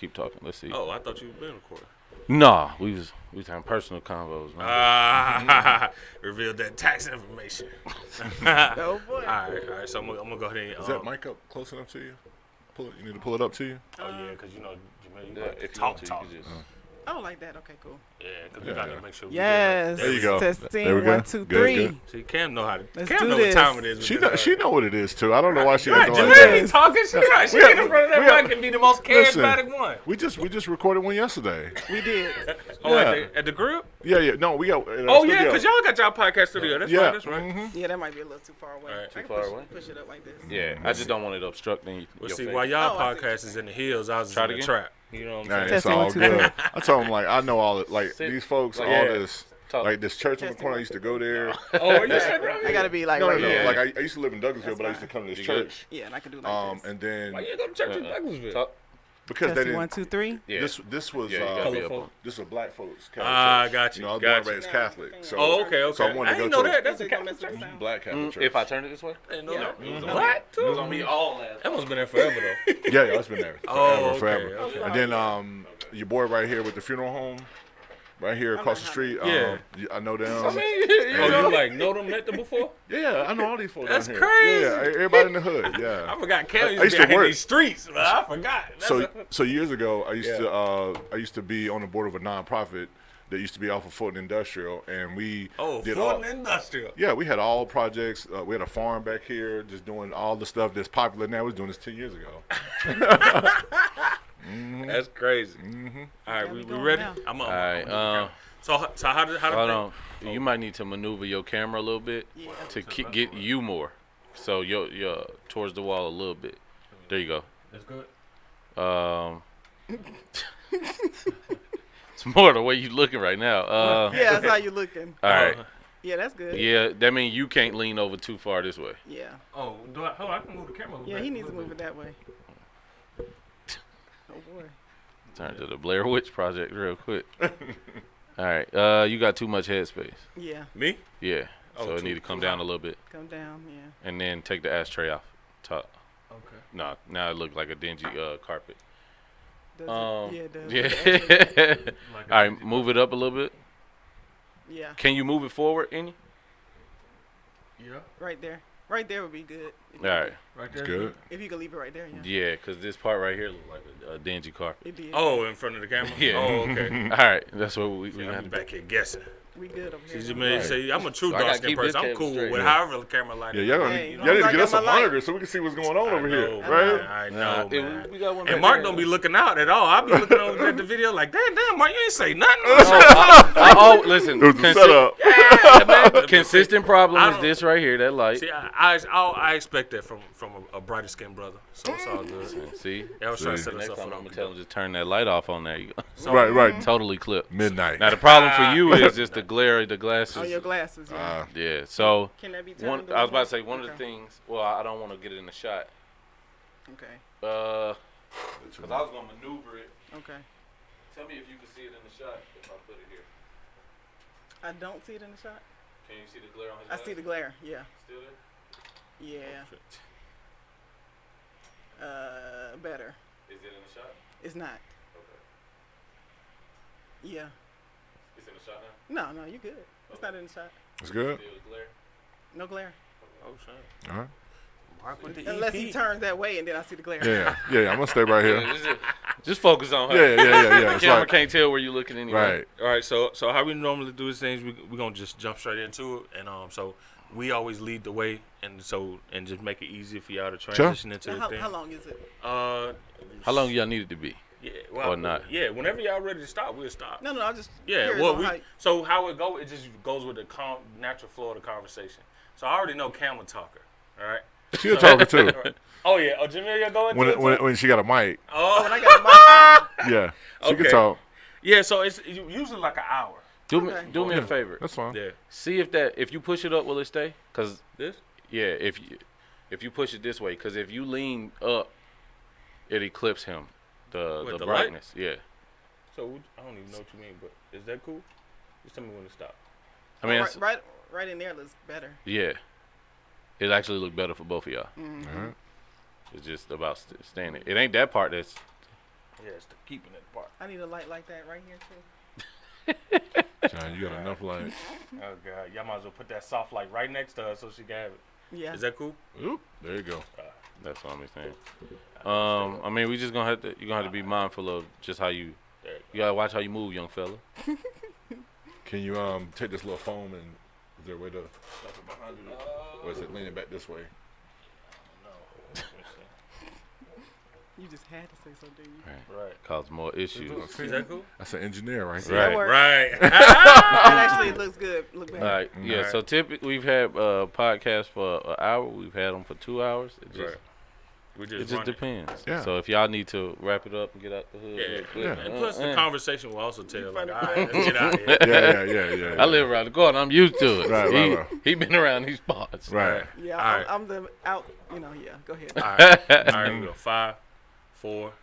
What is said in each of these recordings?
keep talking. Let's see. Oh, I thought you were being recorded. Nah, we was having personal convos, man. Revealed that tax information. Oh boy. All right. So I'm gonna go ahead and. Is that mic up close enough to you? You need to pull it up to you. Oh yeah, because you know, Jamilia, you If you talk. want to, you can just. Oh, like that. Okay, cool. Yeah, because we gotta make sure. We Yes. There you go. Testing. There we go. 1, 2, Good, 3. good. See, Cam know how to. Let's Cam do know this. what time it is. She know what it is too. I don't know why she Right, doesn't Jamilia like be talking. She right. She get in front of that mic and be the most charismatic one. We just recorded one yesterday. We did. Oh, Yeah. at the crib? Yeah. No, we got. Oh yeah, because y'all got y'all podcast studio. That's right. That's right. Mm-hmm. Yeah, that might be a little too far away. All right. I Too can far push, away? Push it up like this. Yeah, I just don't want it obstructing Well, your see, face. while y'all Oh, I see what podcast is in the hills, I was just in the again? trap. You know what I'm Nah, saying? it's Testing, all 1, 2, good. I told him like I know all it. Like Sit. these folks, Like, all yeah. this, Talk. like this church on the Testing, corner. I 1, used to 2, go there. Oh, you said right. I gotta be like No, right no. here. Like I used to live in Douglasville, That's but I used to fine. come to this You church. Yeah, and I can do like this. And then Why you go to church in Douglasville? Talk. because they Testing didn't. 1, 2, 3. Yeah. This was Yeah, you gotta be up Colorful. on. this was black folks. Catholic church. Got you. You know, I was Got born you. and raised Catholic. So Oh, okay. So I wanted to didn't go know to that. That's a Is it gonna Catholic mess with church. the sound? black Catholic church. If I turn it this way? I didn't know Yeah. that. What? It was on me all last. That must have been there forever though. Yeah, it's been there Oh, forever, okay, forever. okay. And then your boy right here with the funeral home, right here across the street. Yeah. I know them. Oh, you like know them met them before? Yeah, I know all these folks. That's down here. crazy. Yeah, everybody in the hood. Yeah. I forgot Cam I used used to to be out work. in these streets. But I forgot. So years ago, I used to be on the board of a nonprofit that used to be off of Fulton Industrial, and we did Fulton Industrial. Yeah, we had all projects. We had a farm back here, just doing all the stuff that's popular now. We was doing this 10 years ago. That's crazy. Mm-hmm. All right, Yeah, we we going ready? now. I'm All up. right. So how did Hold they? on. You might need to maneuver your camera a little bit Yeah. to get you more. So you're towards the wall a little bit. There you go. That's good. It's more the way you looking right now. Yeah, that's how you looking. All right. Yeah, that's good. Yeah, that means you can't lean over too far this way. Yeah. Oh, hold on, I can move the camera a little Yeah, bit. he needs to move it that way. Oh boy. Turn to the Blair Witch Project real quick. All right. You got too much headspace. Yeah. Me? Yeah. Oh, So it too- need to come too down high. a little bit, Come down. Yeah. and then take the ashtray off top. Okay. No, now it look like a dingy carpet. Does Yeah. it? Yeah, it does. All right, move it up a little bit. Yeah. Can you move it forward any? Yeah. Right there. Right there would be good. All right. Right It's there. good. If you could leave it right there. Yeah. Yeah, because this part right here look like a dingy carpet. It did. Oh, in front of the camera? Yeah. Oh, okay. All right, that's what we See, have I'm to back here guessing. We good over here. See, Jamilia, see, I'm a true So I gotta dark skin keep this person. I'm camera cool straight. with Yeah. however the camera light Yeah, is. y'all gonna Hey, y'all need to I get got us a my light. monitor so we can see what's going on over here, know, right? I know, man. we got one And back Mark there. don't be looking out at all. I be looking over at the video like, damn, Mark, you ain't say nothing. Oh, listen. It was a setup. Yeah, Consistent problem I is don't- this right here, that light. See, I expect that from a brighter skinned brother, so it's all good. See? Yeah, I was trying to See. set us Next up time for I'm that. gonna tell them just turn that light off on there. You go. So, Right. Totally clipped. Midnight. Now the problem for you is just the glare of the glasses. Oh, your glasses. Yeah. Yeah. So Can that be turned? I was about to say one of the Okay. things. Well, I don't want to get it in the shot. Okay. Because I was gonna maneuver it. Okay. Tell me if you can see it in the shot if I put it here. I don't see it in the shot. Can you see the glare on his I see the glare. Yeah. Still there? Yeah. Better. Is it in the shot? It's not. Okay. Yeah. It's in the shot now? No, you good. It's not in the shot. It's good. Still the glare? No glare. Oh, shit. All right. Mark with the Unless EP. he turns that way and then I see the glare. Yeah. I'm gonna stay right here. Just focus on her. Yeah. The It's camera like, can't tell where you're looking anyway. right. All right, so how we normally do these things, we're gonna just jump straight into it, and so we always lead the way, and just make it easy for y'all to transition into the thing. How long is it? How long y'all need it to be? Yeah, well, or not? Yeah, whenever y'all ready to stop, we'll stop. No, I'm just Yeah, curious well, on how- so how it go? It just goes with the natural flow of the conversation. So I already know Cam a talker. All right. She a talker too. Oh yeah. Oh, Jamilia go into it too? When she got a mic. Oh, when I got a mic. Yeah. She Okay. can talk. yeah. So it's usually like an hour. Do me Okay. a favor. That's fine. Yeah. See if you push it up, will it stay? Cause This. yeah, if you push it this way, cause if you lean up, it eclipses him. The With the brightness. Yeah. So I don't even know what you mean, but is that cool? Just tell me when to stop. I mean, right in there looks better. yeah. It actually look better for both of y'all. Mm-hmm. All right. It's just about staying it. It ain't that part that's Yeah, it's the keeping it apart. I need a light like that right here too. John, you got enough light. Oh God, y'all might as well put that soft light right next to her so she can have it. Yeah. Is that cool? Oop, there you go. That's what I'm saying. I mean, we just you're gonna have to be mindful of just how you gotta watch how you move, young fella. Can you take this little foam and is there a way to stuff it behind you? Or is it leaning back this way? You just had to say something. Right. Cause more issues. Is that cool? That's an engineer right Right. there. Right. That actually looks good. Look back. All right. Yeah. Alright. So typically we've had podcasts for an hour. We've had them for 2 hours. It just We it just run depends. Yeah. So if y'all need to wrap it up and get out the hood, Yeah. real quick, Yeah. And plus, the conversation will also tell, like, funny. all right, let's get out here. Yeah. I live around the corner. I'm used to it. Right. He been around these spots. Right. Yeah, All right. I'm the out. You know. Yeah. Go ahead. All right. All right, we go. 5, 4,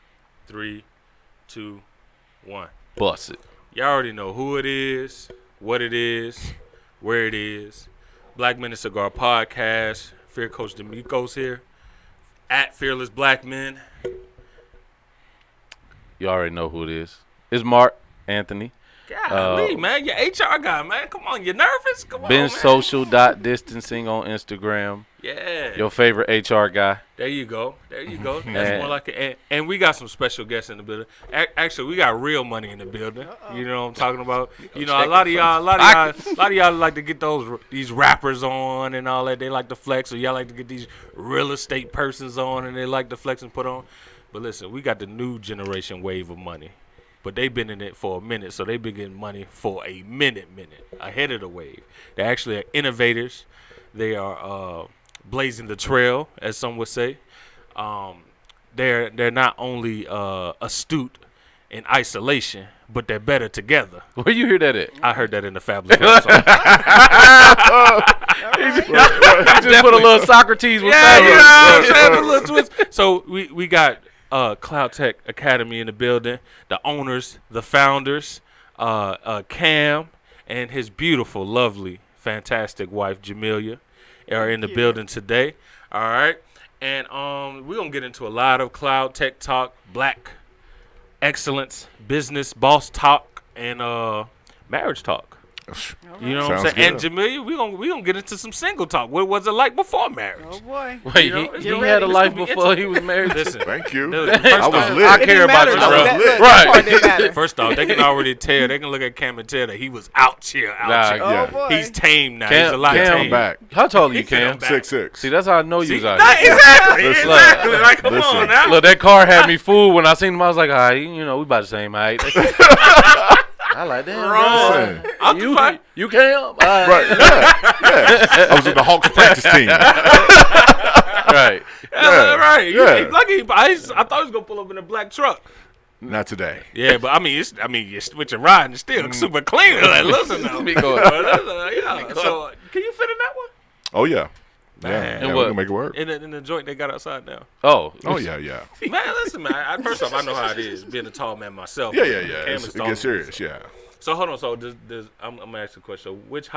3, 2, 1. Bust it. Y'all already know who it is, what it is, where it is. Black Men and Cigar Podcast. Fear Coach D'Amico's here. At Fearless Black Men. You already know who it is. It's Mark Anthony. Golly, man. Your HR guy, man. Come on. You nervous? Come on, Been man. social.distancing on Instagram. Yeah. Your favorite HR guy. There you go. That's Man. more like it. And we got some special guests in the building. Actually, we got real money in the building. You know what I'm talking about? You know, a lot of y'all like to get these rappers on and all that. They like to flex, or y'all like to get these real estate persons on and they like to flex and put on. But listen, we got the new generation wave of money. But they've been in it for a minute, so they've been getting money for a minute, ahead of the wave. They actually are innovators. They are blazing the trail, as some would say. They're not only astute in isolation, but they're better together. Where you hear that at? I heard that in the Fabulous Rap song. You just put a little Socrates with Yeah, you know Fabulous. what I'm saying? A little twist. So we got Cloud Tech Academy in the building, the owners, the founders, Cam and his beautiful, lovely, fantastic wife, Jamilia, are in the building today. All right. And we're going to get into a lot of Cloud Tech talk, black excellence, business, boss talk, and marriage talk. You know what I'm Sounds saying? good. And Jamilia, we gonna get into some single talk. What was it like before marriage? Oh boy. Wait, You know, it's he gonna had a be- life it's gonna be before he was married? Listen, Thank you. first I was off, lit. I It care didn't about matter, you, though. bro. That Right. part didn't matter. First off, they can already tell. They can look at Cam and tell that he was out here. Nah, Yeah. Oh boy. He's tame now. Cam- He's a lot Cam tame. back. How tall are you, He said I'm Cam? back. 6'6". See, that's how I know you was out Nah, here. exactly. Listen. Exactly. Like, come Listen. on now. Look, that car had me fooled when I seen him. I was like, all right, you know, we about the same height. I like that. Wrong. Listen. You Cam? All right. Right. Yeah. I was with the Hawks practice team. Right. Yeah, right. Yeah. Lucky, I thought he was gonna pull up in a black truck. Not today. Yeah, but I mean, you're switching riding, it's still super clean. Like, listen now. Me going. Yeah. So, can you fit in that one? Oh yeah. Man. Yeah. And Yeah, we what? can make it work. In the joint they got outside now. Oh. Oh yeah. Yeah. Man, listen, man. First off, I know how it is being a tall man myself. Yeah. Cam It is tall. gets serious. Yeah. So hold on. So I'm gonna ask you a question. So which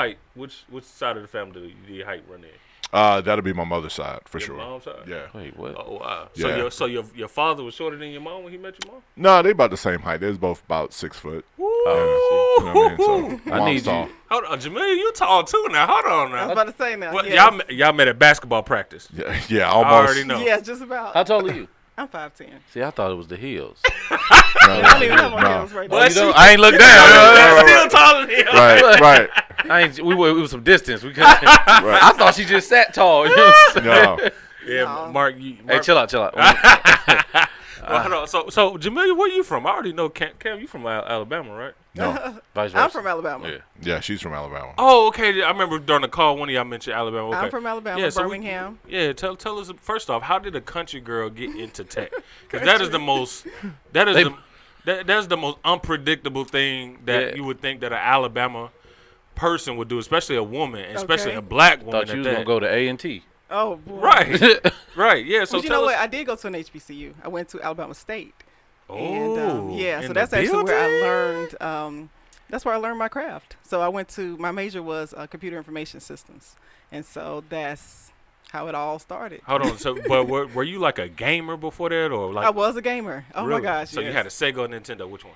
side of the family do your height run in? That'll be my mother's side for Your sure. mom's side? Yeah. Wait, what? Oh wow. Yeah. So your father was shorter than your mom when he met your mom? No, they about the same height. They was both about 6 foot. Woo! You know what I mean? So, I mom's need tall. you. Hold on, Jamilia, you tall too now. Hold on I was now. about to say now. Well, yes. y'all met at basketball practice. Yeah, I almost. already know. Yeah, just about. How tall are you? I'm 5'10". See, I thought it was the heels. I don't even have my No. heels right Well, now. I ain't looked down. Right, Still taller than him. Right. I ain't. It was some distance. We couldn't. I thought she just sat tall. You know what I'm saying? No. Yeah, No. Mark. Hey, chill out. Well, hold on. So Jamilia, where you from? I already know Cam. You from Alabama, right? No. Vice versa. I'm from Alabama. Yeah. Yeah, she's from Alabama. Oh, okay. I remember during the call one of y'all mentioned Alabama. Okay. I'm from Alabama, Yeah, so Birmingham. tell us first off, how did a country girl get into tech? Because that is the most that's the most unpredictable thing that you would think that an Alabama person would do, especially a woman, and especially Okay. a black woman. Thought you was gonna go to A&T. Oh, boy. Right, right. Yeah. So But you tell know us. what? I did go to an HBCU. I went to Alabama State. Oh, And yeah, in so the that's actually where I building? learned. That's where I learned my craft. So I went to my major was computer information systems, and so that's how it all started. Hold on. So, but were you like a gamer before that, or like? I was a gamer. Oh really? my gosh! So you had a Sega or Nintendo? Which one?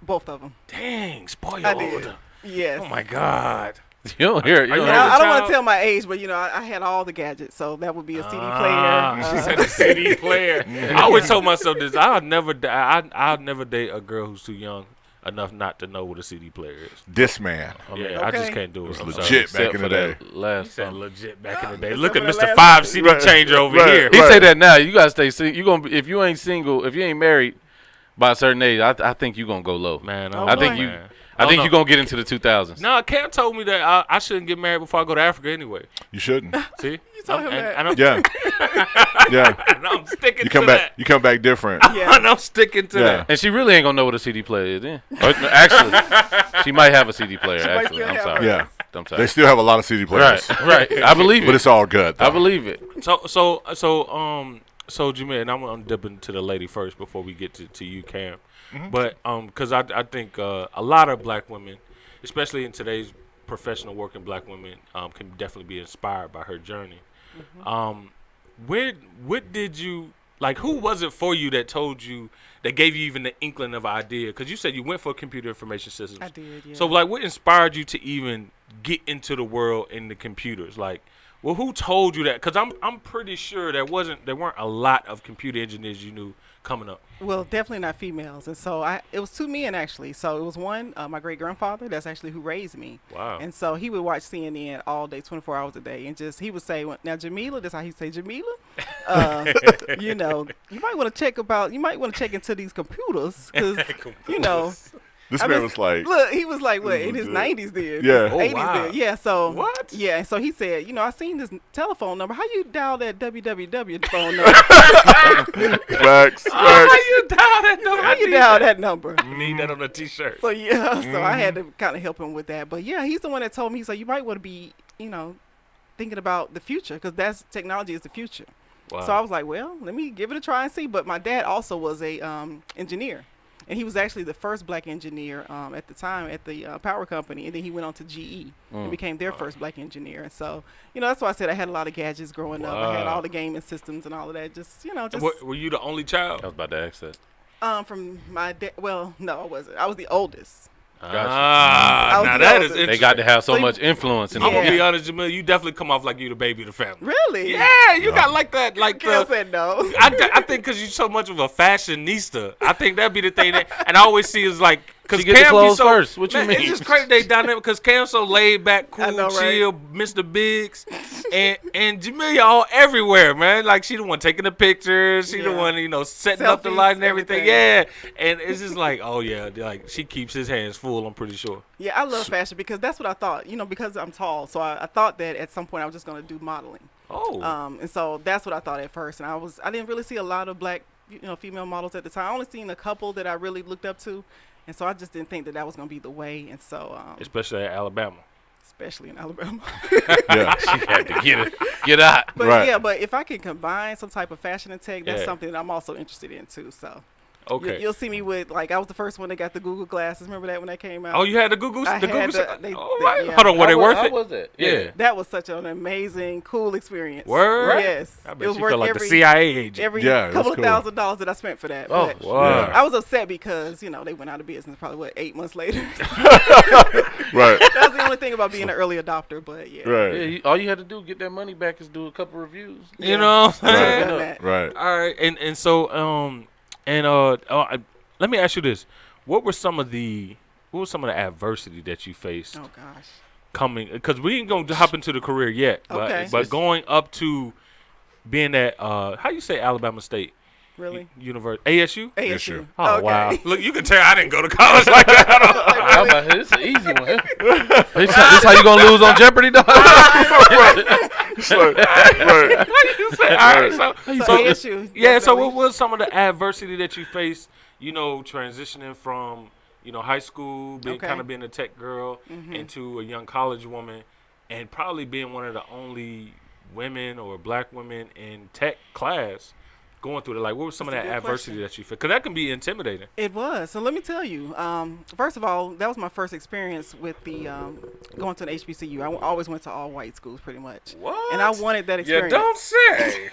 both of them. Dang, spoiled. I did. Yes. Oh my God. You don't hear it. Are you I don't want child? to tell my age, but I had all the gadgets, so that would be a CD She player. said a CD player. I always told myself this: I'll never date a girl who's too young enough not to know what a CD player is. This man. Yeah, I just Okay. can't do it. It I'm was sorry. legit back in the day. Last He said song. legit back in the day. Except Look at for the Mr. last 5 one. CD Right. changer over Right. here. He Right. say that now. You gotta stay single. You gonna if you ain't single, if you ain't married by a certain age, I think you gonna go low. Man, Oh, I think boy. you. I think you gonna get into the 2000s. No, Cam told me that I shouldn't get married before I go to Africa anyway. You shouldn't. See? You told him that. And I'm, Yeah. Yeah. and I'm sticking You come to back. that. You come back different. Yeah. And I'm sticking to Yeah. that. And she really ain't gonna know what a CD player is then. Or, no, actually, she might have a CD player. might Actually, still I'm have sorry. Yeah. I'm They sorry. still have a lot of CD players. Right. I believe But it. it's all good. Though. I believe it. So Jamil, and I'm gonna dip into the lady first before we get to you, Cam. But because I think a lot of black women, especially in today's professional working black women, can definitely be inspired by her journey. What did you like? Who was it for you that told you, that gave you even the inkling of idea? Because you said you went for computer information systems. I did, yeah. So like, what inspired you to even get into the world in the computers? Like, well, who told you that? Because I'm pretty sure there weren't a lot of computer engineers you knew coming up. Well, definitely not females. And so it was two men, actually. So it was one, my great-grandfather, that's actually who raised me. Wow. And so he would watch CNN all day, 24 hours a day. And he would say, now, Jamilia, that's how he say, Jamilia, you might want to check into these computers. Because, This I man mean, was like, look, he was like, what, in his good. 90s then? Yeah. Oh, 80s wow. then. Yeah, so. What? Yeah, and so he said, I seen this telephone number. How you dial that www phone number? facts. How Facts. you dial that number? How you dial that number? Need that on a T-shirt. So, yeah, so I had to kind of help him with that. But, yeah, he's the one that told me, he's like, you might want to be, thinking about the future because technology is the future. Wow. So I was like, well, let me give it a try and see. But my dad also was a engineer. And he was actually the first black engineer at the time at the power company. And then he went on to GE and became their first black engineer. And so, that's why I said I had a lot of gadgets growing up. I had all the gaming systems and all of that. Just. Were you the only child? I was about to ask that. From my dad. Well, no, I wasn't. I was the oldest. Gotcha. I was Now the that is oldest. interesting. They got to have so So much influence in I'm the gonna be Yeah. honest, Jamil. You definitely come off like you the baby of the family. Really? Yeah, you got like that, like Gail the. said no. I think because you're so much of a fashionista, I think that'd be the thing that, and I always see is like, because She get the clothes first. What you man, mean? It's just crazy they down there because Cam's so laid back, cool, I know, right? chill, Mr. Biggs, and Jamilia all everywhere, man. Like she the one taking the pictures, she the Yeah. one setting up the Selfies, light and everything. everything. Yeah, and it's just like, oh yeah, like she keeps his hands full. I'm pretty sure. Yeah, I love fashion because that's what I thought. Because I'm tall, so I thought that at some point I was just gonna do modeling. Oh, And so that's what I thought at first. And I didn't really see a lot of black, female models at the time. I only seen a couple that I really looked up to, and so I just didn't think that was gonna be the way. And so, especially at Alabama. especially in Alabama. Yeah. She had to get out. But Right. yeah, but if I can combine some type of fashion and tech, that's Yeah. something that I'm also interested in too. So. Okay. You'll see me with I was the first one that got the Google glasses. Remember that when they came out? Oh, you had the Google. I The had Google. the- they- All they- right. yeah. Hold on. Were they worth How it? was that? Yeah. Yeah. That was such an amazing, cool experience. Word? Yes. I It bet was you worth felt like the every CIA agent. every Yeah, it couple was of cool. $1,000s that I spent for that. Oh, But wow. I was upset because they went out of business probably 8 months later. Right. That's the only thing about being an early adopter. But yeah. Right. Yeah, all you had to do to get that money back is do a couple reviews. You know what I'm I saying? should've done that. Right. All right, and so let me ask you this: what was some of the adversity that you faced Oh gosh. coming? Because we ain't gonna hop into the career yet, Okay. but going up to being at how you say Alabama State Really? University ASU. ASU. Oh Okay. wow! Look, you can tell I didn't go to college like that. How about this? It's an easy one. This how you gonna lose on Jeopardy, dog? Right. You say, all right, So so ASU. yeah. So definitely. what was some of the adversity that you faced? Transitioning from high school, Okay. kind of being a tech girl, into a young college woman, and probably being one of the only women or black women in tech class. going through it? Like, what was some of That's that a good adversity question. that you felt? Because that can be intimidating. It was. So let me tell you. First of all, that was my first experience with the going to an HBCU. I always went to all white schools, pretty much. What? And I wanted that You experience. don't say.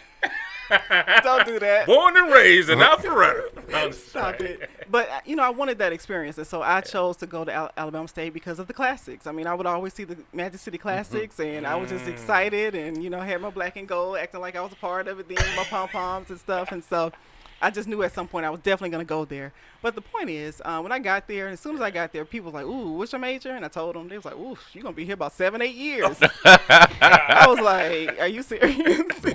Don't do that. Born and raised in Alpharetta. Stop it. But, I wanted that experience. And so I chose to go to Alabama State because of the classics. I mean, I would always see the Magic City Classics, and I was just excited and, had my black and gold, acting like I was a part of it then, my pom-poms and stuff. And so I just knew at some point I was definitely going to go there. But the point is, when I got there, and as soon as I got there, people was like, ooh, what's your major? And I told them, they was like, ooh, you're going to be here about 7-8 years. I was like, are you serious?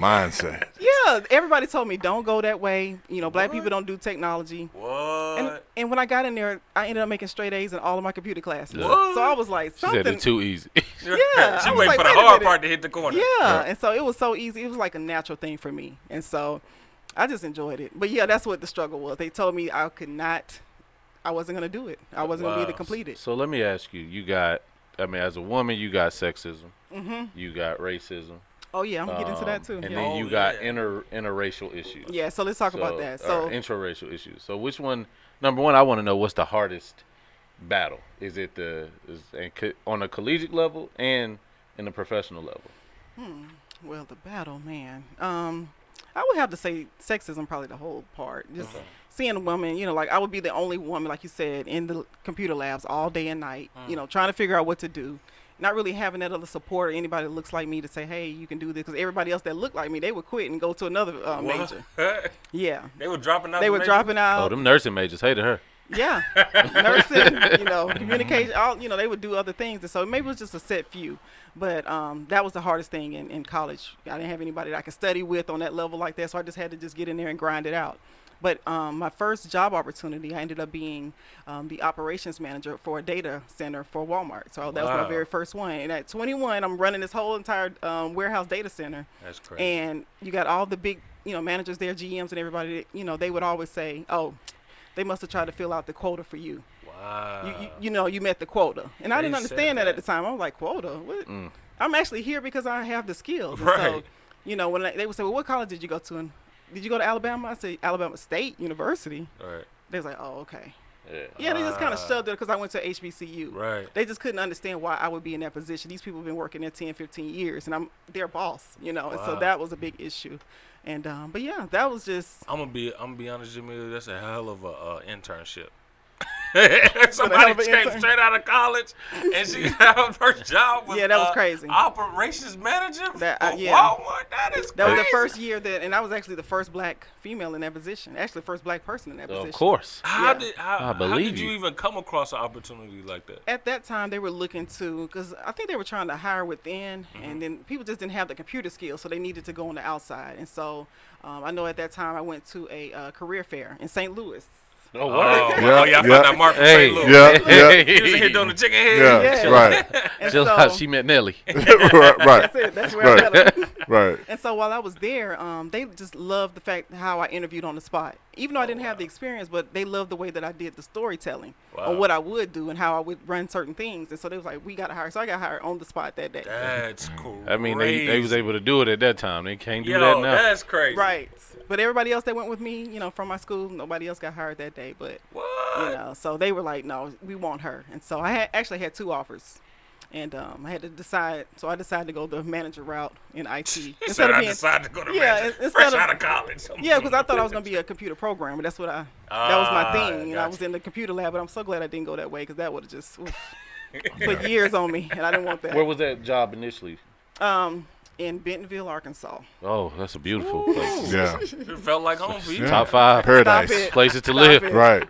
Mindset. Yeah, everybody told me don't go that way. Black people don't do technology. What? And when I got in there, I ended up making straight A's in all of my computer classes. What? So I was like, She something. said it too easy. Yeah, She I was waiting like, for the wait a hard minute. part to hit the corner. Yeah, and so it was so easy. It was like a natural thing for me, and so I just enjoyed it. But yeah, that's what the struggle was. They told me I wasn't gonna do it. I wasn't gonna be able to complete it. So let me ask you, as a woman, you got sexism. You got racism. Oh yeah, I'm gonna get into that too. And Yeah. then you got interracial issues. Yeah, so let's talk about that. So intraracial issues. So which one? Number one, I want to know what's the hardest battle. Is it on a collegiate level and in the professional level? well, the battle, man. I would have to say sexism, probably the whole part. Just seeing a woman, like I would be the only woman, like you said, in the computer labs all day and night, trying to figure out what to do. Not really having that other support or anybody that looks like me to say, hey, you can do this. Because everybody else that looked like me, they would quit and go to another major. Yeah. They were dropping out. They were dropping out. Oh, them nursing majors hated her. Yeah. Nursing, communication, all, they would do other things. And so maybe it was just a set few. But that was the hardest thing in college. I didn't have anybody that I could study with on that level like that. So I just had to just get in there and grind it out. But my first job opportunity, I ended up being the operations manager for a data center for Walmart. So that was my very first one. And at 21, I'm running this whole entire warehouse data center. That's crazy. And you got all the big, managers there, GMs and everybody, they would always say, oh, they must have tried to fill out the quota for you. Wow. You met the quota. And I didn't They understand said that at the time. I was like, quota? What? I'm actually here because I have the skills. And Right. so, when they would say, well, what college did you go to? And did you go to Alabama? I said, Alabama State University. Right. They was like, oh, okay. Yeah. Yeah, they just kind of shoved it because I went to HBCU. Right. They just couldn't understand why I would be in that position. These people have been working there 10, 15 years, and I'm their boss, and so that was a big issue. And but yeah, that was just. I'm gonna be honest, Jamilia. That's a hell of a internship. hell Somebody of an came intern. straight out of college, and she got her first job was Yeah, that was crazy. operations manager That, for yeah. Walmart. That is That was crazy. the first year and I was actually the first black female in that position. Actually, the first black person in that position. Of course. How Yeah. did I believe did you you. even come across an opportunity like that? At that time, they were looking to, because I think they were trying to hire within, and then people just didn't have the computer skills, so they needed to go on the outside. And so I know at that time I went to a career fair in St. Louis. Oh, Oh, wow. yeah, I found that Mark from Hey. St. Louis. Yeah, He was hit on the chicken head. yeah, Yeah. right, And Just so, how she met Nelly. right, that's it. That's where I met them. right. And so while I was there, they just loved the fact how I interviewed on the spot. Even though I didn't have the experience, but they loved the way that I did the storytelling on what I would do and how I would run certain things. And so they was like, we got to hire. So I got hired on the spot that day. That's cool. I mean, they was able to do it at that time. They can't do that Yo, now. that's crazy. Right. But everybody else that went with me, from my school, nobody else got hired that day. But, What? so they were like, no, we want her. And so I actually had two offers. And I had to decide. So I decided to go the manager route in IT. He said I decided to go to manager fresh out of college. Yeah, because I thought I was going to be a computer programmer. That's what that was my thing. I was in the computer lab, but I'm so glad I didn't go that way because that would have just put years on me, and I didn't want that. Where was that job initially? In Bentonville, Arkansas. Oh, that's a beautiful place. Yeah, It felt like home for you. Yeah. Top 5 paradise. Stop it. places to Stop live. it. Right.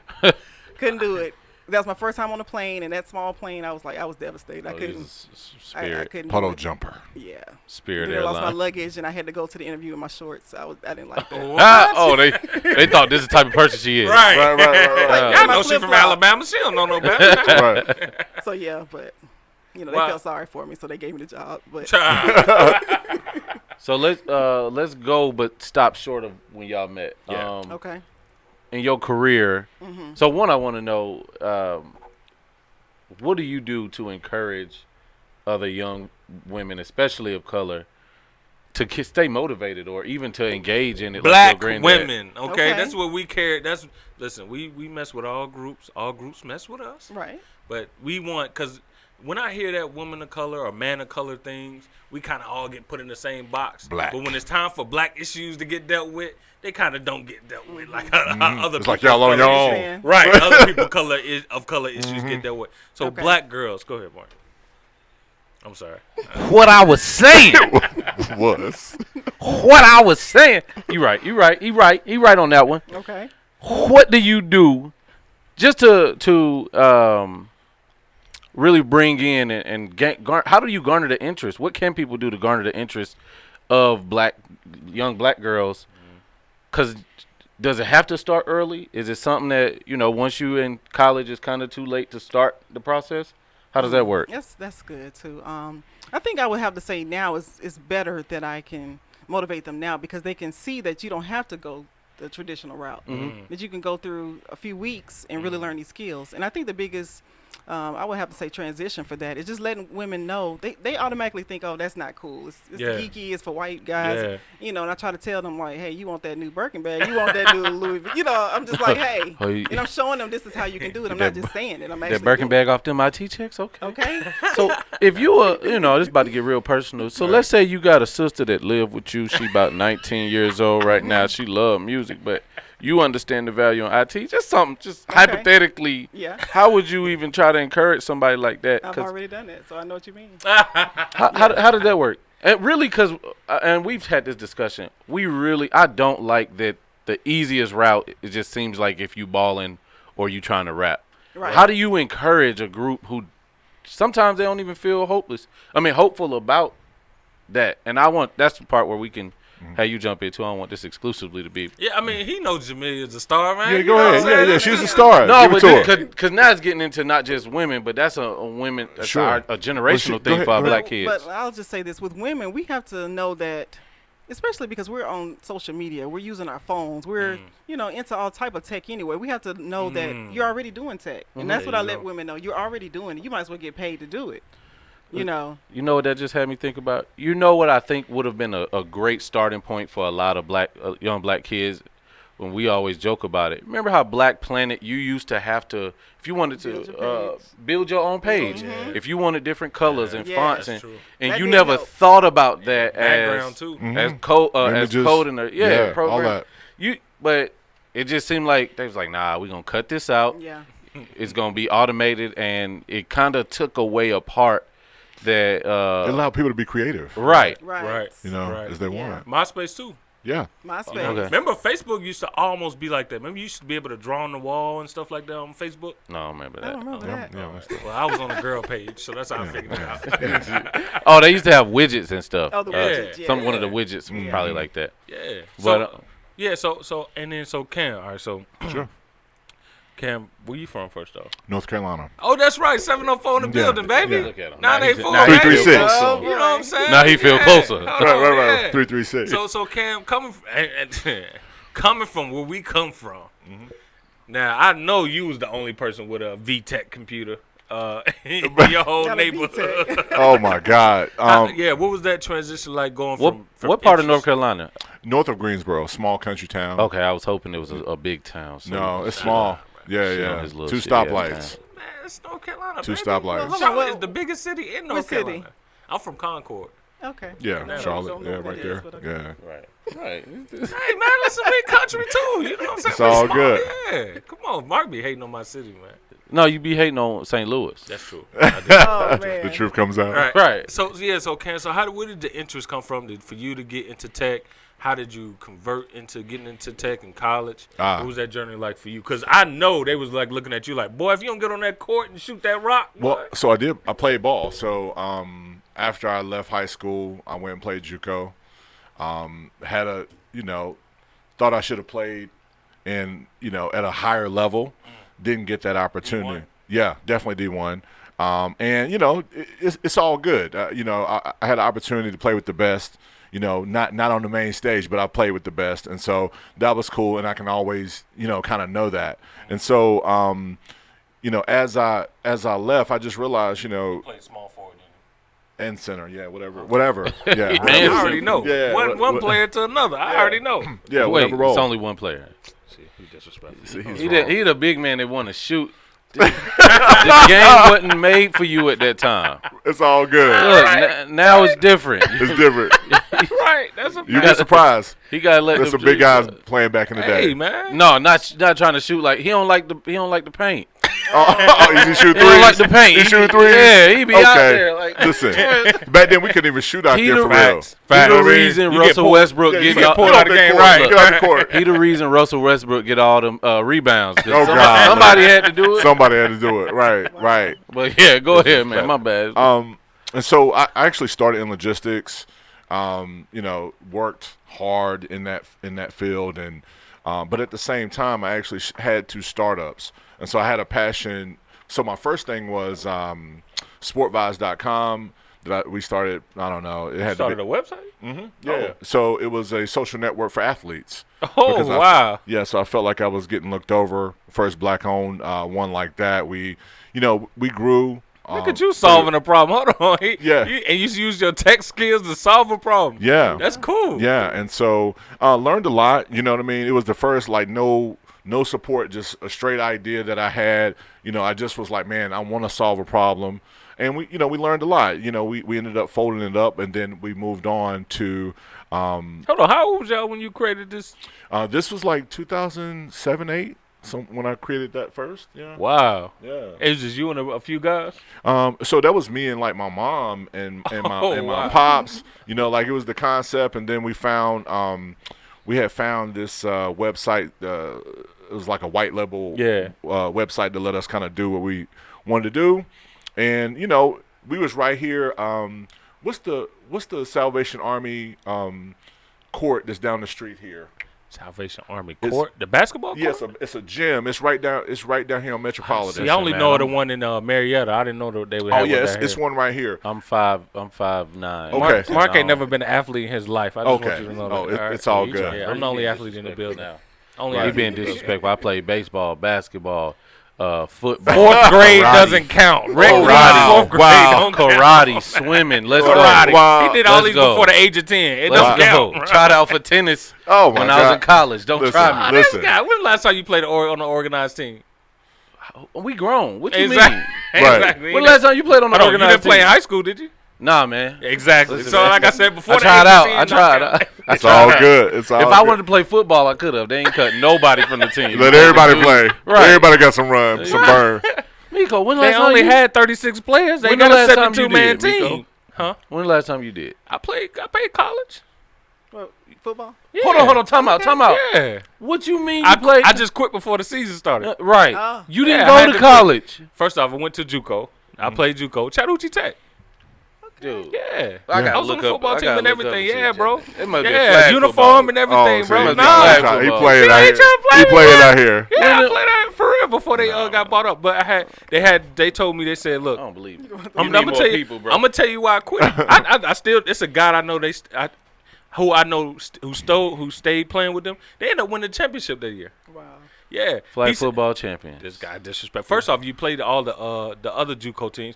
Couldn't do it. That was my first time on a plane, and that small plane, I was devastated. I Oh, couldn't. this is I Spirit, couldn't. Puddle do it. jumper. Yeah. Spirit Then I lost my Airline. luggage, and I had to go to the interview in my shorts. I didn't like that. Oh, they thought this is the type of person she is. Right. Right. I my know she from flip-flop. Alabama. She don't know no better. Right. So yeah, but they Wow. felt sorry for me, so they gave me the job. But So let's go, but stop short of when y'all met. Yeah. okay. In your career. So one, I want to know, what do you do to encourage other young women, especially of color, to stay motivated or even to engage in it. Black like your granddad. women, okay? Okay. That's what we care. Listen, we mess with all groups. All groups mess with us. Right. But we want, because when I hear that woman of color or man of color things, we kind of all get put in the same box. Black. But when it's time for black issues to get dealt with, they kind of don't get dealt with like other It's people. like y'all on your own. Understand. Right. Other people of color issues get dealt with. So Okay. black girls, go ahead, Mark. I'm sorry. What I was saying. Was. What I was saying. You right. He right on that one. Okay. What do you do just to really bring in and how do you garner the interest? What can people do to garner the interest of young black girls? Because does it have to start early? Is it something that, once you in college, it's kind of too late to start the process? How does that work? That's good too. I think I would have to say now is better that I can motivate them now, because they can see that you don't have to go the traditional route. That you can go through a few weeks and really learn these skills. And I think the biggest, I would have to say, transition for that is just letting women know. They automatically think, oh, that's not cool. It's geeky. It's for white guys. And I try to tell them, like, hey, you want that new Birkin bag? You want that new Louis V? I'm just like, hey. And I'm showing them this is how you can do it. I'm not just saying it. I'm actually that Birkin doing bag off them IT checks? Okay. Okay. So if you were, this is about to get real personal. So let's say you got a sister that lived with you. She about 19 years old right now. She love music, but you understand the value on IT. Just something, hypothetically. Yeah. How would you even try to encourage somebody like that? I've already done it, so I know what you mean. How did that work? And really, because and we've had this discussion. I don't like that the easiest route. It just seems like if you balling or you trying to rap. Right. How do you encourage a group who sometimes they don't even feel hopeful about that? And that's the part where we can have you jump into. I don't want this exclusively to be. Yeah, he knows Jamilia's a star, man. Yeah, go ahead. Yeah, she's a star. No, Give it to her. because now it's getting into not just women, but that's a women. That's Sure. a generational Go thing ahead, for our go black ahead. kids. But I'll just say this: with women, we have to know that, especially because we're on social media, we're using our phones, we're into all type of tech anyway. We have to know that you're already doing tech, and that's what I let women know. You're already doing it. You might as well get paid to do it. You know what that just had me think about? What I think would have been a great starting point for a lot of young black kids when we always joke about it. Remember how Black Planet, you used to have to, if you wanted to build your own page, if you wanted different colors and fonts, and That you did never help. thought about that Background as too. as code as Images. code in the program. all that. But it just seemed like they was like, nah, we're gonna cut this out. Yeah. It's gonna be automated, and it kind of took away a part that It allowed people to be creative, Right. as they want. MySpace too. Yeah. MySpace. Okay. Remember, Facebook used to almost be like that. Remember, you used to be able to draw on the wall and stuff like that on Facebook. no, I don't remember I that. don't remember that. Yeah. Well, I was on a girl page, so that's how I figured it out. Oh, they used to have widgets and stuff. Oh, the widgets, yeah. One of the widgets was probably like that. Yeah. But So Cam, all right, so Sure. Cam, where you from first though? North Carolina. Oh, that's right, 704 in the Yeah, building, baby. yeah. Look at him. 984, Now he baby. 336. You know what I'm saying? Now he feel closer. Hold Right, on, right. yeah. 336. So Cam, coming from where we come from. Now I know you was the only person with a VTech computer in your whole Got a neighborhood. VTech. Oh my God. Yeah, what was that transition like going from What part of interest- North Carolina? North of Greensboro, small country town. Okay, I was hoping it was a big town. So No, it's small. Shit on Yeah. his little 2 shitty ass stoplights. Man, it's North Carolina. Two baby. stoplights. Hold on, Charlotte what- is the biggest city in what North city? Carolina. I'm from Concord. Okay. Yeah, Yeah. Charlotte. Don't know Yeah, what right that there. is, but okay. Yeah. Right. Hey man, listen, we country too. You know what I'm saying? It's We all small. good. Yeah, come on. Mark be hating on my city, man. No, you be hating on St. Louis. That's true. Oh man. The truth comes out. Right. Right. So Cam, where did the interest come from for you to get into tech? How did you convert into getting into tech in college? What was that journey like for you? Because I know they was like looking at you like, boy, if you don't get on that court and shoot that rock, Well, boy. so I played ball. So after I left high school, I went and played JUCO. Had thought I should have played in, at a higher level. Didn't get that opportunity. D1? Yeah, definitely D1. And it's all good. I had an opportunity to play with the best. Not on the main stage, but I played with the best, and so that was cool. And I can always, kind of know that. And so, as I left, I just realized, Played small forward, And center, yeah, whatever. Yeah, I already know. Yeah, one player to another. I already know. Yeah, Wait, whatever role. it's only one player. See, he disrespectful. See, he's He wrong. the big man that want to shoot. The game wasn't made for you at that time. It's all good. Look, now it's different. It's different. Right. That's a You'd be surprised. He gotta let There's them some big shoot. guys playing back in the day. Hey, man. No, not trying to shoot like he don't like the paint. Oh, you shoot He don't threes? like the paint. He shoot threes? Yeah, he be out Okay. there like. Listen, back then we couldn't even shoot out He there the for real. He the reason You get Russell pulled- Westbrook Yeah, get you y'all. get pulled out the game, right. Get out the court. He the reason Russell Westbrook get all them rebounds. 'Cause Oh, God. somebody had to do it. Somebody had to do it. Right. But yeah, go ahead, man. My bad. And so I actually started in logistics. Worked hard in that field, and but at the same time, I actually had 2 startups, and so I had a passion. So my first thing was Sportvise.com. We started. I don't know. It had Started to a be, website? yeah. So it was a social network for athletes. Oh, Because wow. So I felt like I was getting looked over. First black-owned one like that. We grew. Look at you solving a problem. Hold on. Yeah. And you used your tech skills to solve a problem. Yeah. That's cool. Yeah, and so learned a lot. You know what I mean? It was the first no support, just a straight idea that I had. I just was like, man, I want to solve a problem, and we learned a lot. We ended up folding it up, and then we moved on to. Hold on. How old was y'all when you created this? This was like 2007, 8. So when I created that first. Yeah. Wow. Yeah. It was just you and a few guys? So that was me and like my mom and my wow. pops. It was the concept, and then we found this website. It was like a white label website to let us kind of do what we wanted to do, and we was right here. What's the Salvation Army court that's down the street here? Salvation Army Court, the basketball court? Yes, it's a gym. It's right down here on Metropolitan. See, I only man. know the one in Marietta. I didn't know that they would have Oh yeah, one it's one right here. I'm 5'9". Okay. Mark ain't never been an athlete in his life. I just want Okay. you to know Oh, that. it's all Yeah, good. Yeah, I'm the only athlete in the building. Now. Only He athlete being in the building. disrespectful. I played baseball, basketball, football. Fourth grade Karate. doesn't count. Rick, Karate. fourth grade don't count. Karate, swimming. Let's Karate. go. Wow. He did all Let's these go. before the age of 10. It Let's doesn't go. count. Tried out for tennis Oh my when God! I was in college. Don't Listen, try me. listen. This guy, when the last time you played on an organized team? We grown. What you Exactly. mean? Right. Exactly. When the last time you played on the Hold on, you organized didn't play in team? high school, did you? Nah, man. Exactly. Listen, So, man. like I said before, I the tried age of out. 10, I don't tried count. out. I It's all good. It's all. If good. I wanted to play football, I could have. They ain't cut nobody from the team. Let everybody play. Right. Everybody got some run, some burn. Miko, when the They last time only you had 36 players. They When the got a last time you 72-man did, Miko? team. Huh? When the last time you did? I played college. What, football? Yeah. Hold on. Time out. Yeah. What you mean I you played? I just quit before the season started. Right. Oh. You Yeah, didn't I had go to to quit. college. First off, I went to JUCO. I played JUCO. Chattahoochee Tech. Dude. Yeah. I gotta I was on look the up. football I team gotta and look up everything. and see Yeah, what bro. It must be a Yeah, flag uniform football. and everything, so bro. he must be Nah. flag he football. played it Yeah, out he here. trying to play He me, played it man. out here. Yeah, I When played out for real before they got bought up. But they told me, they said, look, I don't believe it. I'm You need gonna more tell you. people, bro. I'm gonna tell you why I quit. I still. It's a guy I know. Who stayed playing with them. They ended up winning the championship that year. Wow. Yeah. Flag He said- football champion. This guy disrespect. First off, you played all the other JUCO teams,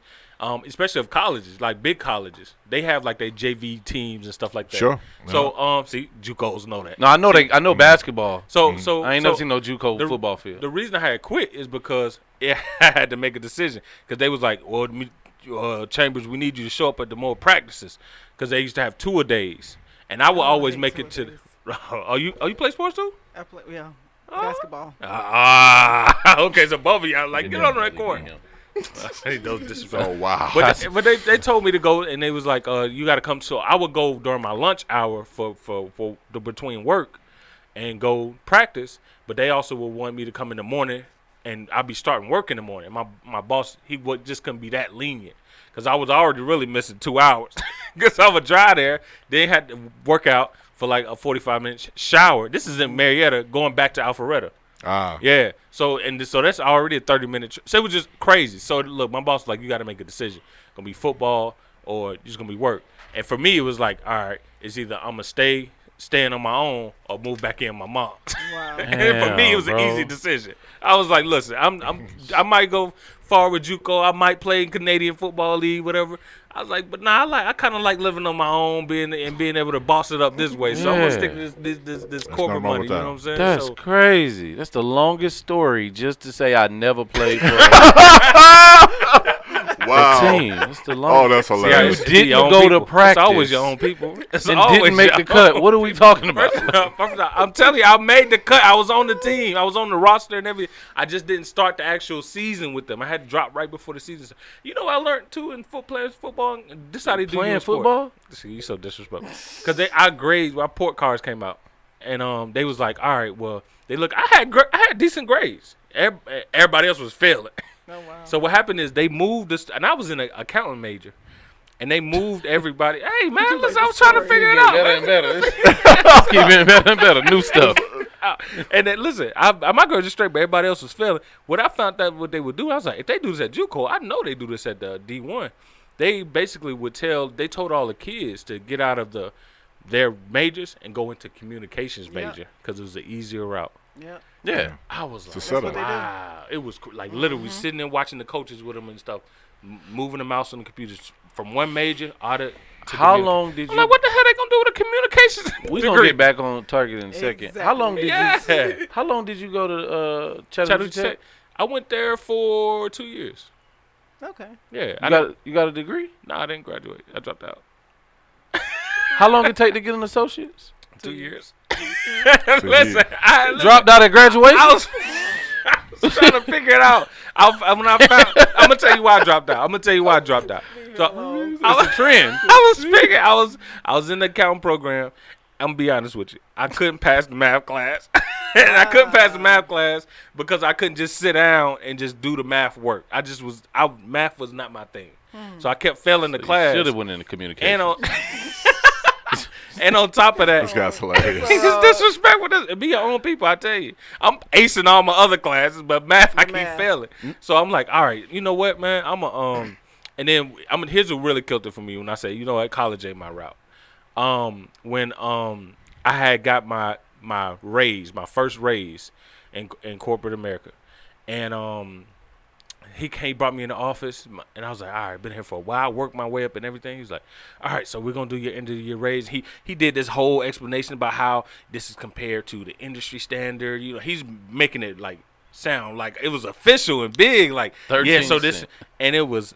especially of colleges, like big colleges. They have like their JV teams and stuff like that. Sure. So see, JUCOs know that. No, I know I know basketball. So I ain't never seen no JUCO the- football field. The reason I had quit is because I had to make a decision because they was like, well, Chambers, we need you to show up at the more practices because they used to have tour-a-days, and I would always hate make it to. tour-a-days. Oh, you play sports too? I play, basketball. Okay, so both of y'all like get on that court. I hate those disrespect. Oh wow. But they told me to go, and they was like, you got to come. So I would go during my lunch hour for the between work and go practice. But they also would want me to come in the morning, and I'd be starting work in the morning. My boss, he would just couldn't be that lenient because I was already really missing 2 hours because I would drive there, then had to work out for like a 45-minute shower. This is in Marietta, going back to Alpharetta. Yeah. So that's already a 30-minute. So it was just crazy. So look, my boss was like, you got to make a decision. Gonna be football or just gonna be work. And for me, it was like, all right, it's either I'm gonna stay staying on my own or move back in my mom's. Wow. And for me, it was an Damn, easy bro. decision. I was like, listen, I might go far with JUCO. I might play in Canadian Football League, whatever. I was like, but nah, I kind of like living on my own, being able to boss it up this way. So I'm gonna stick to this corporate nothing wrong money. with You that. know what I'm saying? That's So, crazy. That's the longest story just to say I never played for a Wow. team. That's the Oh, longest. that's see how hilarious. it's Didn't your own go to people. practice. It's always your own people. It's And always didn't make your the cut. own. What are we talking about? First off, I'm telling you, I made the cut. I was on the team. I was on the roster and everything. I just didn't start the actual season with them. I had to drop right before the season. You know what I learned too in playing football? This how they do Playing in sport. football? See, you so disrespectful. Because our grades, our report cards came out, and they was like, all right, well, they look. I had decent grades. Everybody else was failing. Oh, wow. So what happened is they moved this, and I was in an accounting major, and they moved everybody. Hey man, listen, I was trying to figure it out. Better man. and better. Keep getting better and better. New stuff. And then listen, my grades were straight, but everybody else was failing. When I found out what they would do, I was like, if they do this at JUCO, I know they do this at the D1. They basically they told all the kids to get out of their majors and go into communications Yeah. major because it was an easier route. Yep. Yeah. I was like, It's a setup. wow. It was like literally sitting there watching the coaches with them and stuff, moving the mouse on the computers from one major out of. How long did I'm you? like, what the hell they gonna do with a communications We degree? gonna get back on target in a second. Exactly. How long did Yeah. you? How long did you go to Chattanooga Chattanooga Tech? Tech. I went there for 2 years. Okay. Yeah, You got a degree? No, I didn't graduate. I dropped out. How long it take to get an associate's? 2 years. years. Listen, Dropped out at graduation. I was trying to figure it out. I'm gonna tell you why I dropped out. So It's a trend. I was in the accounting program. I'm gonna be honest with you. I couldn't pass the math class. And I couldn't pass the math class because I couldn't just sit down and just do the math work. Math was not my thing. So I kept failing the class. Should have went into communication. And on top of that, This guy's hilarious. it's just disrespectful. Be your own people, I tell you. I'm acing all my other classes, but math I keep Math. failing. So I'm like, all right, you know what, man? And then here's what really killed it for me when I say, you know what, college ain't my route. When I had got my raise, my first raise in corporate America, and he brought me in the office, and I was like, all right, been here for a while, worked my way up and everything. He's like, all right, so we're gonna do your end of the year raise. He did this whole explanation about how this is compared to the industry standard. You know, he's making it like sound like it was official and big, like 13 yeah. So this, cent. and it was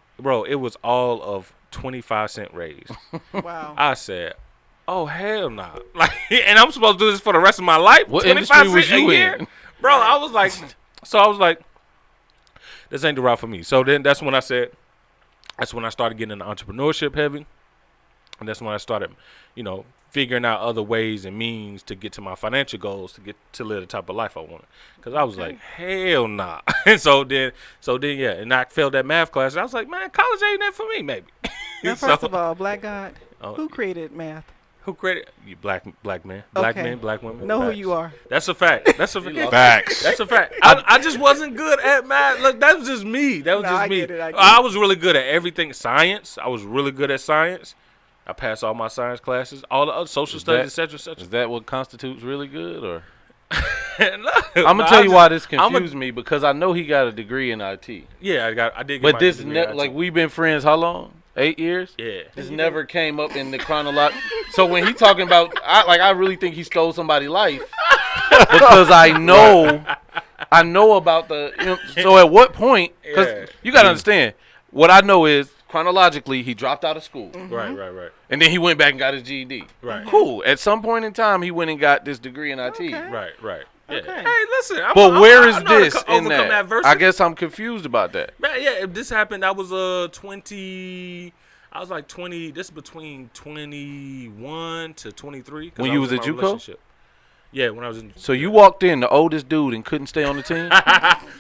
all of 25-cent raise. Wow. I said, oh hell no! Nah. Like, and I'm supposed to do this for the rest of my life. What 25 industry was cents a you year? in? Bro? I was like, this ain't the route for me. So then that's when I started getting into entrepreneurship heavy, and that's when I started, figuring out other ways and means to get to my financial goals, to get to live the type of life I wanted. Because I was like, hell nah. And so then, yeah, and I failed that math class. And I was like, man, college ain't that for me, maybe. Now, first of all, Black God, Oh, who created math? who credit you? Black men, black Okay. men, black women. Know who Facts. you are. That's a fact. That's a fact. Facts. That's a fact. I just wasn't good at math. Look, that was just me. That was No, just I me. get it, I get I it. was really good at everything. Science. I was really good at science. I passed all my science classes, all the other social studies, etc., etc. Is that what constitutes really good, or? I'm I'm gonna tell you why this confused me, because I know he got a degree in IT, Yeah, I did. Get but my this degree in IT. like we've been friends how long? 8 years. Yeah. This never came up in the chronological. So when he talking about, I really think he stole somebody's life, because I know about the. So at what point? Because Yeah. you gotta understand, what I know is chronologically he dropped out of school, Right. and then he went back and got his GED. Right. Cool. At some point in time, he went and got this degree in IT. Okay. Right. Yeah. Okay. Hey, listen. But where is I know how to this in overcome that? adversity. I guess I'm confused about that. Man, yeah, if this happened, I was 20. I was like 20. This is between 21 to 23. 'cause When I you was in at my JUCO? relationship. Yeah, when I was in. So you walked in, the oldest dude, and couldn't stay on the team?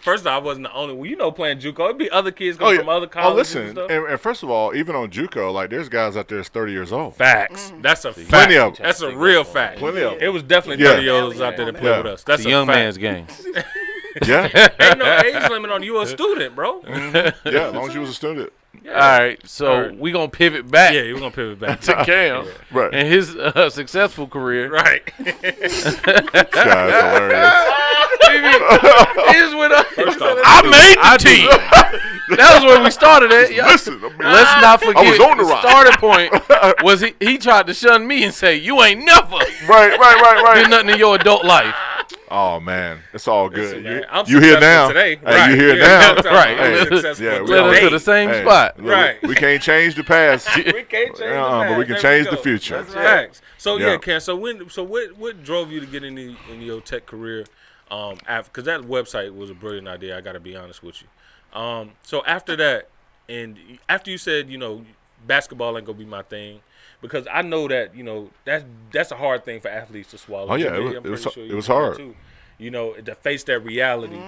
First off, I wasn't the only one. Playing JUCO, it'd be other kids Oh, coming yeah. from other colleges and listen, stuff. and first of all, even on JUCO, like there's guys out there that's 30 years old. Facts. That's a fact. Plenty of 'em. That's a real fact. Plenty of 'em. It was definitely Yeah. 30-years out there that played Yeah. with us. That's It's a a young fact. man's game. Yeah. Ain't no age limit on you a student, bro. Yeah, as long as you was a student. Yeah. All right, so we gonna pivot back. Yeah, we're gonna pivot back to Cam Right. and his successful career. Right. That's hilarious. He just went up. First off, I made the team. That was where we started at. Y'all. Listen, Let's not forget I was on the rock. starting point was he tried to shun me and say you ain't never Right. did nothing in your adult life. Oh man, it's all good. Listen, man, I'm You here successful now? today. Hey, Right. you here Yeah, now? I'm Right. successful Yeah, we today. Led us to the same Hey, spot. look, Right. We can't change the past. We can't change the but we can past. change There the go. future. That's facts. So Yeah. Ken. So what drove you to get in your tech career? Because that website was a brilliant idea. I got to be honest with you. So after that, and after you said basketball ain't gonna be my thing, because I know that that's a hard thing for athletes to swallow. Oh, yeah, Jamilia, it I'm was- pretty sure it you was know that hard. too. To face that reality.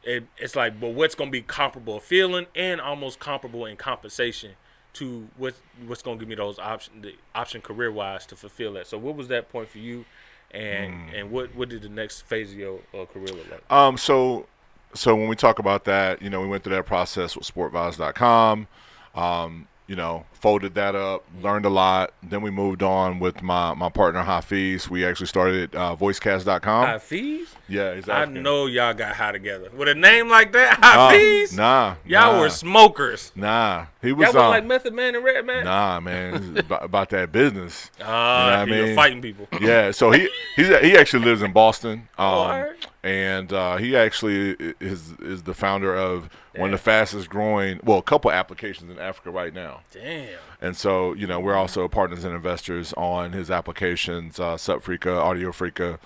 It's like, but what's going to be comparable feeling and almost comparable in compensation to what's going to give me the option career wise to fulfill that. So what was that point for you, and what did the next phase of your career look like? So when we talk about that, we went through that process with sportvibes.com. Folded that up, learned a lot. Then we moved on with my partner Hafiz. We actually started voicecast.com. Hafiz? Yeah, he's I African. know y'all got high together. With a name like that, Hafiz? Nah. Y'all were smokers. Nah. He was Y'all were like Method Man and Red Man? Nah, man. It's about that business. You I mean? You're fighting people. Yeah, so he actually lives in Boston. Alright. And he actually is the founder of one of the fastest growing, a couple applications in Africa right now. Damn. And so, we're also partners and investors on his applications, Subfreaka, Audio Freaka.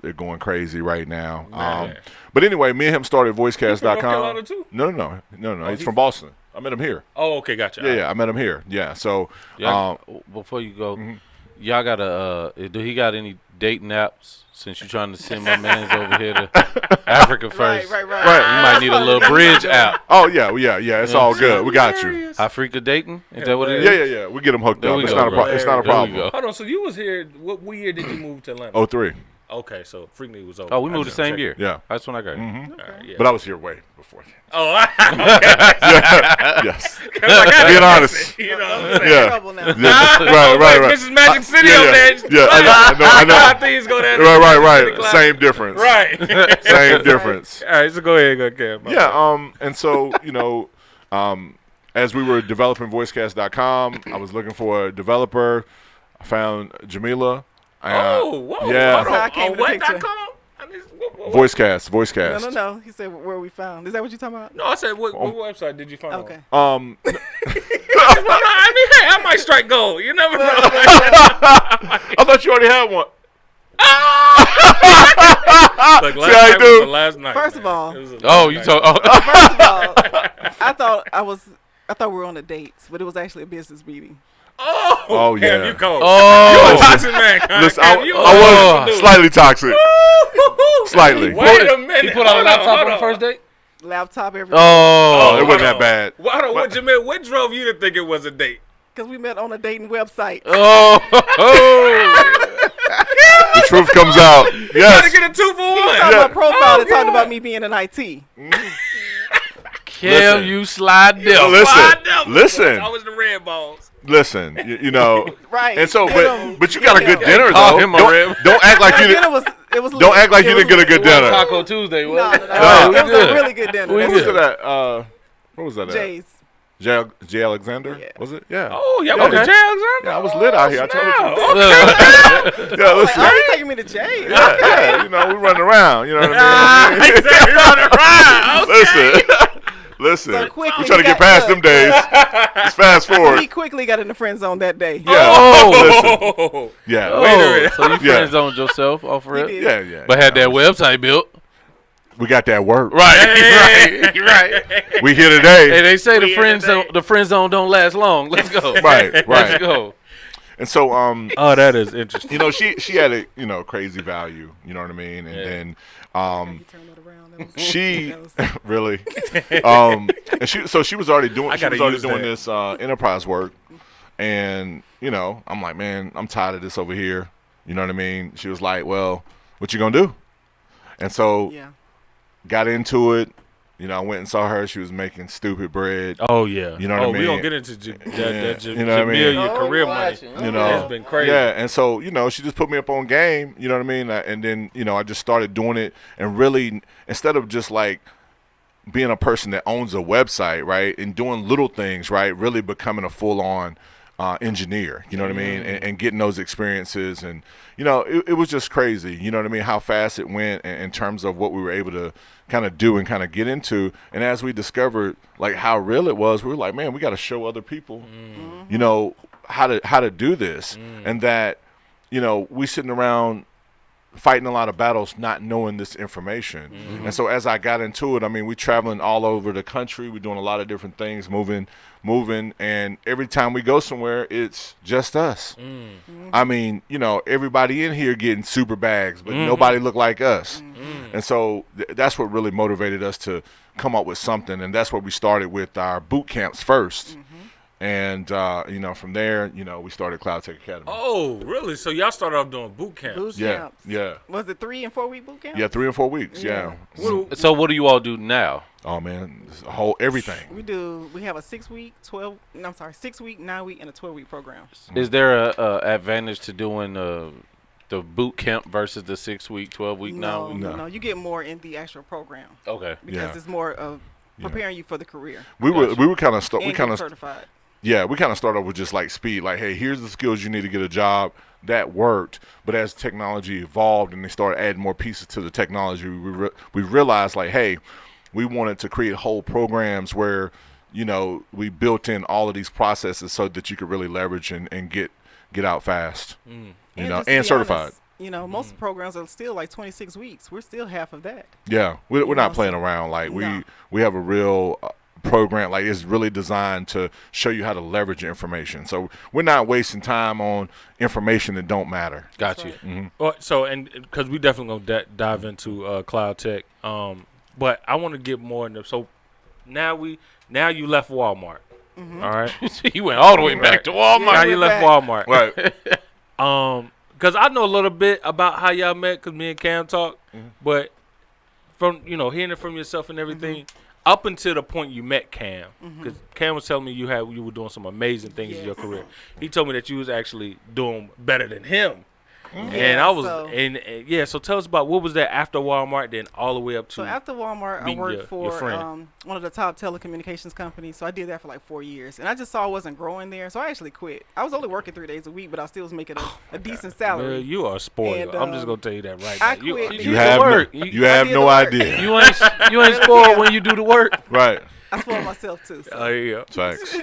They're going crazy right now. Man. But anyway, me and him started voicecast.com. North Carolina too? No. He's from Boston. I met him here. Oh, okay, gotcha. Yeah, I met him here. Yeah, so Before you go, y'all got do he got any dating apps? Since you're trying to send my man's over here to Africa first, Right. you might need a little bridge app. oh yeah, it's all good. We got you. Africa dating? Is that what it is? Yeah. We get him hooked There up. we It's go, not a bro. it's not a There we problem. go. Hold on, so you was here, what year did you move to Atlanta? 03. Okay, so Freaknik was over. Oh, we I moved the just same checked. year. Yeah. That's when I got it. All right, yeah. But I was here way before that. Oh, Yes. okay. Being honest. You know what I'm saying? Yeah. Trouble now. Right. Mrs. Magic City Yeah, over yeah. there. Yeah, I know. Things go down. Right. Same difference. Right. Same difference. All right, so go ahead, Cam. Yeah, and so, as we were developing voicecast.com, I was looking for a developer. I found Jamilia. Whoa. Yeah. Hold That's how I on. came On to the picture. what.com? Voicecast. No. He said, where we found. Is that what you're talking about? No, I said, what website did you find Okay. on? I mean, hey, I might strike gold. You never know. I thought you already had one. Look, See how I last night do? was the last night. First man. of all- It was a Oh, last you night. told. First of all, I thought we were on a date, but it was actually a business meeting. Oh, yeah. Cam, you cold. Oh, You a toxic man. Listen, Cam, you I was a- slightly toxic. Slightly. Wait a minute. he put on a Hold laptop on hold the first date. Laptop, everything. Oh, it hold wasn't that on. bad. What Jamil? What drove you to think it was a date? Because we met on a dating website. Oh, The truth comes out. Gotta Yes. get a 2 for 1. On Yeah. my profile, it talked about me being in IT. Cam, you slide devil. Listen. I was the red balls. Listen. Right. And so, Get 'em. but you got a good Yeah. dinner Call though. him a Don't, rib. don't act like you Dinner didn't. was, it was Don't lit. act like It you was didn't get a lit. good dinner. Taco Tuesday, No, was no, it? no. Oh, we It was good. a really good dinner. We It What was was good. it at? What was that at? Jay's. J. Alexander? Yeah. Was it? Yeah. Oh, y'all Yeah. went to Jay Alexander? Yeah, I was lit out here. I told you. Snap. Yeah, listen. Like, oh, you taking me to Jay's? Yeah, we running around. You know what I mean? Exactly on the ride. Listen. So quickly We trying to we get got past good. them days. Let's fast He forward. quickly got in the friend zone that day. Yeah. Listen. Oh. Yeah. Wait a Oh, minute. so you Yeah. friend zoned yourself off He rip, did. Yeah. but had that website built. We got that work. Right, right. We here Hey, today. they say the We friend in today. zone, the friend zone don't last long. Let's go. Right. Let's go. And so, Oh, that is interesting. she had a, crazy value. You know what I mean? And then, He turned it around. That was- she that was- really, and she was already doing gotta use that. this enterprise work, and I'm like, man, I'm tired of this over here. You know what I mean? She was like, well, what you gonna do? And so yeah. got into it. You know, I went and saw her. She was making stupid bread. Oh yeah. You know what I mean? We don't get into that you know what I mean? Jamilia career money. You know, it's been crazy. Yeah, and so, you know, she just put me up on game, you know what I mean? And then, you know, I just started doing it, and really, instead of just like being a person that owns a website, right, and doing little things, right, really becoming a full-on engineer, you know what I mean, and getting those experiences. And, you know, it was just crazy, you know what I mean, how fast it went in terms of what we were able to kind of do and kind of get into. And as we discovered, like, how real it was, we were like, man, we got to show other people, you know, how to do this. And that, you know, we sitting around fighting a lot of battles not knowing this information. And so as I got into it, I mean, we traveling all over the country. We're doing a lot of different things, moving, and every time we go somewhere, it's just us. I mean, you know, everybody in here getting super bags, but nobody look like us. And so that's what really motivated us to come up with something, and that's what we started with our boot camps first. And, you know, from there, you know, we started Cloud Tech Academy. Oh, really? So y'all started off doing boot camps? Boot Yeah, camps. yeah. Was it 3 and 4 week boot camps? Yeah, 3 or 4 weeks, yeah. So what do you all do now? Oh, man, it's a whole everything. We have a 6 week, 6 week, 9 week, and a 12-week program. Is there a advantage to doing the boot camp versus the 6 week, 12 week, 9 week? No, you get more in the actual program Okay. because it's more of preparing you for the career. We were kind of And get certified. Yeah, we kind of started with just like speed, like, hey, here's the skills you need to get a job. That worked, but as technology evolved and they started adding more pieces to the technology, we realized, like, hey, we wanted to create whole programs where, you know, we built in all of these processes so that you could really leverage and get out fast, you know, just to and be certified. honest, you know, most programs are still like 26 weeks. We're still half of that. Yeah, we're not know, playing so- around. Like No. we have a real program, like it's really designed to show you how to leverage your information. So we're not wasting time on information that don't matter. Got That's you. right. Well, so, and because we definitely gonna dive into Cloud Tech, but I want to get more into. So now you left Walmart, all right? You went all the way back to Walmart. Now Yeah, you we're left back. Walmart, Right. Because I know a little bit about how y'all met, because me and Cam talk, but from hearing it from yourself and everything. Up until the point you met Cam, because Cam was telling me you were doing some amazing things in your Yes. career. He told me that you was actually doing better than him, and Yeah, I was, so- and so tell us about what was that after Walmart, then all the way up to. So after Walmart, I meeting worked your for friend. one of the top telecommunications companies. So I did that for like 4 years, and I just saw I wasn't growing there, so I actually quit. I was only working 3 days a week, but I still was making a decent salary. Man, you are a spoiler. And, I'm just gonna tell you that right I now. You quit are- because- You did have the work. you have did no the work. idea. You ain't spoiled when you do the work. Right. I spoiled myself too. Oh So. yeah. Facts.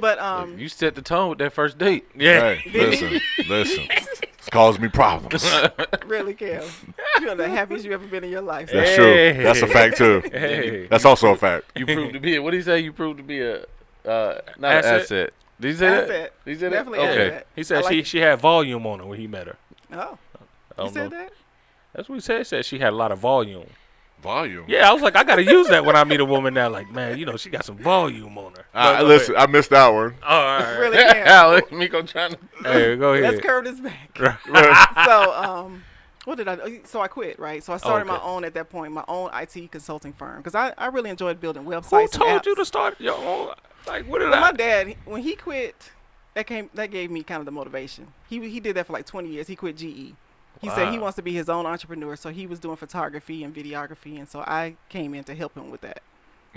But You set the tone with that first date. Yeah. Hey, listen. It's caused me problems. really, Cam, you're the happiest you ever been in your life. That's Hey. true. That's a fact too. Hey. That's also a fact. You proved to be. What did he say? You proved to be a not Asset? an asset. Did he say that? Asset. Did he say Definitely that? Okay. asset. He said I like she had volume on her when he met her. Oh, I you don't said know. that? That's what he said. He said she had a lot of volume. Volume. Yeah, I was like, I gotta use that when I meet a woman now. Like, man, she got some volume on her. Go Listen, ahead. I missed that one. Oh, all right. Really, Cam? Alex, Miko trying to. Hey, go ahead. Let's curve this back. Right. So, what did I do? So I quit, right? So I started Okay. my own at that point, my own IT consulting firm, because I really enjoyed building websites. Who and told you apps. to start your own? Like, what did Well, I? my dad, when he quit, that gave me kind of the motivation. He did that for like 20 years. He quit GE. He said he Wow. wants to be his own entrepreneur, so he was doing photography and videography, and so I came in to help him with that.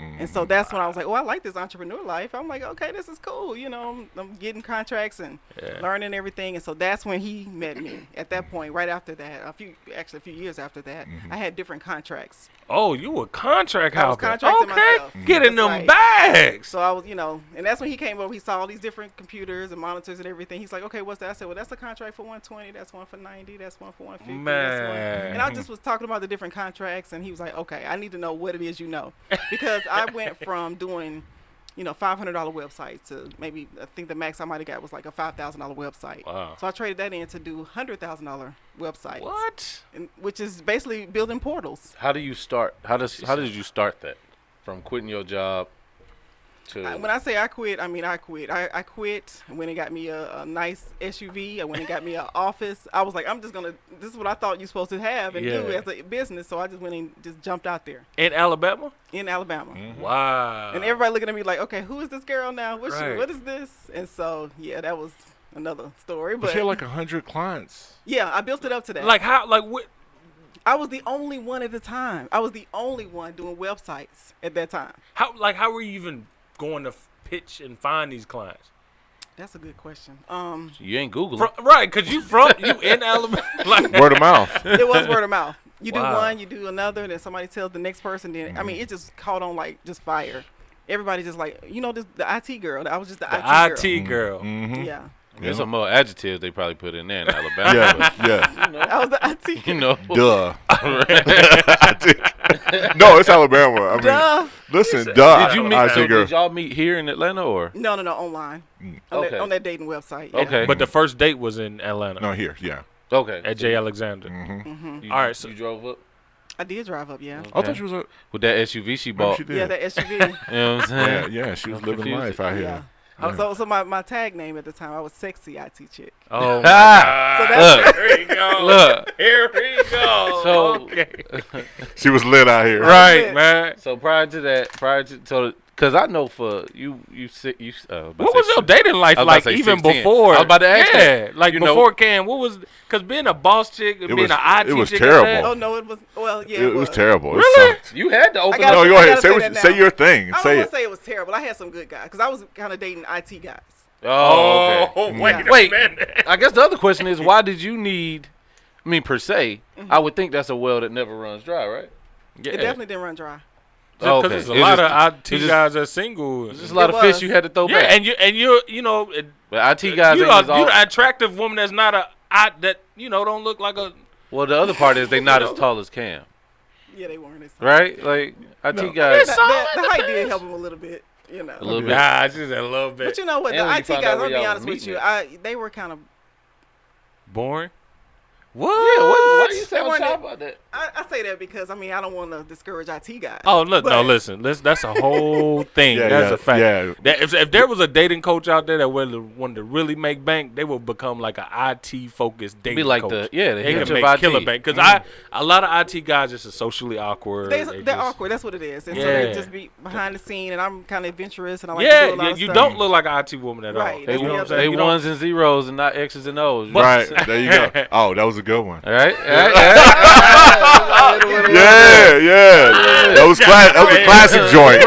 And so that's when I was like, oh, I like this entrepreneur life. I'm like, okay, this is cool. I'm getting contracts and Yeah. learning everything. And so that's when he met me. At that point, right after that, a few years after that, I had different contracts. Oh, you were contract I was helping. contracting Okay, myself. getting That's them right. bags. So I was, and that's when he came over. He saw all these different computers and monitors and everything. He's like, okay, what's that? I said, well, that's a contract for 120. That's one for 90. That's one for 150. That's one. Man. And I just was talking about the different contracts, and he was like, okay, I need to know what it is because I went from doing, $500 websites to maybe I think the max I might have got was like a $5,000 website. Wow. So I traded that in to do $100,000 websites. What? Which is basically building portals. How do you start? How did you start that? From quitting your job When I say I quit, I mean I quit. I quit when it got me a nice SUV. When it got me an office. I was like, this is what I thought you're supposed to have and do as a business. So I just went and just jumped out there. In Alabama? In Alabama. Mm-hmm. Wow. And everybody looking at me like, okay, who is this girl now? What is this? And so, yeah, that was another story. But you had like 100 clients. Yeah, I built it up to that. Like how? Like what? I was the only one at the time. I was the only one doing websites at that time. How were you even going to pitch and find these clients? That's a good question. You ain't Googling. Right, because you in Alabama. Like, word of mouth. It was word of mouth. You do Wow. one, you do another, then somebody tells the next person. Then I mean, it just caught on like just fire. Everybody just like, the IT girl. I was just the IT girl. Mm-hmm. Yeah. There's some more adjectives they probably put in there in Alabama. Yeah. I was the IT girl. Duh. No, it's Alabama. I mean, Duh. listen, duh. Did you meet? IT So girl. did y'all meet here in Atlanta or? No, online. Okay. On that dating website. Yeah. Okay. But the first date was in Atlanta. No, here, yeah. Okay. At J. Alexander. You, All right, so you drove up I did drive up, yeah. I thought she was a. with that SUV she Maybe bought. she did. Yeah, that SUV. You know what I'm saying? Yeah, she was I'm living confused. life out here. Yeah. Yeah. So my tag name at the time, I was sexy IT chick. Oh, Ah, So that's here we go. look. Here we go. So- okay. She was lit out here. Right, man. So prior to that, because I know for you. What was your dating life I was about like to say even 16. before? I was about to ask yeah, that. like You know- before Cam, what was, because being a boss chick and being was- an IT it was chick. terrible. Oh no, it was It was terrible. It Really? sucked. You had to open I No, up. go I ahead. gotta say that Say now. your thing. I don't Say want it. to say it was terrible. I had some good guys because I was kind of dating IT guys. Oh, okay. Oh, wait a Wait, minute. I guess the other question is, why did you need? I mean, per se, I would think that's a well that never runs dry, right? Yeah. It definitely didn't run dry. Oh, Because okay. there's a It's lot just- of IT it's just- guys that are single. There's just a lot It of fish was. you had to throw Yeah, back. and you know, But IT guys you're ain't as all. an attractive woman that's not that don't look like a. Well, the other part is they not as tall as Cam, Yeah, they weren't as right? Like IT No. guys. It's The solid height as did a help them a little bit, A little bit. Nah, it's just a little bit. But you know what? And The when you IT found guys, out I'm where gonna be y'all honest was with you. meeting They were kind of. Boring. Yeah, why you They sound weren't shy that- about that? I say that because I don't want to discourage IT guys. Oh, look, no, But- listen. That's a whole thing. Yeah, That's yeah, a fact. yeah. That if there was a dating coach out there that wanted to really make bank, they would become like an IT focused dating Be like coach. the They hit can of make IT. killer bank. Because a lot of IT guys just are socially awkward. They're just- awkward. That's what it is. And so Yeah. they just be behind the scene, and I'm kind of adventurous, and I like to Yeah, do a lot of you stuff. don't look like an IT woman at all. Right, They, that's the other- they You don't- ones and zeros and not X's and O's. Right. There you go. Oh, that was a good one. All right. Yeah. That was a classic joint.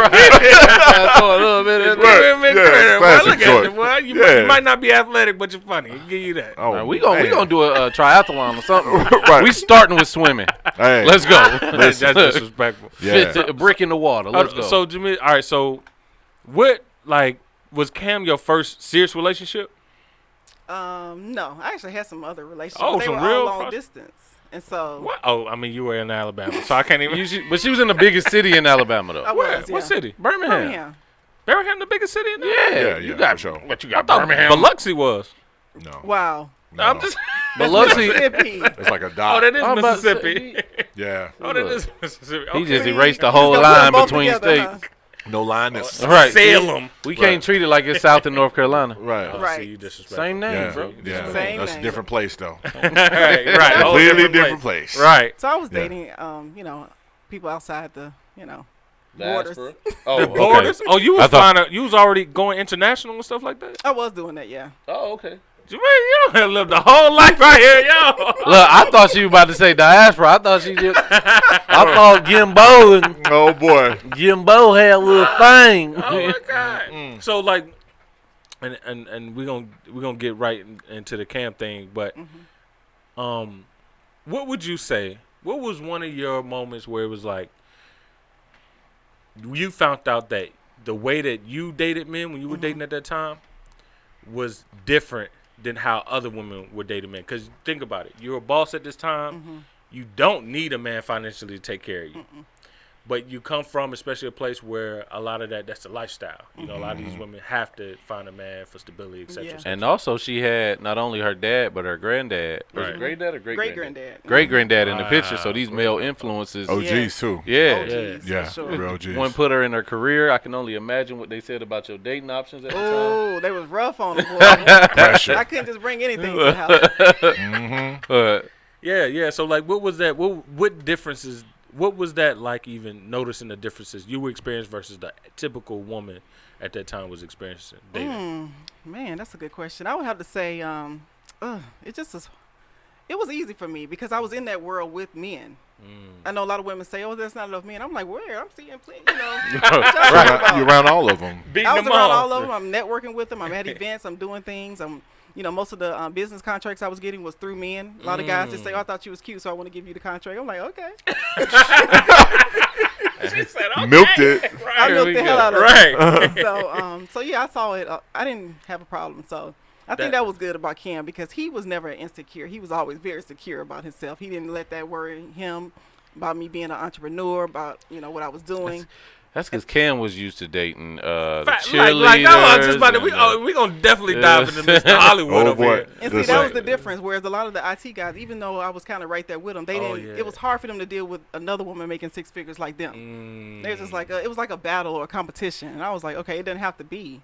Throw a little bit in there. Right. Yeah, classic Look at joint. it, boy. You Yeah. might not be athletic, but you're funny. I'll give you that. Oh, All right, we gonna man. do a triathlon or something. Right. We starting with swimming. Hey. Let's go. That's disrespectful. Yeah. Fit a brick in the water. Let's go. So, Jimmy, all right. So, what was Cam your first serious relationship? No, I actually had some other relationships. Oh, they some were real all long pros- distance, and so What? Oh, I mean, you were in Alabama, so I can't even. But she was in the biggest city in Alabama though. I Where? was. What city? Birmingham. Birmingham. Birmingham, the biggest city in Yeah, Yeah, you yeah, got for sure. what you I got thought Birmingham. Biloxi was. No. Wow. No. I'm just. Biloxi. Mississippi. It's like a Oh, dot. that is I'm about to say, Mississippi. Yeah. Oh, that is Mississippi. He Okay. just See, erased the you whole just gonna put line them both between together, states. No line. That's Right. Salem. We can't treat it like it's South and North Carolina. right. Oh, Right. see, you disrespectful. Same name, Yeah. bro. Yeah. Same That's a name. different place though. right. Whole Completely different place. Right. So I was Yeah. dating, people outside the, borders. Diaspora. Oh, The okay. borders. Oh, you I was thought- you was already going international and stuff like that. I was doing that, yeah. Oh, okay. Man, you don't live the whole life right here, yo. Look, I thought she was about to say diaspora. I thought she just. I thought Oh boy. Gimbo had a little thing. Oh my god. So and we're gonna get right into the camp thing, but what would you say? What was one of your moments where it was like you found out that the way that you dated men when you were dating at that time was different than how other women were dating men? Because think about it, you're a boss at this time. You don't need a man financially to take care of you. but you come from especially a place where a lot of that's the lifestyle. You know, a lot of these women have to find a man for stability, etc. Yeah. And also, she had not only her dad, but her granddad. Was Right. it granddad or great granddad. Great granddad in the picture. So Wow. these male influences. OGs too. Yeah. OGs, Yeah, for sure. real OGs. One put her in her career. I can only imagine what they said about your dating options at the time. Oh, they was rough on them. Pressure. I couldn't just bring anything to the house. But Yeah. So like, what was that? What differences? What was that like? Even noticing the differences you were experiencing versus the typical woman at that time was experiencing dating. Man, that's a good question. I would have to say, it was easy for me because I was in that world with men. I know a lot of women say, "Oh, there's not enough men." I'm like, "Where? I'm seeing plenty." You know, Right. You're around all of them. Beating I was them around off. all of them. I'm networking with them. I'm at events. I'm doing things. Most of the business contracts I was getting was through men. A lot of guys just say, "Oh, I thought you was cute, so I want to give you the contract." I'm like, "Okay." She said, okay. Milked it. I Here milked we the go. hell out of Right. it. So yeah, I saw it. I didn't have a problem. So I think that was good about Cam because he was never insecure. He was always very secure about himself. He didn't let that worry him about me being an entrepreneur, about what I was doing. that's because Cam was used to dating the Like cheerleaders. I was just about to. and, We gonna definitely dive into Mr. Hollywood Oh, over boy. here. And see, That's that right. was the difference. Whereas a lot of the IT guys, even though I was kind of right there with them, they Oh, didn't. yeah. It was hard for them to deal with another woman making six figures like them. They was just like it was like a battle or a competition, and I was like, okay, it doesn't have to be.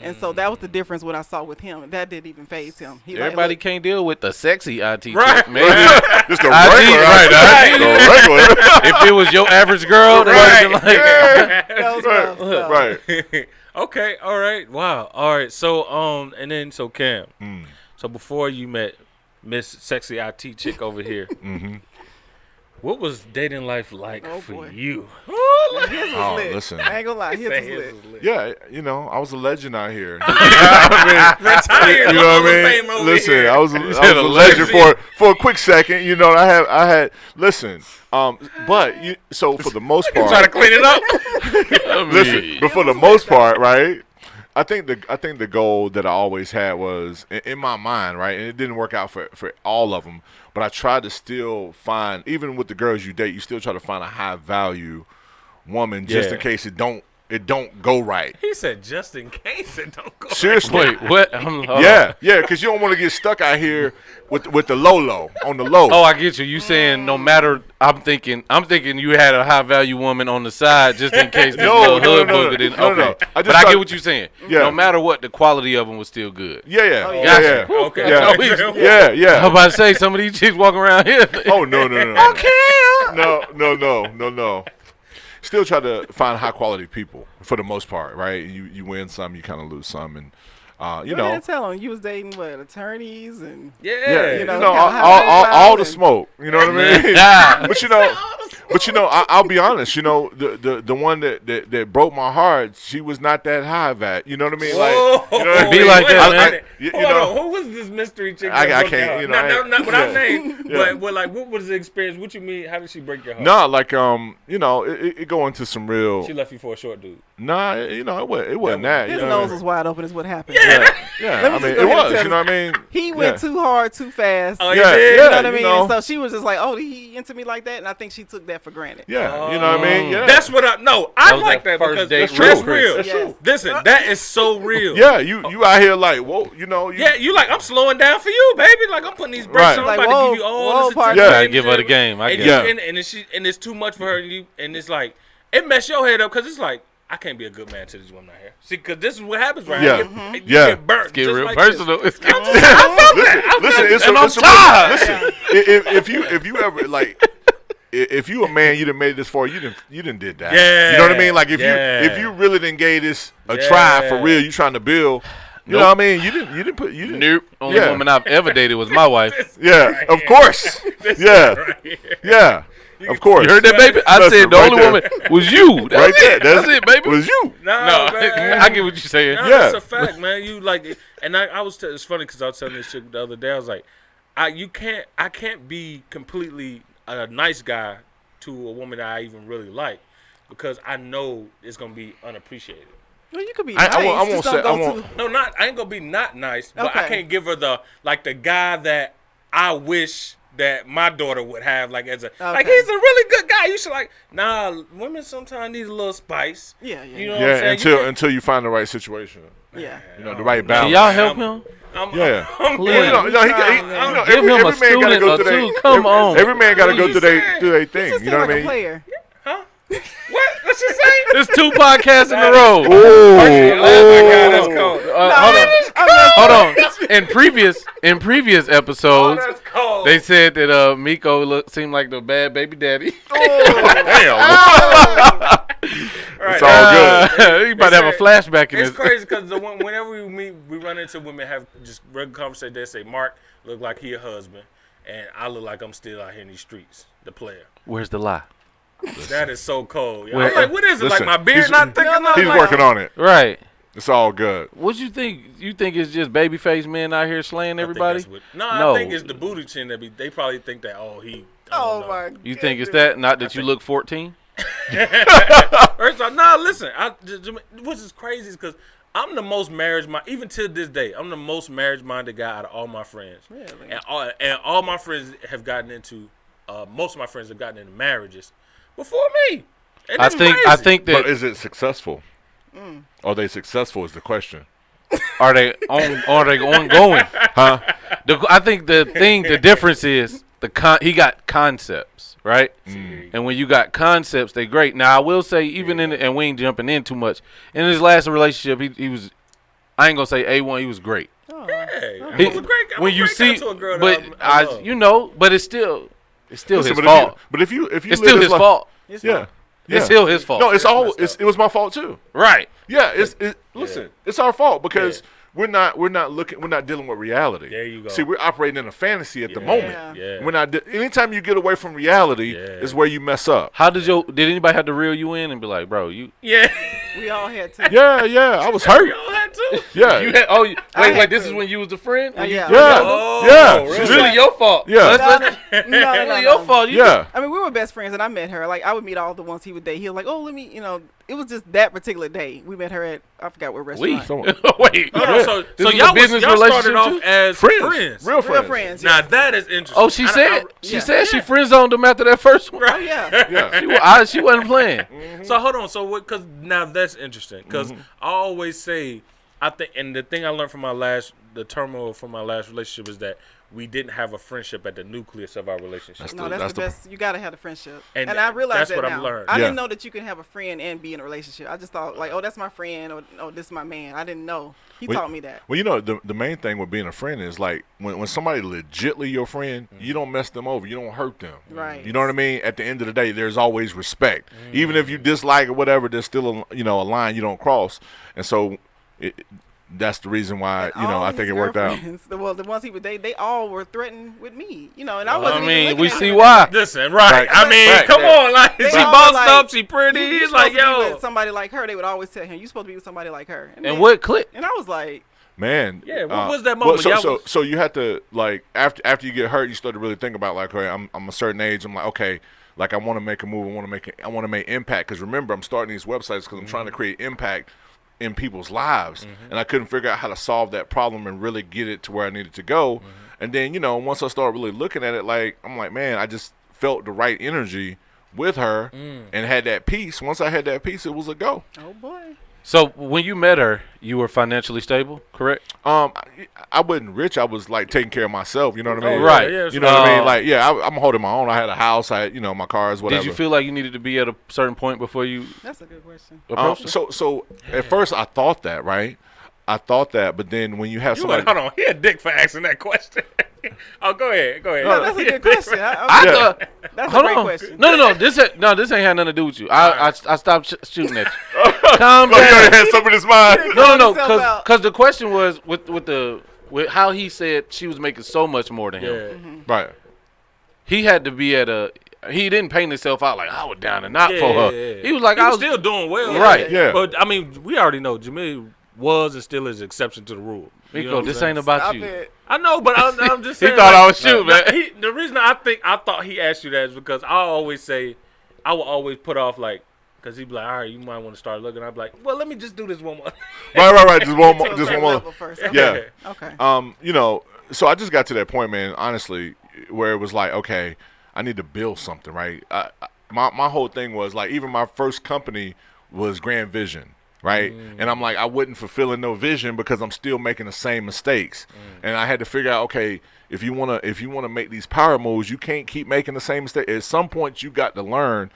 And so that was the difference. What I saw with him, that didn't even faze him. He like, Everybody look, can't deal with the sexy IT Right. chick. Maybe Just a IT, regular. right, The regular. if it was your average girl, they Right. would like, that was rough, so. Right. Okay. All right. Wow. All right. So and then so Cam. So before you met Miss Sexy IT chick over here, what was dating life like Oh, for boy. you? His was Oh, lit. listen. I ain't gonna lie, his was lit. Yeah, I was a legend out here. Retired. You know Hall what of I Fame mean? over Listen, here. I was a said a legend for a quick second. You know, I had listen. But so for the most Try to part, clean it up. I mean, listen. But for the most part, right? I think the goal that I always had was in my mind, right? And it didn't work out for all of them. But I tried to still find, even with the girls you date, you still try to find a high value woman just Yeah. in case it don't go right. He said, just in case it don't go. Seriously. wait, what? Hold on. Yeah, because you don't want to get stuck out here with the low on the low. Oh, I get you. You saying no matter? I'm thinking you had a high value woman on the side just in case this No, little no, hood no, booger no. didn't. No, Okay, no. I just but I thought- get what you're saying. Yeah. No matter what, the quality of them was still good. Yeah. Oh, yeah. Gotcha. Yeah. Okay. Yeah. Yeah. I'm about to say some of these chicks walking around here. Oh no. No. Still try to find high quality people for the most part, right? You win some, you kind of lose some, and you Go ahead know. and tell him you was dating attorneys and Yeah, you know, all, kinda all the and- smoke. You know what I mean? Yeah. But I'll be honest. The one that broke my heart, she was not that high vat. You know what I mean? Whoa. Be like that, man. Hold on. Who was this mystery chick? I that broke can't, your heart? Not without yeah. name, Yeah. but like, what was the experience? What you mean? How did she break your heart? No, like it go into some real. She left you for a short dude. Nah, it wasn't that. his you know what I nose mean? was wide open is what happened. Yeah, Let me I just mean, go it ahead and was. tell You know what I mean? He went too hard, too fast. Oh, Yeah, did? You know what I you mean? know. And so she was just like, "Oh, he into me like that," and I think she took that for granted. Yeah, you know what I mean? Yeah. That's what I know. I That was like that that first because date that's real. real. That's true. Listen, that is so real. Yeah, you out here like, whoa, you know. Yeah, you like I'm slowing down for you, baby. Like I'm putting these brakes Right. on. Like, I'm about to whoa, give you all whoa, this partner. attention. Yeah. Gotta give her the game. I And, get you, it. Yeah. and it's too much for her, and it's like it messed your head up because it's like I can't be a good man to these women out here. See, because this is what happens right Yeah. here. Mhm. You Yeah. get burnt. Get just real like this. personal. It's Listen, And I'm tired. listen. If you ever like, if you a man, you done made this far. You done did that. Yeah. You know what I mean? Like if Yeah. you really didn't gave this a try for Yeah. real, you trying to build. You know Nope. what I mean? You didn't. Nope. Only Yeah. woman I've ever dated was my wife. Yeah, of course. Yeah, Right here. yeah, of course. You heard that, baby? I Listen, said the right only there. woman was you. That's Right there. it. That's it, baby. Was you? No, No, man. I get what you're saying. No, Yeah. that's a fact, man. You like, and I was. It's funny because I was telling this chick the other day. I was like, I can't be completely a nice guy to a woman that I even really like because I know it's gonna be unappreciated. Well, you could be I nice. won't just say- don't I go won't- No, I ain't gonna be not nice, but I Okay. can't give her the guy that I wish that my daughter would have, like as a like Okay. he's a really good guy. You should like women sometimes need a little spice. Yeah. You know what I'm saying? until you find the right situation. Yeah. You know, the right Can balance. y'all help him? Yeah. I'm Please. Well, you know, Give him a every man gotta student go or through two. Come on. Every man gotta go Please. through their thing. Just You know like what I a mean? player. Huh? What she say? There's 2 podcasts in a row. Oh my God, that's cold. Hold on. In previous episodes, That's cold. they said that Miko seemed like the bad baby daddy. Damn. Right. It's all good. You about to have a flashback in It's this. crazy because whenever we run into women, have just regular conversation. They say Mark look like he a husband, and I look like I'm still out here in these streets, the player. Where's the lie? That is so cold. Yo. Where- I'm like, what is it? Listen, Like my beard he's- not thick enough? He's Like, working on it. Right. It's all good. What you think? You think it's just babyface men out here slaying I think everybody? that's what- No, I think it's the booty chin that they probably think that I Oh don't my. know. You think it's that? Not that you look 14? First off, no, listen. Which is crazy is because I'm the most even to this day, I'm the most marriage-minded guy out of all my friends. Really? And all my friends have gotten into, most of my friends have gotten into marriages before me. And I that's think crazy. that But is it successful? Are they successful is the question. are they ongoing? Huh? I think the difference is he got concepts, right? And when you got concepts, they great. Now I will say, even and we ain't jumping in too much. In his last relationship, he was, I ain't gonna say A1, he was great. Oh. Hey, He- I'm a great guy. when you see, to a girl but that I love. but it's still Listen, his but fault. if you It's live still this his life- fault. Yeah. It's still his fault. No, it was my fault too. Right. Yeah, listen, it's our fault because we're not dealing with reality. There you go. See, we're operating in a fantasy at the moment. Yeah. We're not. Anytime you get away from reality, is where you mess up. How did anybody have to reel you in and be like, bro, you? Yeah. We all had to. Yeah, I was hurt. Y'all had to. Yeah, You had, had wait, this to. is when you was the friend? Yeah. yeah, Oh, yeah. really? It's really your fault. Yeah. It's really your fault. Yeah. I mean, we were best friends, and I met her. Like, I would meet all the ones he would date. He was like, "Oh, let me," it was just that particular day. We met her at, I forgot what restaurant. Wait. Hold on, so This was a y'all business started relationship off too? as Friends, real Real friends. friends. Now Yeah. that is interesting. Oh, she said she friend zoned him after that first one. Oh yeah. Yeah. She wasn't playing. So hold on. So what? Because now that's interesting. Because I always say, I think, and the thing I learned from the turmoil from my last relationship is that we didn't have a friendship at the nucleus of our relationship. No, that's the best. You gotta have the friendship. And And I realized that's that what now. I've learned. I Yeah. didn't know that you can have a friend and be in a relationship. I just thought like, oh, that's my friend, or oh, this is my man. I didn't know. He Well, taught me that. Well, the main thing with being a friend is like when somebody legitly your friend, you don't mess them over. You don't hurt them. Right. You know what I mean? At the end of the day, there's always respect. Even if you dislike or whatever, there's still a line you don't cross. And so that's the reason why All I think his it worked out. girlfriends, the ones he would date, they all were threatened with me. And I wasn't. I mean, even we looking see at why. Listen, right? Right. I mean, Right. come on, like They she all bossed like, up, she pretty. You He's like, supposed to be yo. with somebody like her. They would always tell him, "You supposed to be with somebody like her." And what clicked? And I was like, Man. Yeah, what was that moment? Well, Y'all was- so you had to like after you get hurt, you start to really think about like, okay, I'm a certain age. I'm like, okay, like I want to make a move. I want to make impact. Because remember, I'm starting these websites because I'm trying to create impact in people's lives, and I couldn't figure out how to solve that problem and really get it to where I needed to go. And then once I started really looking at it, like I'm like, man, I just felt the right energy with her and had that peace. Once I had that peace, it was a go. "Oh boy." So when you met her, you were financially stable, correct? I wasn't rich. I was like taking care of myself. You know what I mean? Oh, right. Yeah, You know what I mean? Like, yeah, I'm holding my own. I had a house. I had, my cars, whatever. Did you feel like you needed to be at a certain point before you That's a good question. approached her? So at first I thought that, right? I thought that, but then when you have You somebody, went, hold on, he had dick for asking that question. Oh, go ahead. No, that's a good question. I Yeah. thought. That's a Hold great on. question. No. This ain't had nothing to do with you. I stopped shooting at you. Calm you already down. had something in his mind. No, yourself out. because the question was with how he said she was making so much more than him. Yeah. Right. He had to be at a. He didn't paint himself out like I was down and out for her. Yeah. He was like He I was was still doing well. Right. Yeah. But I mean, we already know Jamilia was and still is exception to the rule. You know Miko, what I'm this saying? ain't about Stop you. it. I know, but I'm just He saying. thought like, I was shooting, man. The reason I thought he asked you that is because I always say, I will always put off like, because he'd be like, all right, you might want to start looking. I'd be like, well, let me just do this one more. Right. Just one more. To a Just certain one more. level first. Yeah. Okay. So I just got to that point, man. Honestly, where it was like, okay, I need to build something, right? My whole thing was like, even my first company was Grand Vision, right? And I'm like, I wasn't fulfilling no vision because I'm still making the same mistakes, and I had to figure out, okay, if you wanna make these power moves, you can't keep making the same mistake. At some point, you got to learn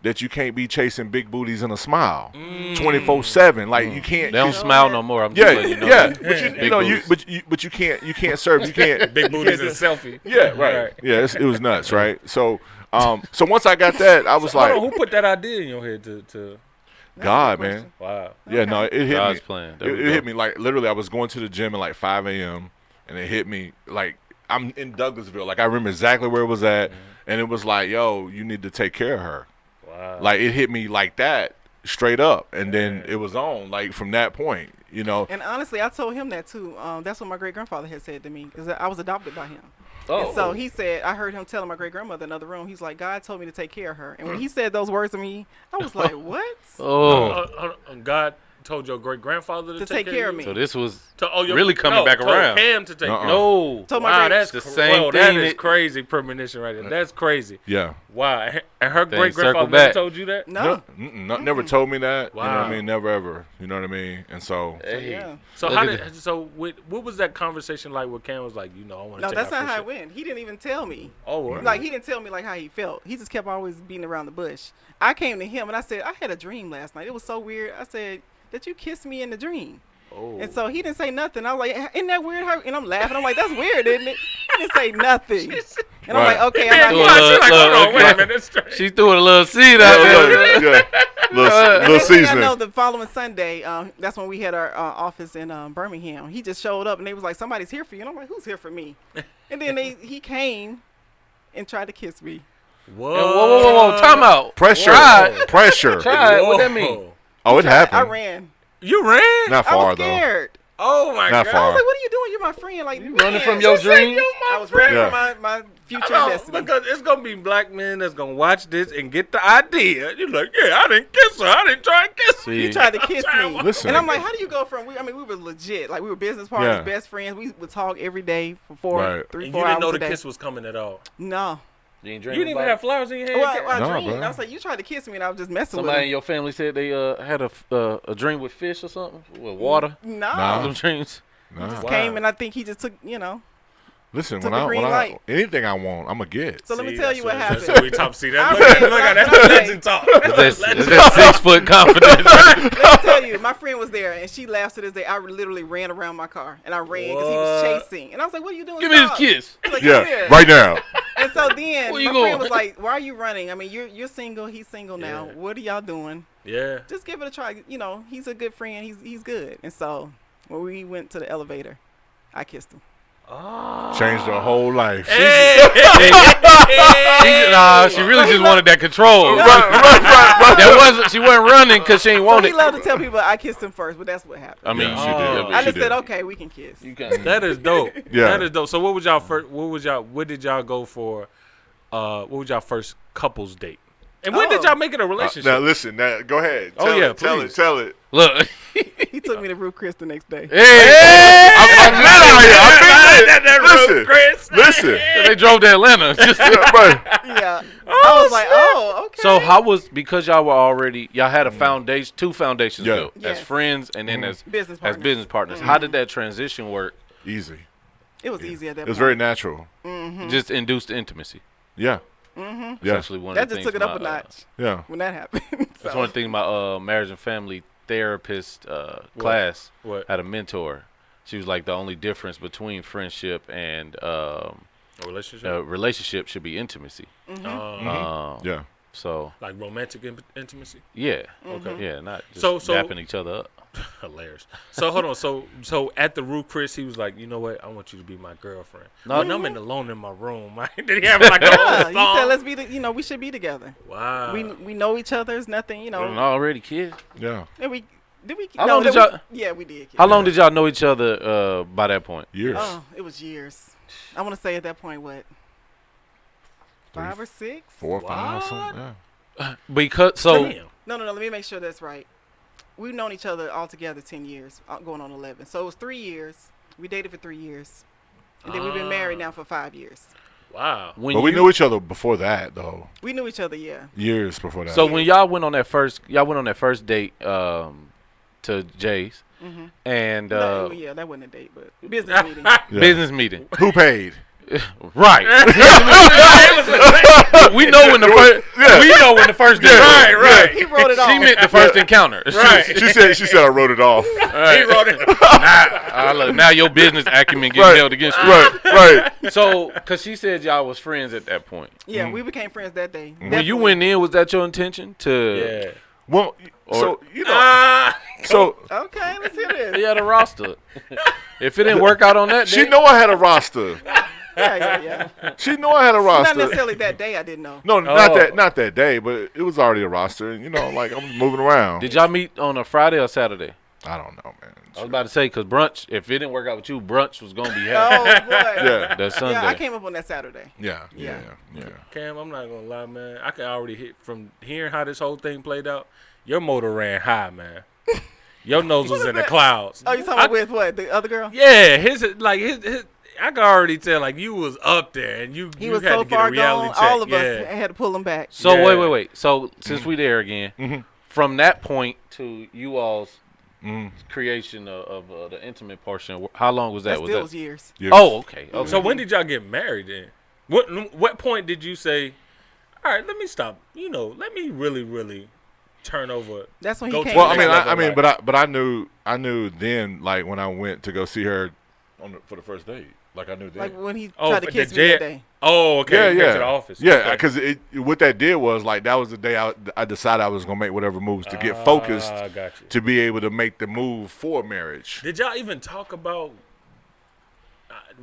that you can't be chasing big booties and a smile 24/7. Like you can't. They don't smile no more. I'm Yeah, just letting you know yeah. that. But Big booties. but you can't serve. You can't. Big booties and selfie. Yeah, right. Yeah, it was nuts, right? So once I got that, I was Hold like, on, who put that idea in your head to God, man. wow. Yeah, no, it hit God's me. plan. It, There we it go. hit me like literally. I was going to the gym at like 5 a.m. and it hit me like I'm in Douglasville. Like I remember exactly where it was at, and it was like, yo, you need to take care of her. Wow. Like it hit me like that straight up, and then it was on like from that point, you know. And honestly, I told him that too. That's what my great grandfather had said to me because I was adopted by him. Oh. And so he said, I heard him telling my great grandmother in another room. He's like, God told me to take care of her. And when he said those words to me, I was like, what? Oh. God told your great grandfather to take care of me. So this was Your, really coming back told around. him to take care. No. Told my Wow, great- that's the cr- same whoa, That thing is that- crazy premonition right there. That's crazy. Yeah. Wow. And her Thing great grandfather circle never back. told you that? No. Never told me that. You know what Wow. I mean? Never ever. You know what I mean? And so Hey. Yeah. So Look how at did what was that conversation like where Cam was like, I want to No, take that's our not how it first went. He didn't even tell me. Oh, word. Like, he didn't tell me, like, how he felt. He just kept always beating around the bush. I came to him, and I said, I had a dream last night. It was so weird. I said, that you kissed me in the dream. Oh. And so he didn't say nothing. I was like, isn't that weird? And I'm laughing. I'm like, that's weird, isn't it? He didn't say nothing. And I'm Right. like, okay, Man, I'm Look, not she's like, hold on, look, wait a look. minute. That's strange. She threw a little seed out there. yeah. Little And next thing I seasoning. know, the following Sunday, that's when we had our office in Birmingham. He just showed up, and they was like, somebody's here for you. And I'm like, who's here for me? And then he came and tried to kiss me. Whoa. Whoa. Time out. Pressure. Right. Pressure. Try it. What that mean? Oh, it happened. I ran. You ran? Not I far was though. scared. Oh my Not God. I far. was like, what are you doing? You're my friend. Like, You running man. from your She said, dreams? I was running Yeah. from my future No, destiny. because it's gonna be black men that's gonna watch this and get the idea. You're like, yeah, I didn't kiss her. I didn't try to kiss her. See, He tried to kiss me. Listen. And I'm like, how do you go from, we were legit. Like, we were business partners, Yeah. best friends. We would talk every day for Right. 3-4 And hours you didn't know a the day. kiss was coming at all. No. you ain't You dreaming didn't even about have it? flowers in your hand. Well, I No, dreamed. bro. I was like, you tried to kiss me, and I was just messing Somebody in with your family said they had a dream with fish or something with water. him. No. Nah. Them dreams. Nah. Just Wow. came, and I think he just took, Listen, Took when the green I light. anything I want, I'm gonna get. So let me tell you what happened. That's what we talk. See that? I Look at ran- that. I- That's I- legend talk. Is that 6 foot confidence? Let me tell you, my friend was there, and she laughs to this day. I literally ran around my car, and I ran because he was What? chasing. And I was like, what are you doing? Give me this Stop. kiss. He's like, "Come here." Yeah, right now. And so then Where my you going? friend was like, why are you running? I mean, you're single. He's single now. Yeah. What are y'all doing? Yeah. Just give it a try. He's a good friend. He's good. And so when we went to the elevator, I kissed him. Changed her whole life. She really just wanted that control. She wasn't running because she ain't So wanted. he loved to tell people I kissed him first, but that's what happened. I mean, Yeah, she she did. did. I mean, I she just did. said, okay, we can kiss. You can. That is dope. Yeah. That is dope. So what did y'all go for? What was y'all first couples date? And when did Oh. y'all make it a relationship? Now listen. Now go ahead. Oh, Tell yeah, it, tell please. it. Tell it. Look. He took me to Ruth Chris the next day. Hey! I'm mad at you. I'm That Chris. Listen. They drove to Atlanta. Just- Yeah, bro. Yeah. I was like, oh, okay. So how was, because y'all were already, y'all had a foundation, 2 foundations Yeah. built as Yes. friends and then as Business as partners. business partners. How did that transition work? Easy. It was easy at that It was point. very natural. Just induced intimacy. Yeah. That's Yeah. actually one That of the just things took it up a my, notch Yeah. when that happened. That's So, one thing my marriage and family therapist class What? had a mentor. She was like, the only difference between friendship and A relationship? relationship should be intimacy. Yeah. So Like romantic intimacy? yeah, Okay. yeah, not just So- dapping each other up. Hilarious. So hold on. So at the Ruth Chris, he was like, you know what? I want you to be my girlfriend. No. When I'm alone in my room, did he have like a whole yeah, he song? said, let's be, we should be together. Wow. We know each other. It's nothing, Already kids. Yeah. And did we? How no, long did we- y'all- Yeah, we did. How long did y'all know each other by that point? Years. Oh, it was years. I want to say at that point, what? 5 or 6? 4 or 5 something. Yeah. Because so Damn. No. Let me make sure that's right. We've known each other altogether 10 years, going on 11. So it was 3 years. We dated for 3 years, and then we've been married now for 5 years. Wow. When But we you- knew each other before that, though. We knew each other, yeah. Years before that. So when y'all went on that first date to Jay's, and Yeah, that wasn't a date, but business meeting. Yeah. business meeting, Who paid? right? we know when the first we know when the first date. Right, right. He wrote it off. She meant the first encounter. Right. She said I wrote it off. He wrote it. Now your business acumen getting Right. held against you. Right. So, cause she said y'all was friends at that point. Yeah, we became friends that day. When you went in, was that your intention to? Yeah. Well, so you know, so Okay, let's hear this. He had a roster. If it didn't work out on that she day, know I had a roster. Yeah. She know I had a Not roster. necessarily that day, I didn't know. No, not that day, but it was already a roster, and you know, like I'm moving around. did y'all meet on a Friday or Saturday? I don't know, man. I was about to say, cause brunch. If it didn't work out with you, brunch was gonna be happening Oh, boy. Yeah, that Sunday. Yeah, I came up on that Saturday. yeah. Cam, I'm not gonna lie, man. I can already hit from hearing how this whole thing played out. Your motor ran high, man. Your nose was in the clouds. Oh, you talking about with what? The other girl? Yeah, his. I can already tell, like, you was up there, and you He you was had so to get far a reality gone, check. all of yeah. us had to pull him back. So Yeah. wait. So since we there again, from that point to you all's creation of the intimate portion, how long was that? That Was still that? was years. Yeah. Oh, okay. Okay. So when did y'all get married then? What point did you say, all right, let me stop, let me really turn over. That's when Go he to came. Well, the I mean, Like- but I knew then, like when I went to go see her for the first date, like I knew then. Like when he Oh, tried to for kiss the me that jet? day. Oh, okay. Yeah, you went yeah, to the office. yeah. Okay. Because what that did was like that was the day I decided I was gonna make whatever moves to get focused Got you. to be able to make the move for marriage. Did y'all even talk about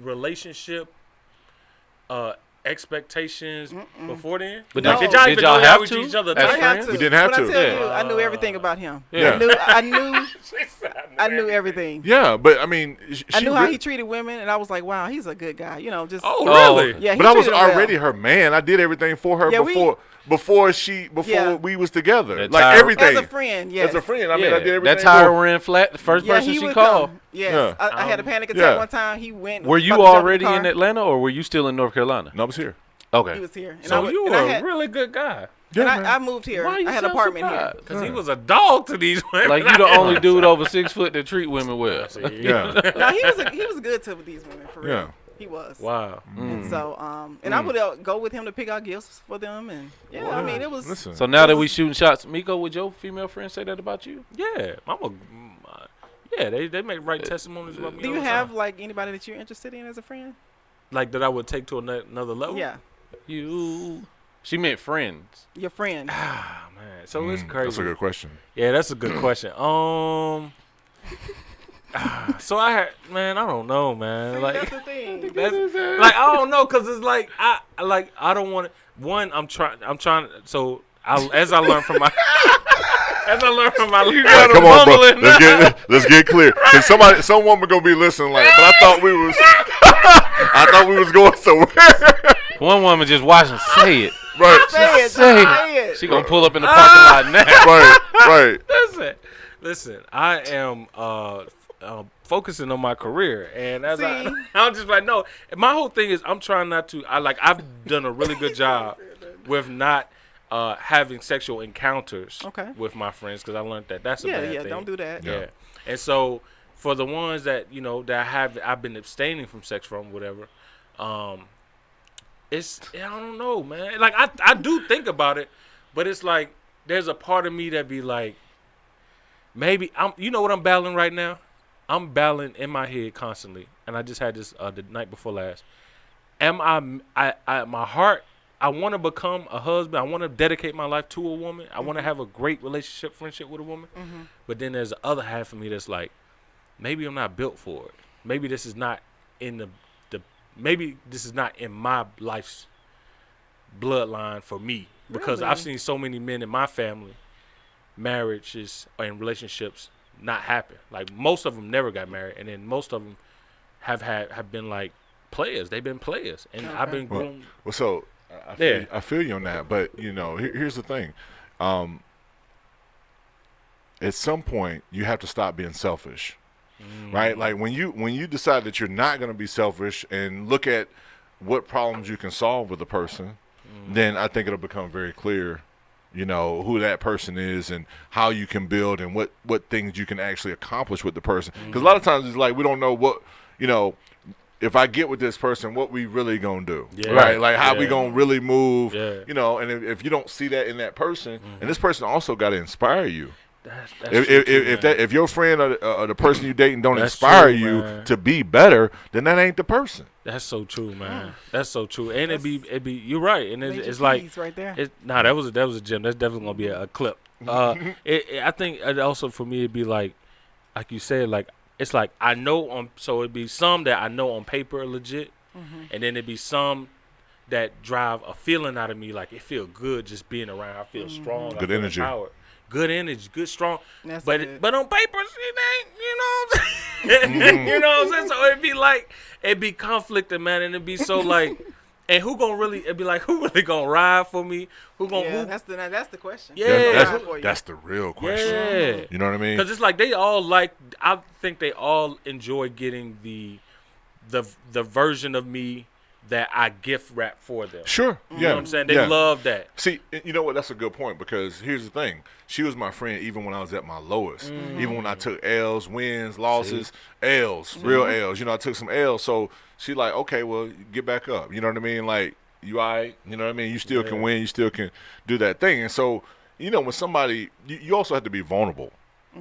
relationship expectations before then? But No. Did y'all did even y'all know y'all have with to? each other? As I type? had friends? to. We didn't have When to. I tell Yeah. you, I knew everything about him. Yeah. I knew everything. Yeah, but I mean, I knew how he treated women, and I was like, wow, he's a good guy. Just Oh, Oh, really? yeah. He but I was treated him well. already her man. I did everything for her Yeah, before Yeah. we was together. That Like tire- everything. as a friend. Yes. As a friend, I mean, Yeah, I did everything. that for tire her. ran flat. The first Yeah, person he she would called. come. Yes. Yeah. I had a panic attack Yeah. one time. He went. Were you about to jump already the in car. Atlanta, or were you still in North Carolina? No, I was here. Okay. He was here. And So I, you and were I a had, really good guy. and man. I moved here. Why you I had so an apartment surprised? Because he was a dog to these women. Like you the only dude over 6 foot that treat women well. Yeah. here. No, he was good to these women for real. Yeah. He was. Wow. And so, and I would go with him to pick out gifts for them, and I mean, it was. Listen. So now that we shooting shots, Miko, would your female friend say that about you? Yeah. They make right testimonies about me. Do all you the have time. like anybody that you're interested in as a friend? like that I would take to another level? Yeah, You. She meant friends. your friend. Ah, man. So it's crazy. That's a good question. Yeah, that's a good question. So I had, man, I don't know, man. See, like, that's the thing. like I don't know, cause it's like I don't want to. One, I'm trying. So as I learn from my, Like, come on, bro. Let's get clear. Cause some woman gonna be listening. Like, but I thought we was going somewhere. One woman just watching. Say it. Right. Say it. Say Say it. She gonna pull up in the parking lot now. Right. Listen. I am focusing on my career, and as See? I'm just like, no. My whole thing is I'm trying not to. I've done a really good job with not having sexual encounters Okay. with my friends, because I learned that that's a bad thing. Don't do that. Yeah. And so for the ones that that I've been abstaining from sex from, whatever, it's I don't know, man. Like I do think about it, but it's like there's a part of me that be like, maybe you know what I'm battling right now? I'm battling in my head constantly, and I just had this the night before last. Am I my heart? I want to become a husband. I want to dedicate my life to a woman. I want to have a great relationship, friendship with a woman. But then there's the other half of me that's like, maybe I'm not built for it. Maybe this is not in maybe this is not in my life's bloodline for me, because I've seen so many men in my family, marriages and relationships not happen. Like most of them never got married, and then most of them have been like players. They've been players, and I've been grown. Well, so I feel you on that, but here's the thing. At some point, you have to stop being selfish, right? Like when you decide that you're not going to be selfish and look at what problems you can solve with a person, then I think it'll become very clear, you know, who that person is and how you can build and what things you can actually accomplish with the person. Because a lot of times it's like we don't know what, you know, if I get with this person, what we really gonna do, right? Like how we gonna really move, you know. And if you don't see that in that person, and this person also got to inspire you. That's If your friend or the person you dating don't inspire you to be better, then that ain't the person. That's so true, man. That's so true. And it be you're right. And it's like right there. that was a gem. That's definitely gonna be a clip. I think also for me it'd be like you said, like it's like I know so it'd be some that I know on paper are legit, and then it'd be some that drive a feeling out of me, like it feel good just being around. I feel strong. Good energy. Empowered. Good energy, good strong. That's but good. but on paper, it ain't, you know what I'm saying? You know what I'm saying? So it'd be like, it'd be conflicted, man, and it'd be so like, and it'd be like, who really gonna ride for me? That's the question. Yeah. That's the real question. Yeah. You know what I mean? Because it's like I think they all enjoy getting the version of me that I gift wrap for them. Sure. You know what I'm saying? They love that. See, you know what? That's a good point because here's the thing. She was my friend even when I was at my lowest. Even when I took L's, wins, losses, L's, real L's. You know, I took some L's. So she like, okay, well, get back up. You know what I mean? Like, you all right? You know what I mean? You still can win. You still can do that thing. And so, you know, when somebody, you also have to be vulnerable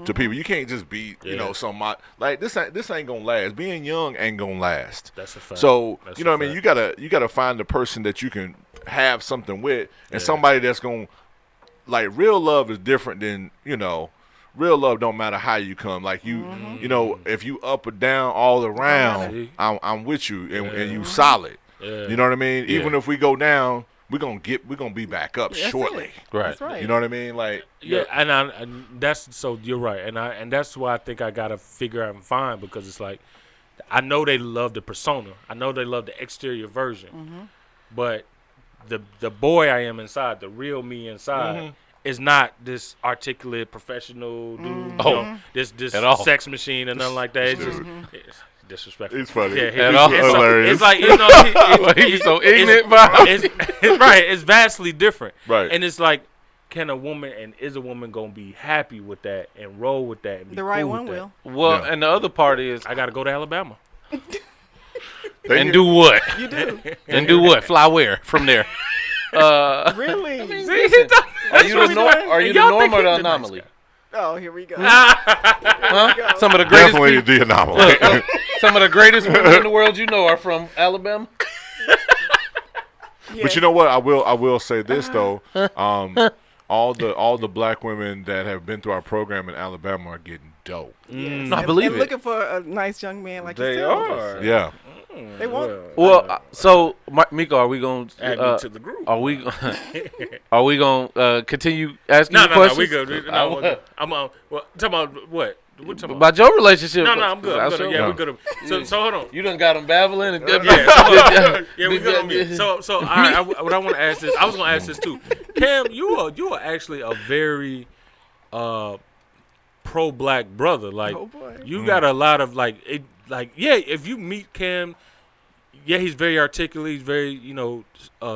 to people. You can't just be, you know, like this ain't gonna last. Being young ain't gonna last. That's a fact. So That's you know a what I mean. fact. You gotta find the person that you can have something with, and somebody that's gonna like real love is different than real love. Don't matter how you come. Like you know, if you up or down all around, I'm with you, and you solid. You know what I mean. Even if we go down, we're gonna be back up shortly. Right. That's right. You know what I mean? Like and that's so you're right, and that's why I think I gotta figure out and find, because it's like I know they love the persona, I know they love the exterior version, but the boy I am inside, the real me inside, is not this articulate professional dude, you know, this sex machine and nothing like that. It's just disrespectful. It's funny. Yeah, It's hilarious. It's like, you know, He's so ignorant, bro. it's right. It's vastly different. Right. And it's like, can a woman and is a woman gonna be happy with that and roll with that? And be The right cool one with that? will. Well, and the other part is, I gotta go to Alabama. and do what? You do. And do what? Fly where from there? Really? Are you the norm or the anomaly? Oh, here we go. Huh? Some of the greatest Definitely people, the anomaly. some of the greatest women in the world you know are from Alabama. But you know what? I will say this though. All the black women that have been through our program in Alabama are getting dope. Yes. No, I believe They're it. looking for a nice young man like They yourself. are. Yeah. They want. Well, so Miko, are we going Add me to the group. Are we going to continue asking No, you questions? we good. No, I'm talking about what? What talking about? About your relationship. No, I'm good. I'm good. Yeah, No. we good. So hold on. You done got them babbling. And Yeah, we good on me. So what I want to ask this, I was gonna ask this too. Cam, you are actually a very pro-black brother. Like, Oh, boy. you got a lot of if you meet Cam, he's very articulate, he's very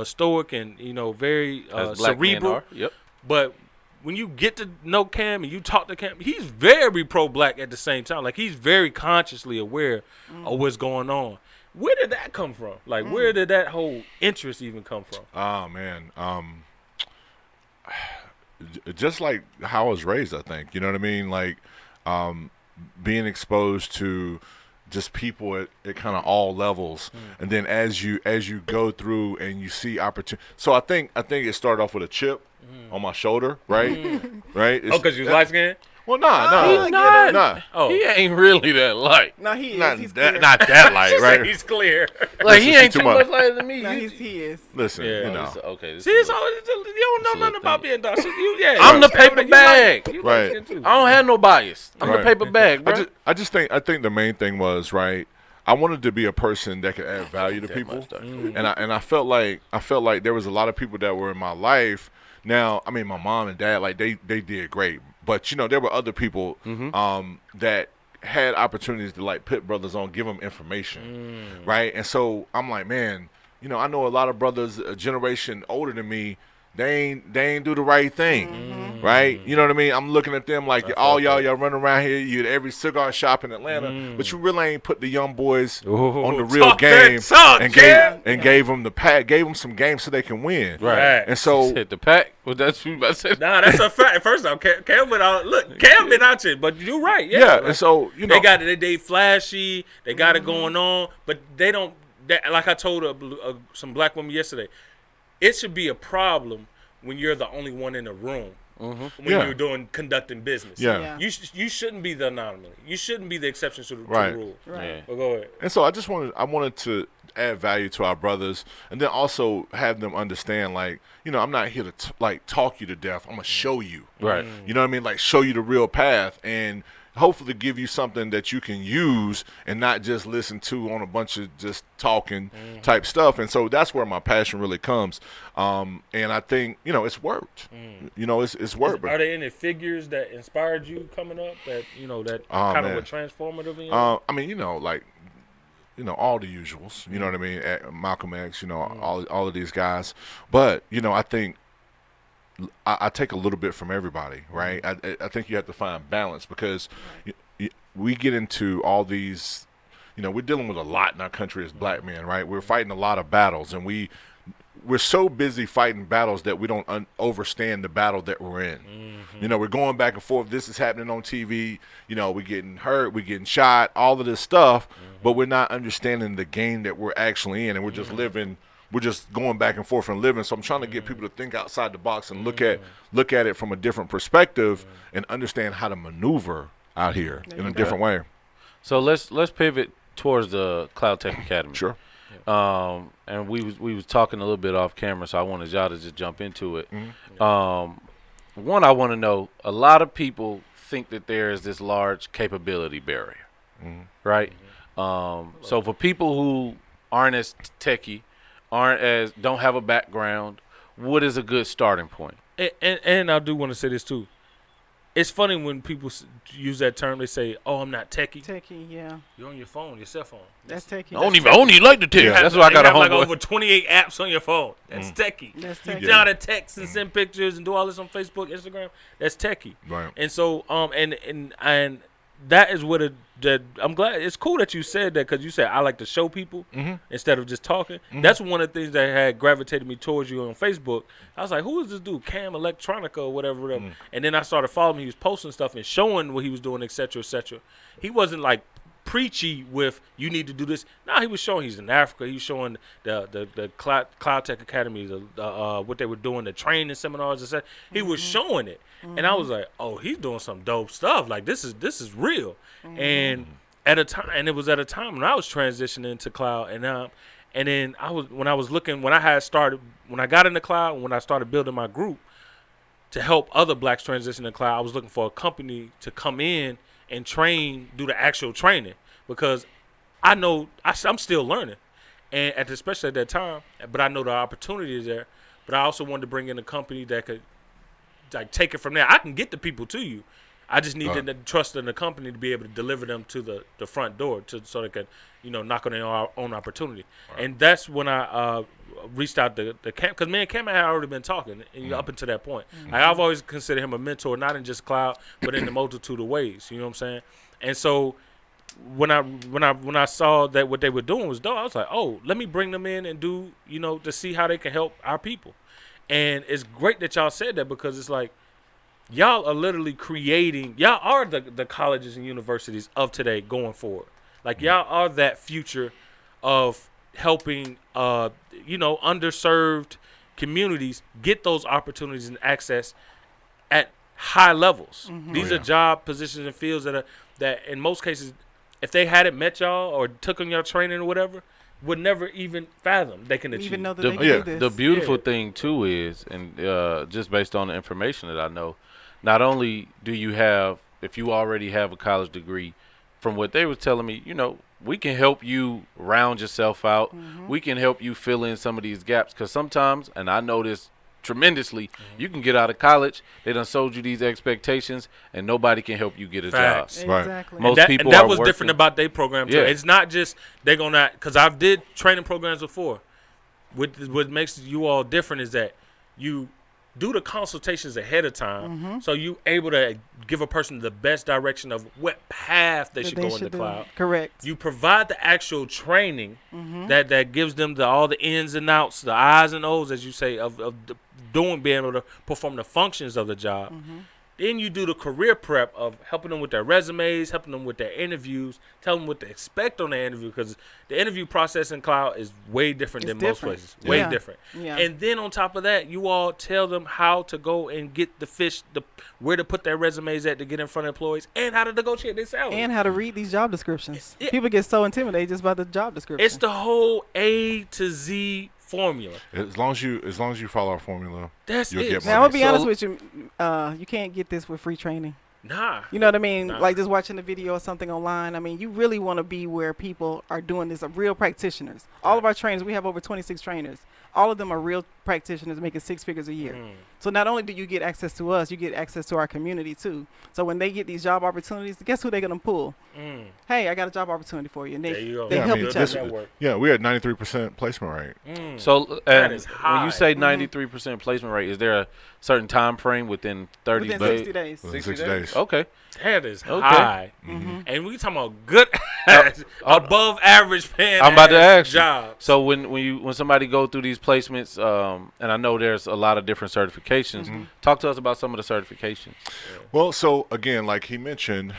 stoic and very As black men cerebral. are. Yep. But when you get to know Cam and you talk to Cam, he's very pro-black at the same time. Like, he's very consciously aware of what's going on. Where did that come from? Like, where did that whole interest even come from? Oh man. Just like how I was raised, I think. You know what I mean? Like, being exposed to just people at kind of all levels, and then as you go through and you see opportunity. So I think it started off with a chip on my shoulder, right? Right? Because you was light skinned? Well, nah. Oh. He ain't really that light. No, he is. Not He's that, clear. not that light, right? He's clear. Like, he Listen, ain't too too much. much lighter than me. No, he is. Listen, Yeah. you know. Okay. See, you don't know nothing about being dark. I'm the paper bag. Right. I don't have no bias. I'm the Right. paper bag, bro. I think the main thing was, right, I wanted to be a person that could add value to people, and I felt like there was a lot of people that were in my life. Now, I mean, my mom and dad, like they did great, but there were other people that had opportunities to like put brothers on, give them information, right? And so I'm like, man, I know a lot of brothers a generation older than me. They ain't do the right thing, right? You know what I mean? I'm looking at them like all y'all running around here. You at every cigar shop in Atlanta, but you really ain't put the young boys on the real game and gave them the pack, gave them some games so they can win. Right. And so hit the pack. Well, that's what you about to say. Nah, that's a fact. First off, Cam been out. Look, Cam been out here, but you're right. Yeah. Yeah. And so they got it. They flashy. They got it going on, but they don't. Like I told some black women yesterday. It should be a problem when you're the only one in the room when you're conducting business. Yeah. You shouldn't be the anomaly. You shouldn't be the exception to the rule. Right. Yeah. But go ahead. And so I wanted to add value to our brothers, and then also have them understand, like, I'm not here to talk you to death. I'm gonna show you. Right. You know what I mean? Like, show you the real path, and hopefully give you something that you can use and not just listen to on a bunch of just talking type stuff. And so that's where my passion really comes. And I think, it's worked. It's worked. Are there any figures that inspired you coming up that, that kind of were transformative in you? I mean, all the usuals, you know what I mean? Malcolm X, all of these guys. But, I think I take a little bit from everybody, right? I think you have to find balance, because we get into all these, we're dealing with a lot in our country as black men, right? We're fighting a lot of battles, and we're so busy fighting battles that we don't understand the battle that we're in. We're going back and forth. This is happening on TV. We're getting hurt. We're getting shot, all of this stuff, but we're not understanding the game that we're actually in, and we're just living. We're just going back and forth and living. So I'm trying to get people to think outside the box and look at it from a different perspective and understand how to maneuver out here in a different way. So let's pivot towards the Cloud Tech Academy. Sure. And we was talking a little bit off camera, so I wanted y'all to just jump into it. One, I want to know, a lot of people think that there is this large capability barrier, right? So for people who aren't as techie, don't have a background, what is a good starting point? And I do want to say this too. It's funny when people use that term. They say, "Oh, I'm not techie." Techie, yeah. You're on your phone, your cell phone. That's techie. I don't even like the tech. That's why I got a like homeboy. over 28 apps on your phone. That's techie. That's techie. You know how to text and send pictures and do all this on Facebook, Instagram. That's techie. Right. And so, and that is what I'm glad. It's cool that you said that, because you said I like to show people instead of just talking. That's one of the things that had gravitated me towards you on Facebook. I was like, who is this dude, Cam Electronica or whatever. And then I started following him. He was posting stuff and showing what he was doing, et cetera, et cetera. He wasn't like preachy with you need to do this. No, he was showing he's in Africa. He was showing the Cloud Tech Academy, what they were doing, the training seminars, etc. He was showing it. And I was like, oh, he's doing some dope stuff. Like this is real. And it was at a time when I was transitioning to cloud, and then when I got into cloud, and when I started building my group to help other blacks transition to cloud, I was looking for a company to come in and do the actual training, because I know I'm still learning, and especially at that time. But I know the opportunity is there. But I also wanted to bring in a company that could like take it from there. I can get the people to you. I just need to trust in the company to be able to deliver them to the front door so they can, knock on their own opportunity. Right. And that's when I reached out to Cam, because me and Cam had already been talking up until that point. Like, I've always considered him a mentor, not in just cloud, but in the multitude of ways. You know what I'm saying? And so when I saw that what they were doing was dope, I was like, oh, let me bring them in and do, to see how they can help our people. And it's great that y'all said that, because it's like, y'all are literally y'all are the colleges and universities of today going forward. Like, y'all are that future of helping, underserved communities get those opportunities and access at high levels. These are job positions and fields that in most cases, if they hadn't met y'all or took on your training or whatever, would never even fathom they can achieve. Even know that they can do this. The beautiful thing too is, and just based on the information that I know, not only do you have, if you already have a college degree, from what they were telling me, we can help you round yourself out. We can help you fill in some of these gaps, because sometimes, and I know this tremendously, you can get out of college, they done sold you these expectations, and nobody can help you get a job. Exactly. Most people and that are was working. different about their program too. Yeah. It's not just they're gonna, because I've did training programs before. what makes you all different is that you do the consultations ahead of time, so you able to give a person the best direction of what path they should go in the cloud. Correct. You provide the actual training that gives them all the ins and outs, the I's and O's, as you say, of being able to perform the functions of the job. Then you do the career prep of helping them with their resumes, helping them with their interviews, telling them what to expect on their interview, because the interview process in cloud is way different than most places. Way different. Yeah. And then on top of that, you all tell them how to go and get where to put their resumes at to get in front of employees, and how to negotiate their salary. And how to read these job descriptions. People get so intimidated just by the job description. It's the whole A to Z formula. As long as you follow our formula, that's you'll it. get money. Now, I'll be honest with you. You can't get this with free training. Nah. You know what I mean? Nah. Like just watching a video or something online. I mean, you really want to be where people are doing this, are real practitioners. All of our trainers, we have over 26 trainers. All of them are real practitioners making 6 figures a year. So not only do you get access to us, you get access to our community too. So when they get these job opportunities, guess who they're going to pull? Hey, I got a job opportunity for you. And they help each other. Yeah, we're at 93% placement rate. So that is high. when you say 93% placement rate, is there a certain time frame within 30 Within days? 60 days. 60 days. Okay. That is high. And we talking about good, above average paying I'm about to ask you. jobs. So when somebody go through these placements, and I know there's a lot of different certifications. Talk to us about some of the certifications. Well, so again, like he mentioned,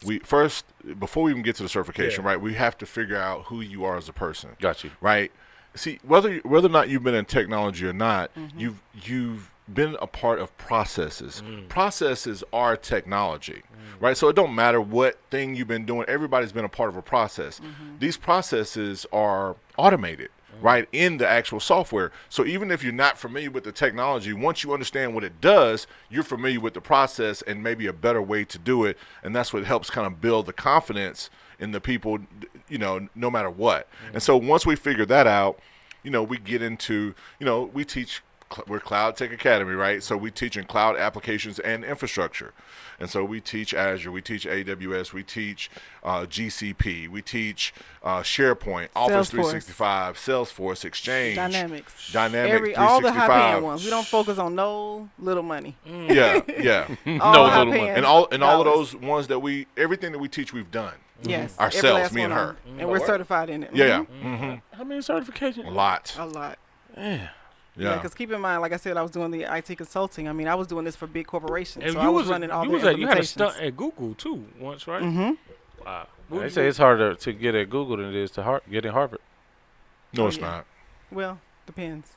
we first, before we even get to the certification, right, we have to figure out who you are as a person. Got you. Right. See, whether or not you've been in technology or not, you've been a part of processes. Processes are technology, right? So it don't matter what thing you've been doing. Everybody's been a part of a process. These processes are automated, right, in the actual software. So even if you're not familiar with the technology, once you understand what it does, you're familiar with the process and maybe a better way to do it. And that's what helps kind of build the confidence in the people, no matter what. And so once we figure that out, we get into, we teach. We're Cloud Tech Academy, right? So we teach in cloud applications and infrastructure. And so we teach Azure, we teach AWS, we teach GCP, we teach SharePoint, Office 365, Salesforce, Exchange, Dynamics, Dynamics all the 365. high paying ones. We don't focus on no little money. Yeah. All high paying And all of those ones everything that we teach, we've done. Yes, ourselves, me and her. And we're certified in it. Yeah. How many certifications? A lot. Yeah. Because keep in mind, like I said, I was doing the IT consulting. I mean, I was doing this for big corporations. And so I was running all the implementations. You had a stunt at Google too once, right? Wow. They say it's harder to get at Google than it is to get in Harvard. No, it's not. Well, depends.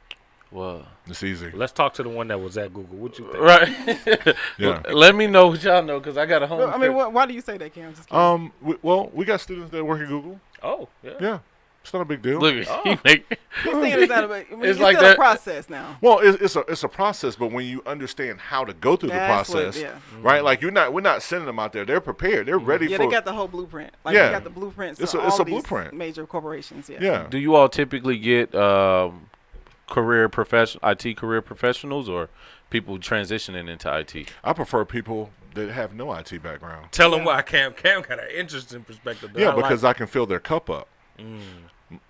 Well, it's easy. Let's talk to the one that was at Google. What you think? Right. Yeah. Let me know what y'all know, because I got a home. Well, I mean, why do you say that, Cam? Just kidding. We got students that work at Google. Oh, yeah. Yeah. It's not a big deal. Look, He's saying it's not it's like still that. a process now. Well, it's a process, but when you understand how to go through the process, right? Like we're not sending them out there. They're prepared. They're ready for. Yeah, they got the whole blueprint. Like they got the blueprints. It's all a these blueprint. Major corporations. Yeah. Do you all typically get IT career professionals, or people transitioning into IT? I prefer people that have no IT background. Tell them why Cam got an interesting perspective. Yeah, because I can fill their cup up.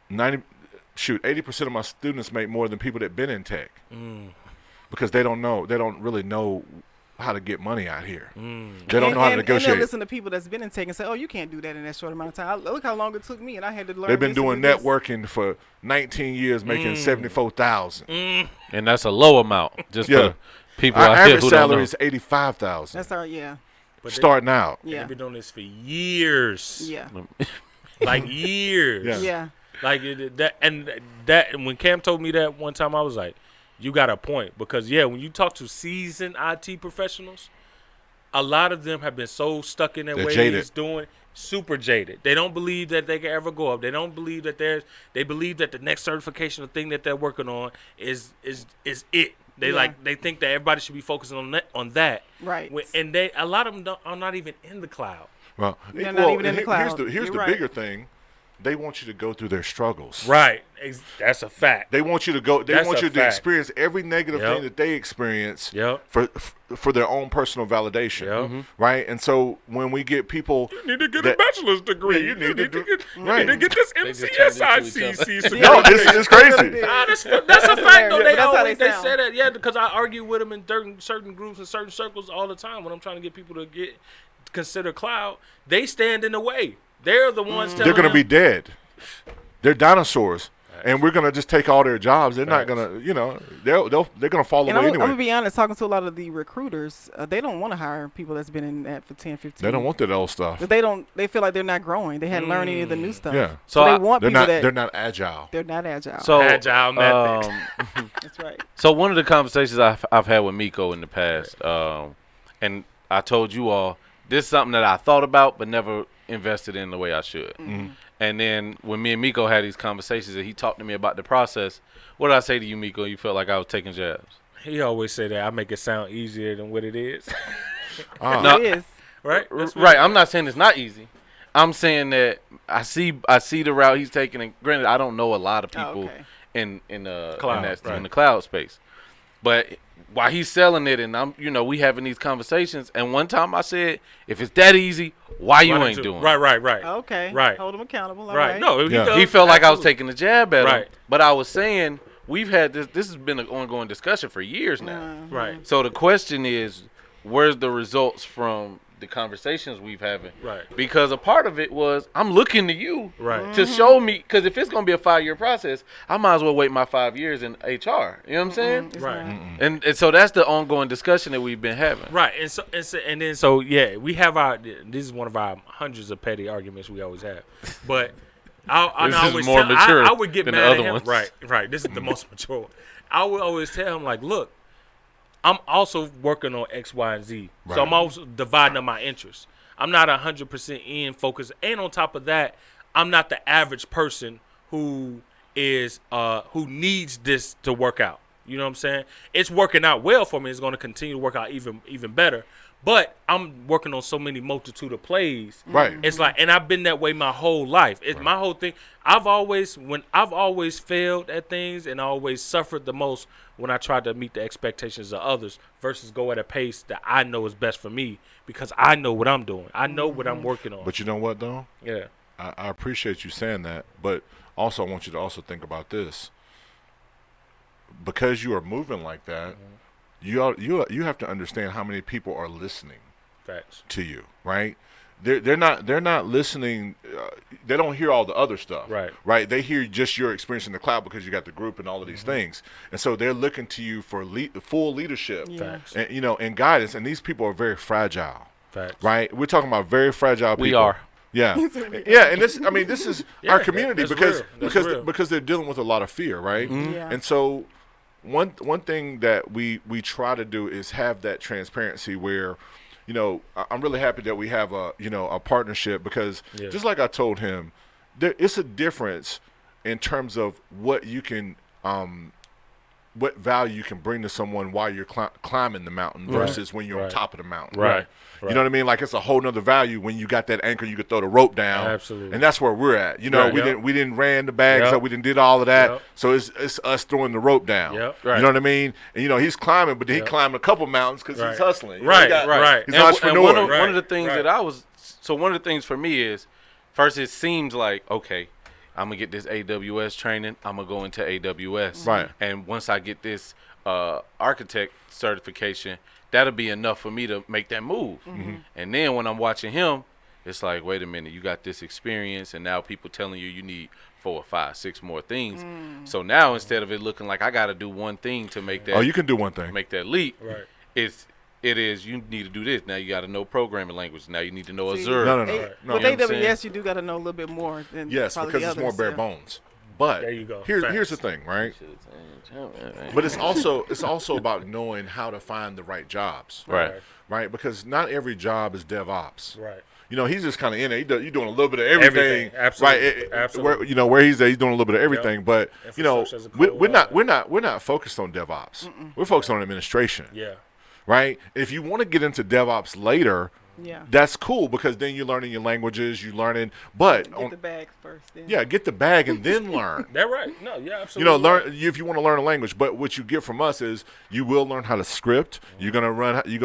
80% of my students make more than people that been in tech because they don't really know how to get money out here. They don't know how to negotiate. And they listen to people that's been in tech and say, "Oh, you can't do that in that short amount of time. Look how long it took me, and I had to learn." They've been doing networking for 19 years, making $74,000, and that's a low amount. Just for people our out here average who salary don't know. is $85,000. That's our But starting out. Yeah, they've been doing this for years. Yeah, like years. Yeah. Like and when Cam told me that one time, I was like, you got a point. Because, when you talk to seasoned IT professionals, a lot of them have been so stuck in their ways jaded. doing super jaded. They don't believe that they can ever go up. They don't believe that they believe that the next certification or thing that they're working on is it. They think that everybody should be focusing on that. Right. And a lot of them are not even in the cloud. Well, They're not even in the cloud. Here's the right. bigger thing. they want you to go through their struggles. Right. That's a fact. They want you to go. They That's want a you to fact. experience every negative Yep. thing that they experience Yep. for their own personal validation. Yep. Right. And so when we get people, You need to get that- a bachelor's degree. Yeah, you need to get this They just turned into each MCSICC. no, it's crazy. That's a fact, though. Yeah, They but that's how always they they sound. say that, yeah, because I argue with them in certain groups and certain circles all the time when I'm trying to get people to consider cloud. They stand in the way. They're the ones telling They're going to them- be dead. They're dinosaurs, and we're going to just take all their jobs. They're not Facts. going to, they're going to fall And away I'm anyway. gonna be honest, talking to a lot of the recruiters, they don't want to hire people that's been in that for 10, 15. They don't want that old stuff. But they feel like they're not growing. They hadn't learned any of the new stuff. Yeah. So So they I- want They're people not. that They're not agile. they're not agile. So Agile method. That's right. So one of the conversations I've had with Miko in the past, and I told you all, this is something that I thought about but never invested in the way I should. And then when me and Miko had these conversations and he talked to me about the process, what did I say to you, Miko? You felt like I was taking jabs. He always say that I make it sound easier than what it is. No, It is. Right? That's what- Right. I'm not saying it's not easy. I'm saying that I see the route he's taking, and granted, I don't know a lot of people okay. in Cloud, in the cloud space, but while he's selling it, and we having these conversations, and one time I said, if it's that easy, why you ain't doing it? Right. Okay. Right. Hold them accountable. All Right. right. No, Yeah. does. He felt like I was Absolutely. taking a jab at him, Right. but I was saying we've had this has been an ongoing discussion for years now. Right. So the question is, where's the results from the conversations we've having? Right. Because a part of it was I'm looking to you Right. to show me, because if it's gonna be a 5-year process, I might as well wait my 5 years in HR. You know what I'm saying? It's Right. not. And so that's the ongoing discussion that we've been having. Right, yeah, we have this is one of our hundreds of petty arguments we always have, but I This is always more tell, mature I would get than the mad other at him. ones. Right, this is the most mature one. I would always tell him like, look, I'm also working on X, Y, and Z, so I'm Right. also dividing up my interests. I'm not 100% in focus, and on top of that, I'm not the average person who needs this to work out. You know what I'm saying? It's working out well for me. It's going to continue to work out even better. But I'm working on so many multitude of plays. Right. It's like, and I've been that way my whole life. It's my whole thing. I've always failed at things and I always suffered the most when I tried to meet the expectations of others versus go at a pace that I know is best for me because I know what I'm doing. I know what I'm working on. But you know what, though? Yeah. I appreciate you saying that, but also I want you to also think about this. Because you are moving like that, you have to understand how many people are listening Facts. to you, right? They're not listening. They don't hear all the other stuff, Right. They hear just your experience in the cloud because you got the group and all of these things, and so they're looking to you for full leadership, Yeah. Facts. and and guidance. And these people are very fragile, Facts. right? We're talking about very fragile people. We are. Yeah, yeah, and this is our community that's because real. That's real. because they're dealing with a lot of fear, right? Yeah. And so one thing that we try to do is have that transparency where, I'm really happy that we have a partnership because just like I told him, it's a difference in terms of what you can what value you can bring to someone while you're climbing the mountain versus when you're on top of the mountain. Right. You know what I mean? Like it's a whole nother value when you got that anchor, you could throw the rope down. Absolutely. And that's where we're at. Right. We didn't ran the bags Yep. up, we didn't did all of that. Yep. So it's us throwing the rope down. Yep. Right. You know what I mean? And he's climbing, but then he climbed a couple mountains because Right. he's hustling. Right, He got- right. He's And an w- and entrepreneur. one of the things Right. that one of the things for me is, first it seems like, okay, I'm gonna get this AWS training, I'm gonna go into AWS. Right. And once I get this architect certification, that'll be enough for me to make that move. And then when I'm watching him, it's like, wait a minute, you got this experience, and now people telling you need 4 or 5, 6 more things. So now instead of it looking like I got to do one thing to make that Oh, you can do one thing. make that leap, Right. it is you need to do this. Now you got to know programming language. Now you need to know See, Azure. No. With You know what I'm AWS, you do got to know a little bit more than Yes, probably because the it's more others, bare yeah. bones. But There you go. here's the Facts. thing, right? But it's also about knowing how to find the right jobs. Right. Right? Because not every job is DevOps. Right. He's just kind of in it. You're doing a little bit of everything. Absolutely. Right? Absolutely. Where he's at, he's doing a little bit of everything. But Infrastructure as a we're code. not focused on DevOps. We're focused on administration. Yeah. Right? If you want to get into DevOps later, Yeah. That's cool because then you're learning your languages, you're learning. But Get the bag first. Then. yeah, get the bag and then learn. That right? No, yeah, You absolutely. know, right. learn if you want to learn a language. But what you get from us is you will learn how to script. You're gonna run CLI. You're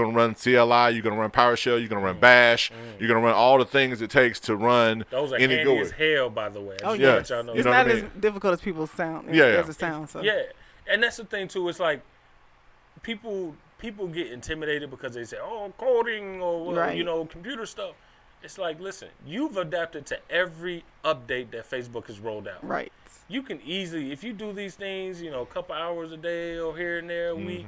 gonna run PowerShell. You're gonna run Bash. You're gonna run all the things it takes to run Those are any handy GUI. as hell, by the way. Oh I just yeah. wanna let y'all know It's know that. not what I as mean? difficult as people sound. Yeah, As yeah. it sounds. So. Yeah, and that's the thing too. It's like people get intimidated because they say, "Oh, coding or Right. computer stuff." It's like, listen, you've adapted to every update that Facebook has rolled out. Right. You can easily, if you do these things, a couple hours a day or here and there a week,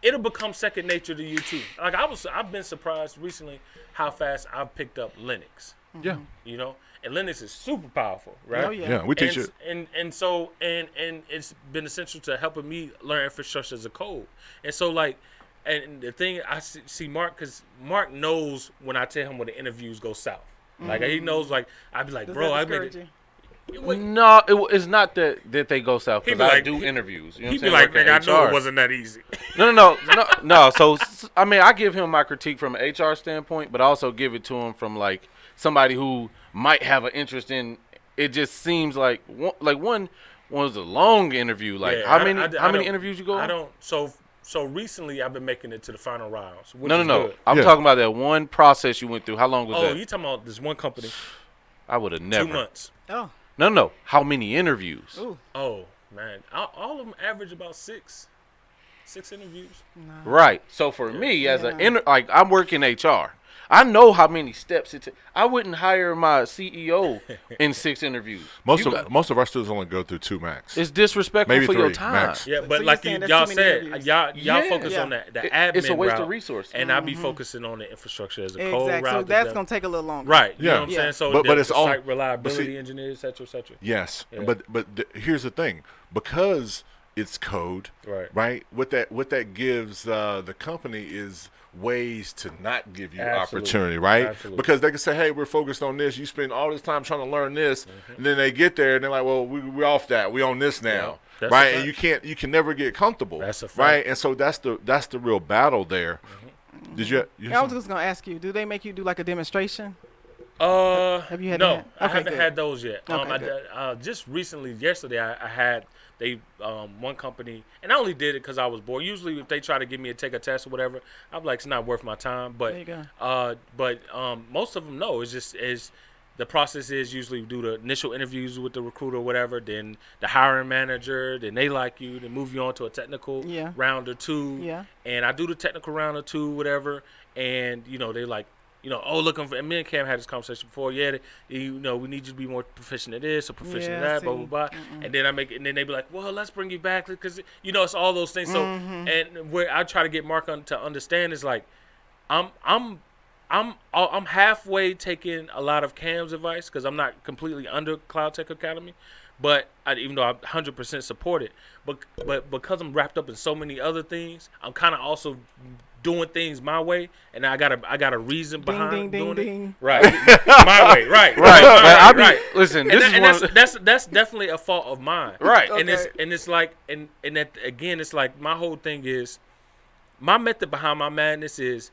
it'll become second nature to you too. Like I've been surprised recently how fast I've picked up Linux. Yeah. And Linux is super powerful, right? Oh yeah. Yeah, we teach it. And so it's been essential to helping me learn infrastructure as a code. And so like, and the thing I see Mark, because Mark knows when I tell him when the interviews go south. Like he knows, like I'd be like, Does bro, that I discourage made you? it. No, it's not that they go south He because be I like- do interviews. You know He'd what be I'm like, saying? nigga, I Working know HR. it wasn't that easy. No. So I mean, I give him my critique from an HR standpoint, but I also give it to him from like somebody who might have an interest in. It just seems like one was a long interview. Like Yeah, how I many don't- interviews you go on? I don't. So recently, I've been making it to the final rounds. Which No. is good. I'm Yeah. talking about that one process you went through. How long was Oh, that? you talking about this one company? I would have never. 2 months. Oh. No. How many interviews? Ooh. Oh man, all of them average about six interviews. Right. So for me, as Yeah. like I'm working HR, I know how many steps it takes. I wouldn't hire my CEO in 6 interviews. Most You of got- most of our students only go through 2 max. It's disrespectful Maybe for your 3 time. max. Yeah, So but you're like saying that's y'all too many said, interviews. y'all Yeah. focus Yeah. on the It- admin it's a waste route, of resources. and I'll be focusing on the infrastructure as a code Exactly. So route. that's gonna take a little longer. right. You Yeah. know what I'm Yeah. saying? So But it's the all- site but reliability see- engineers, et cetera, et cetera. Yes, Yeah. but here's the thing, because it's code, Right. What that gives the company is ways to not give you Absolutely. opportunity, right? Absolutely. Because they can say, hey, we're focused on this. You spend all this time trying to learn this, and then they get there and they're like, well, we're off that. We on this now, That's a right? And fact. you can never get comfortable, That's a fact. right? And so that's the real battle there. Did you? I was just gonna ask you, do they make you do like a demonstration? Have you had no, that? I Okay, haven't good. had those yet. Okay, Just recently, yesterday, I had one company, and I only did it because I was bored. Usually, if they try to get me to take a test or whatever, I'm like, it's not worth my time. But There you go. most of them, no. It's just the process is usually do the initial interviews with the recruiter or whatever, then the hiring manager, then they like you, then move you on to a technical Yeah. round or two. Yeah. And I do the technical round or two, whatever, and they like, looking for. And me and Cam had this conversation before. Yeah, we need you to be more proficient at this or proficient at Yeah, that, blah see. blah blah. And then and then they be like, well, let's bring you back because it's all those things. So and where I try to get Mark to understand is like, I'm halfway taking a lot of Cam's advice because I'm not completely under Cloud Tech Academy, but even though I 100% support it, but because I'm wrapped up in so many other things, I'm kind of also doing things my way, and I got a reason Ding, behind ding, doing ding, it. ding. Right, my way, right, Right. Listen, And, this is one. that's definitely a fault of mine. Right. And Okay. it's like and that again, it's like my whole thing is my method behind my madness is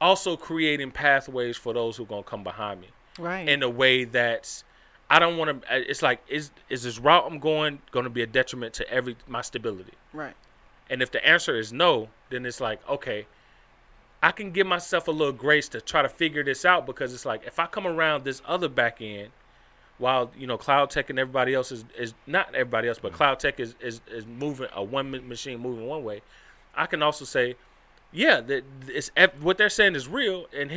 also creating pathways for those who are gonna come behind me Right. in a way that's I don't want to. It's like is this route I'm going to be a detriment to my stability? Right. And if the answer is no, then it's like, okay, I can give myself a little grace to try to figure this out because it's like if I come around this other back end, while Cloud Tech and everybody else is not everybody else, but Cloud Tech is moving one machine moving one way, I can also say, yeah, what they're saying is real, and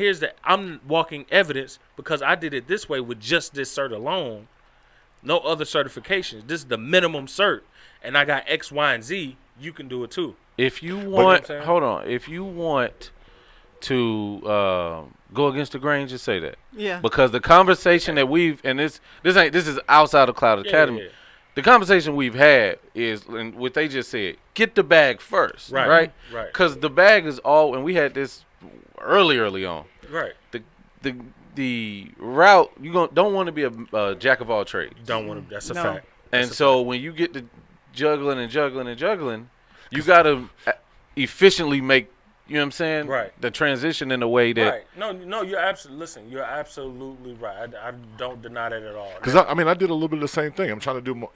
I'm walking evidence because I did it this way with just this cert alone, no other certifications. This is the minimum cert, and I got X, Y, and Z. You can do it too. If you know what want, I'm saying? hold on. If you want to go against the grain, just say that. Yeah. Because the conversation that we've and this is outside of Cloud Academy. Yeah. The conversation we've had is, and what they just said, get the bag first, Right. right? Right. Because the bag is all, and we had this early on. Right. The route don't want to be a jack of all trades. You don't want to. That's a No. fact. And so when you get to juggling, you got to efficiently make you know what I'm saying? Right. The transition in a way that Right. No, you're absolutely. Listen, you're absolutely right. I don't deny that at all. Because I did a little bit of the same thing. I'm trying to do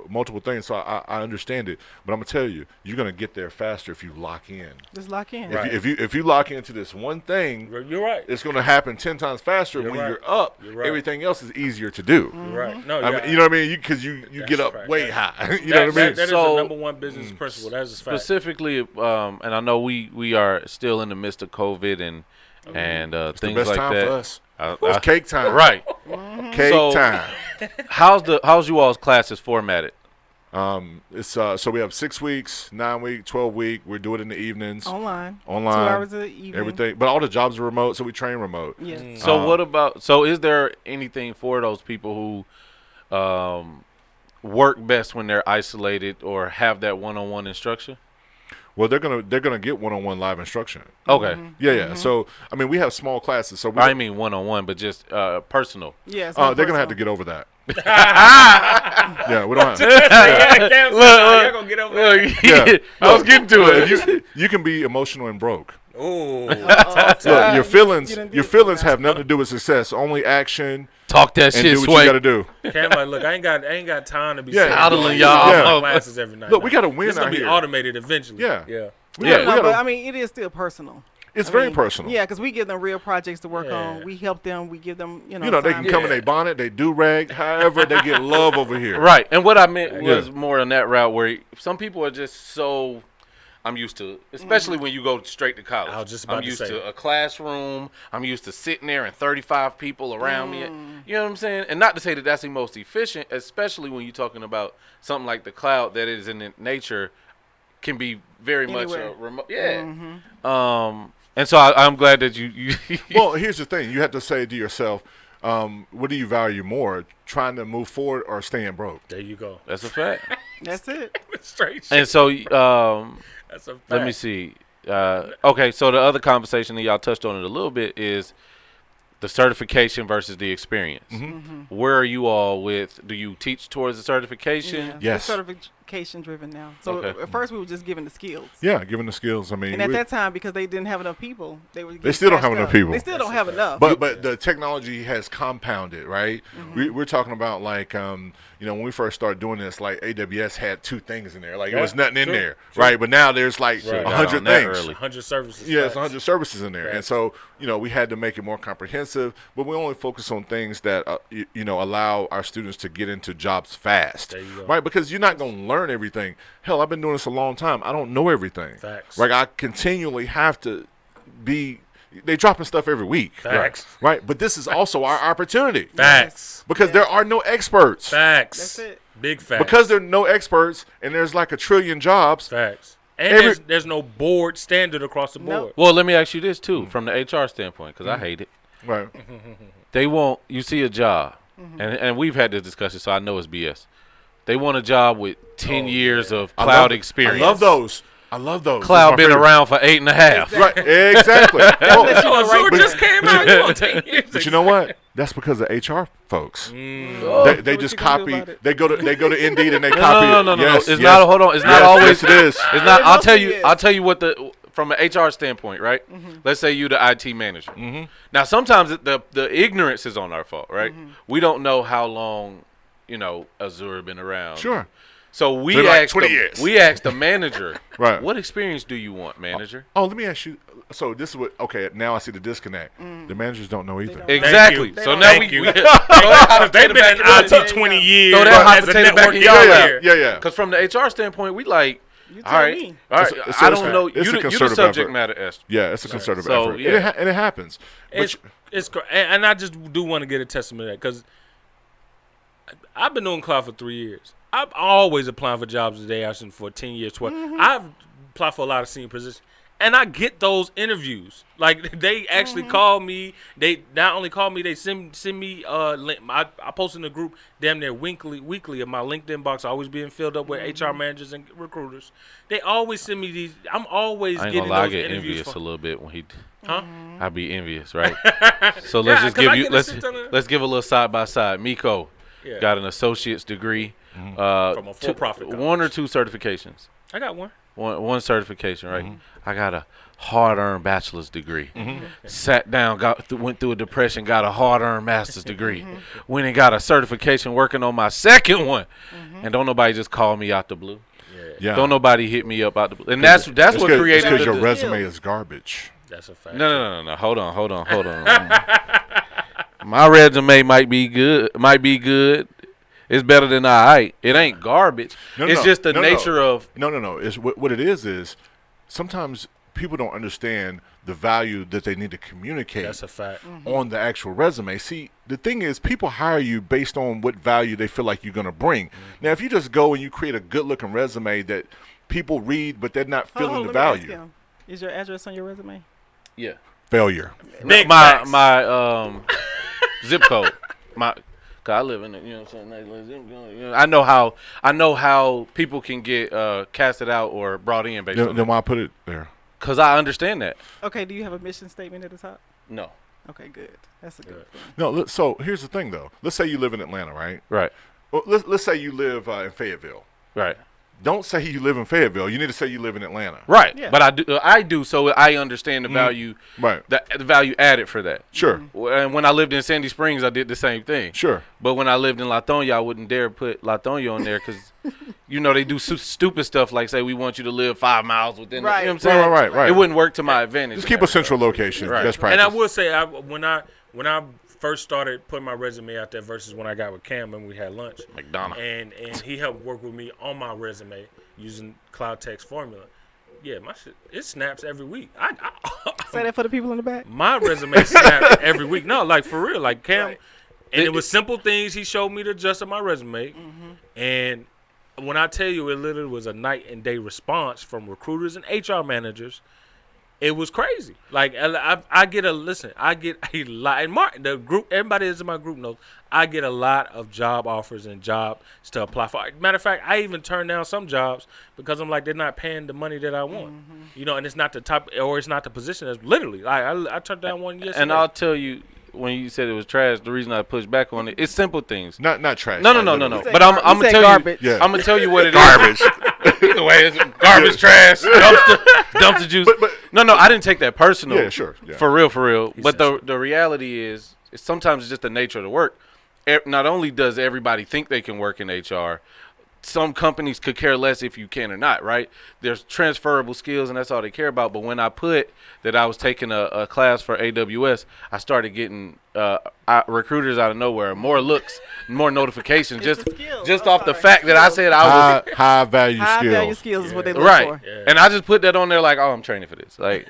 multiple things, so I understand it. But I'm gonna tell you, you're gonna get there faster if you lock in. Just lock in. Right. If you lock into this one thing, You're right. it's gonna happen 10 times faster. You're When right. you're up, You're right. everything else is easier to do. You're right. No, I mean, you know what I mean? Because you get up right. way high. You that, know what I mean? That is So- the number one business principle. That is a fact. specifically, and I know we are still in the midst of COVID and It's the things best like time that. for us. It's cake time. Right. Cake So- time. How's you all's classes formatted? It's so we have 6 weeks, 9 week, 12 week. We do it in the evenings, Online. online, 2 hours a evening. everything. But all the jobs are remote, so we train remote. Yes. So what about? So is there anything for those people who work best when they're isolated or have that one-on-one instruction? Well, they're gonna get one-on-one live instruction. Okay. Yeah. So I mean, we have small classes. So I mean one-on-one, but just personal. Yes. they're gonna have to get over that. Yeah, we don't have. You're gonna get over that. Yeah. I was getting to it. If you can be emotional and broke. Ooh. Look, your feelings you done did have nothing to do with success. Only action Talk that and shit, do what Sway. you got to do. Cam, like, look, I ain't got time to be Yeah. Coddling y'all. Yeah. classes every night. Look, we got to win It's gonna out be here. automated eventually. Yeah. Yeah. We Yeah. gotta- but I mean, it is still personal. it's I very mean, personal. Yeah, because we give them real projects to work Yeah. on. We help them. We give them, You know, they can come in their bonnet, they do rag, however they get love over here. Right. And what I meant was Yeah. more on that route where some people are just so. I'm used to, especially when you go straight to college. I was just about I'm to used say. to a classroom. I'm used to sitting there and 35 people around me. You know what I'm saying? And not to say that that's the most efficient, especially when you're talking about something like the cloud that is in nature can be very much Anywhere. remote. Yeah. And so I'm glad that you Well, here's the thing. You have to say to yourself, what do you value more, trying to move forward or staying broke? There you go. that's a fact. That's it. Straight shit. And so That's a fact. let me see. Okay, so the other conversation that y'all touched on it a little bit is the certification versus the experience. Where are you all with? Do you teach towards the certification? Yeah. Yes. It's certification driven now. So Okay. at first we were just given the skills. Yeah, given the skills. I mean, And at that time, because they didn't have enough people, they were. They still don't have enough people. They still don't have enough. but the technology has compounded, right? We're talking about like when we first started doing this, like AWS had 2 things in there, like Yeah, there was nothing in sure, there, sure. right? But now there's like Right. 100 Got on that things. early. 100 services. Yeah, it's facts. 100 services in there, and Facts. so we had to make it more comprehensive. But we only focus on things that allow our students to get into jobs fast, There you go. right? Because you're not going to learn everything. Hell, I've been doing this a long time. I don't know everything. Facts. Like I continually have to be. They dropping stuff every week, Facts. right? But this is also our opportunity Facts. because there are no experts. Facts. That's it. Big facts. Because there are no experts and there's like a trillion jobs. Facts. And there's no board standard across the board. Nope. Well, let me ask you this too, from the HR standpoint, because I hate it. Right. They want you see a job, and we've had this discussion, so I know it's BS. They want a job with 10 years of I cloud love- experience. I love those. Those are Cloud my been favorite. around for 8.5. Right. Exactly. Oh, Azure just came out. You want 10 years. But you know what? That's because of HR folks. Oh, They so just what you gonna do copy. about it? They go to Indeed and they copy No. it. Yes, It's yes. not. Hold on. It's not Yes, always. yes, it is. It's not. It I'll tell you. mostly is. I'll tell you what from an HR standpoint, right? Let's say you the IT manager. Now, sometimes the ignorance is on our fault, right? We don't know how long, Azure been around. Sure. So we Been like asked 20 years. we asked the manager, Right. what experience do you want, manager? Oh, let me ask you. So this is what. Okay, now I see the disconnect. The managers don't know either. don't. Exactly. you. So They now don't. we Thank you. throw that hot They've potato been in back in IT 20 years. Throw that hot as a potato back network in y'all engineer. Yeah. Because from the HR standpoint, we like, You all tell right, me. all right. It's I don't know. it's You a the concerted subject effort. matter expert. Yeah, it's a concerted So, effort. yeah. And it happens. But It's and I just do want to get a testament to that because I've been doing cloud for 3 years. I'm always applying for jobs today. I've been for 10 years, 12. I've applied for a lot of senior positions, and I get those interviews. Like they actually call me. They not only call me, they send me link. I post in the group damn near weekly of my LinkedIn box always being filled up with HR managers and recruiters. They always send me these. I'm always I ain't getting gonna lie, I those get interviews. envious a little bit when he. Huh? I be envious, right? So let's Yeah, just 'cause give I you get a shit ton of- let's give a little side by side. Miko Yeah. got an associate's degree, From a for-profit one or college. two certifications. I got one. One certification, right? I got a hard-earned bachelor's degree. Sat down, went through a depression, got a hard-earned master's degree. Went and got a certification working on my second one. And don't nobody just call me out the blue. Yeah. Don't nobody hit me up out the blue. And that's what created because your the resume is garbage. That's a fact. No. Hold on. My resume might be good. It's better than all right. It ain't garbage. It's just the nature of. No. It's what it is sometimes people don't understand the value that they need to communicate. That's a fact. On the actual resume. See, the thing is, people hire you based on what value they feel like you're going to bring. Now, if you just go and you create a good-looking resume that people read, but they're not feeling the value. Is your address on your resume? Yeah. Failure. My zip code. Cause I live in it, you know what I'm saying? I know how people can get casted out or brought in based on Then why put it there? Cause I understand that. Okay, do you have a mission statement at the top? No. Okay, good. That's a good thing. No, so here's the thing, though. Let's say you live in Atlanta, right? Right. Well, let's say you live in Fayetteville. Right. Don't say you live in Fayetteville. You need to say you live in Atlanta. Right. Yeah. But I do, so I understand the value. Right. The value added for that. Sure. And when I lived in Sandy Springs, I did the same thing. Sure. But when I lived in Latonia, I wouldn't dare put Latonia on there because, they do stupid stuff like say we want you to live 5 miles within. Right. You know what I'm saying? Right. It wouldn't work to my advantage. Just keep a central location. Right. Best practice. And I will say, when I first started putting my resume out there versus when I got with Cam and we had lunch, McDonough. and he helped work with me on my resume using Cloud Text formula. Yeah, my shit, it snaps every week. Say that for the people in the back. My resume snaps every week. No, like for real, like Cam. Right. And it was simple things he showed me to adjust on my resume. And when I tell you it literally was a night and day response from recruiters and HR managers, it was crazy. Like I get a lot, and Martin, the group, everybody that's in my group knows, I get a lot of job offers and jobs to apply for. Matter of fact, I even turn down some jobs because I'm like, they're not paying the money that I want. And it's not the type, or it's not the position. That's literally, like, I turned down one yesterday. And I'll tell you, when you said it was trash, the reason I pushed back on it, it's simple things. Not trash. No. But I'm gonna tell garbage. you. Yeah. I'm gonna tell you what it is. Garbage. Either way, it's garbage, trash, dumpster juice. But No, I didn't take that personal. Yeah, sure. Yeah. For real. But the reality is sometimes it's just the nature of the work. Not only does everybody think they can work in HR, some companies could care less if you can or not, right? There's transferable skills, and that's all they care about. But when I put that I was taking a class for AWS, I started getting recruiters out of nowhere, more looks, more notifications, It's the skills. just I'm off the sorry. fact that I said I was High value High skills. value skills is what they look right, for. Yeah. and I just put that on there like, oh, I'm training for this. Like,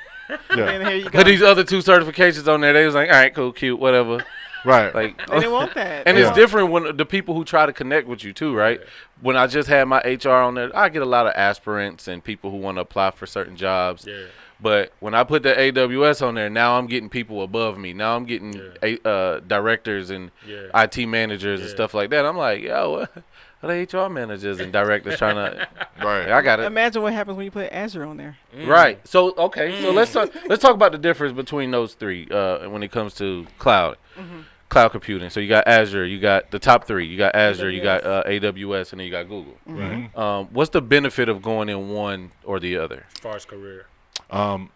Yeah. And here you go. put these other 2 certifications on there. They was like, all right, cool, cute, whatever. Right. Like, They didn't want that. and Yeah. it's different when the people who try to connect with you too, right? Yeah. When I just had my HR on there, I get a lot of aspirants and people who want to apply for certain jobs. Yeah. But when I put the AWS on there, now I'm getting people above me. Now I'm getting directors and Yeah. IT managers and Yeah. stuff like that. I'm like, yo, what are the HR managers and directors trying to? Right. I got it. Imagine what happens when you put Azure on there. Right. So okay. So let's talk about the difference between those three when it comes to cloud computing. So you got Azure, you got the top 3. You got Azure, you got AWS, and then you got Google. Right. What's the benefit of going in one or the other? As far as career.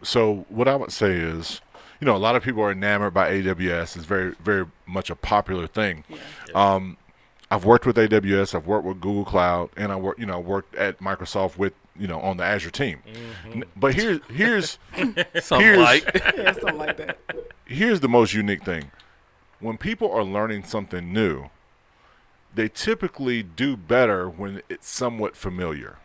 So what I would say is, a lot of people are enamored by AWS. It's very, very much a popular thing. Yeah. I've worked with AWS. I've worked with Google Cloud, and I worked at Microsoft with, on the Azure team. But here's Something like. Yeah, something like that. here's the most unique thing. When people are learning something new, they typically do better when it's somewhat familiar.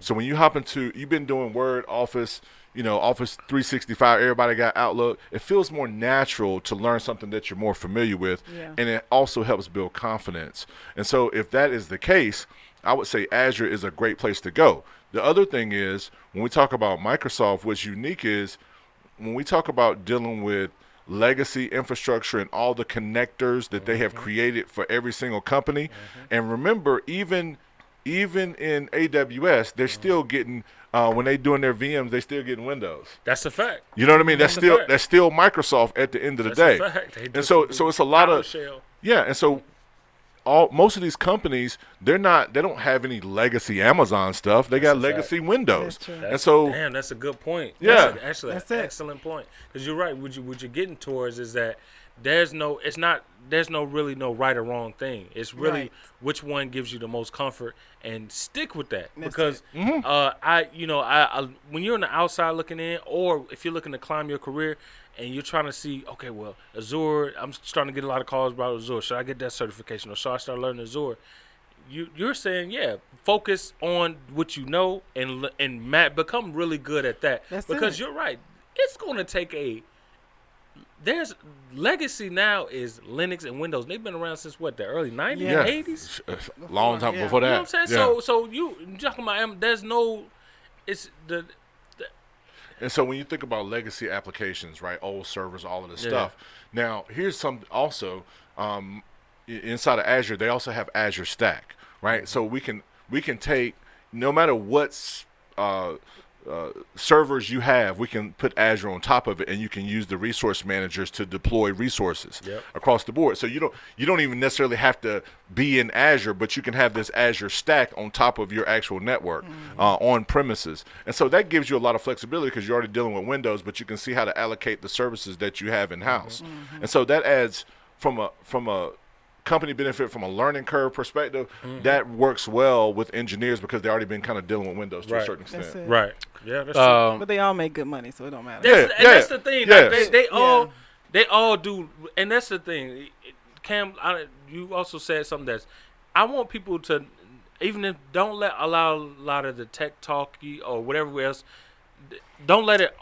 So when you hop into, you've been doing Word, Office, Office 365, everybody got Outlook. It feels more natural to learn something that you're more familiar with, Yeah. and it also helps build confidence. And so if that is the case, I would say Azure is a great place to go. The other thing is, when we talk about Microsoft, what's unique is when we talk about dealing with legacy infrastructure and all the connectors that they have created for every single company. And remember, even in AWS, they're still getting when they doing their VMs, they still getting Windows. That's a fact. You know what I mean? That's a still fact. Microsoft at the end of the That's day. a fact. They And so it's a lot of PowerShell. yeah. And so most of these companies, they don't have any legacy Amazon stuff. They got legacy Windows. That's true. And so Damn, that's a good point. Yeah. That's actually That's an it. excellent point. Because you're right. What you're getting towards is that there's no really no right or wrong thing. It's really Right. which one gives you the most comfort, and stick with that. That's Because I when you're on the outside looking in, or if you're looking to climb your career and you're trying to see, okay, well, Azure, I'm starting to get a lot of calls about Azure. Should I get that certification, or should I start learning Azure? You're saying, focus on what you know and become really good at that. That's because it. you're right. It's going to take there's legacy now is Linux and Windows. They've been around since what, the early 90s, Yeah. 80s? long time Yeah. before You that. know what I'm saying? Yeah. So you talking about there's no, it's the And so when you think about legacy applications, right, old servers, all of this Yeah. stuff. Now, here's some also inside of Azure, they also have Azure Stack, right? So we can take no matter what servers you have, we can put Azure on top of it, and you can use the resource managers to deploy resources across the board. So you don't even necessarily have to be in Azure, but you can have this Azure Stack on top of your actual network on premises. And so that gives you a lot of flexibility because you're already dealing with Windows, but you can see how to allocate the services that you have in house. And so that adds from a company benefit, from a learning curve perspective, that works well with engineers because they've already been kind of dealing with Windows to a Right. certain extent. That's it. right. Yeah, that's true. But they all make good money, so it don't matter. Yeah. That's the thing. Yes. Like, they all do, and that's the thing. Cam, you also said something that's. I want people to, even if don't allow a lot of the tech talky or whatever else. Don't let it.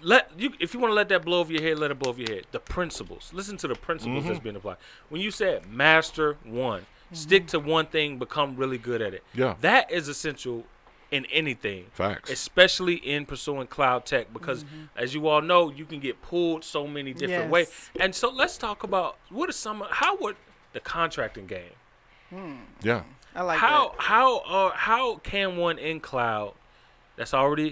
If you want to let that blow over your head, let it blow over your head. The principles. Listen to the principles that's being applied. When you said master one, stick to one thing, become really good at it. Yeah. That is essential in anything. Facts. Especially in pursuing cloud tech, because as you all know, you can get pulled so many different Yes. ways. And so let's talk about how would the contracting game? Yeah. I like How can one in cloud that's already,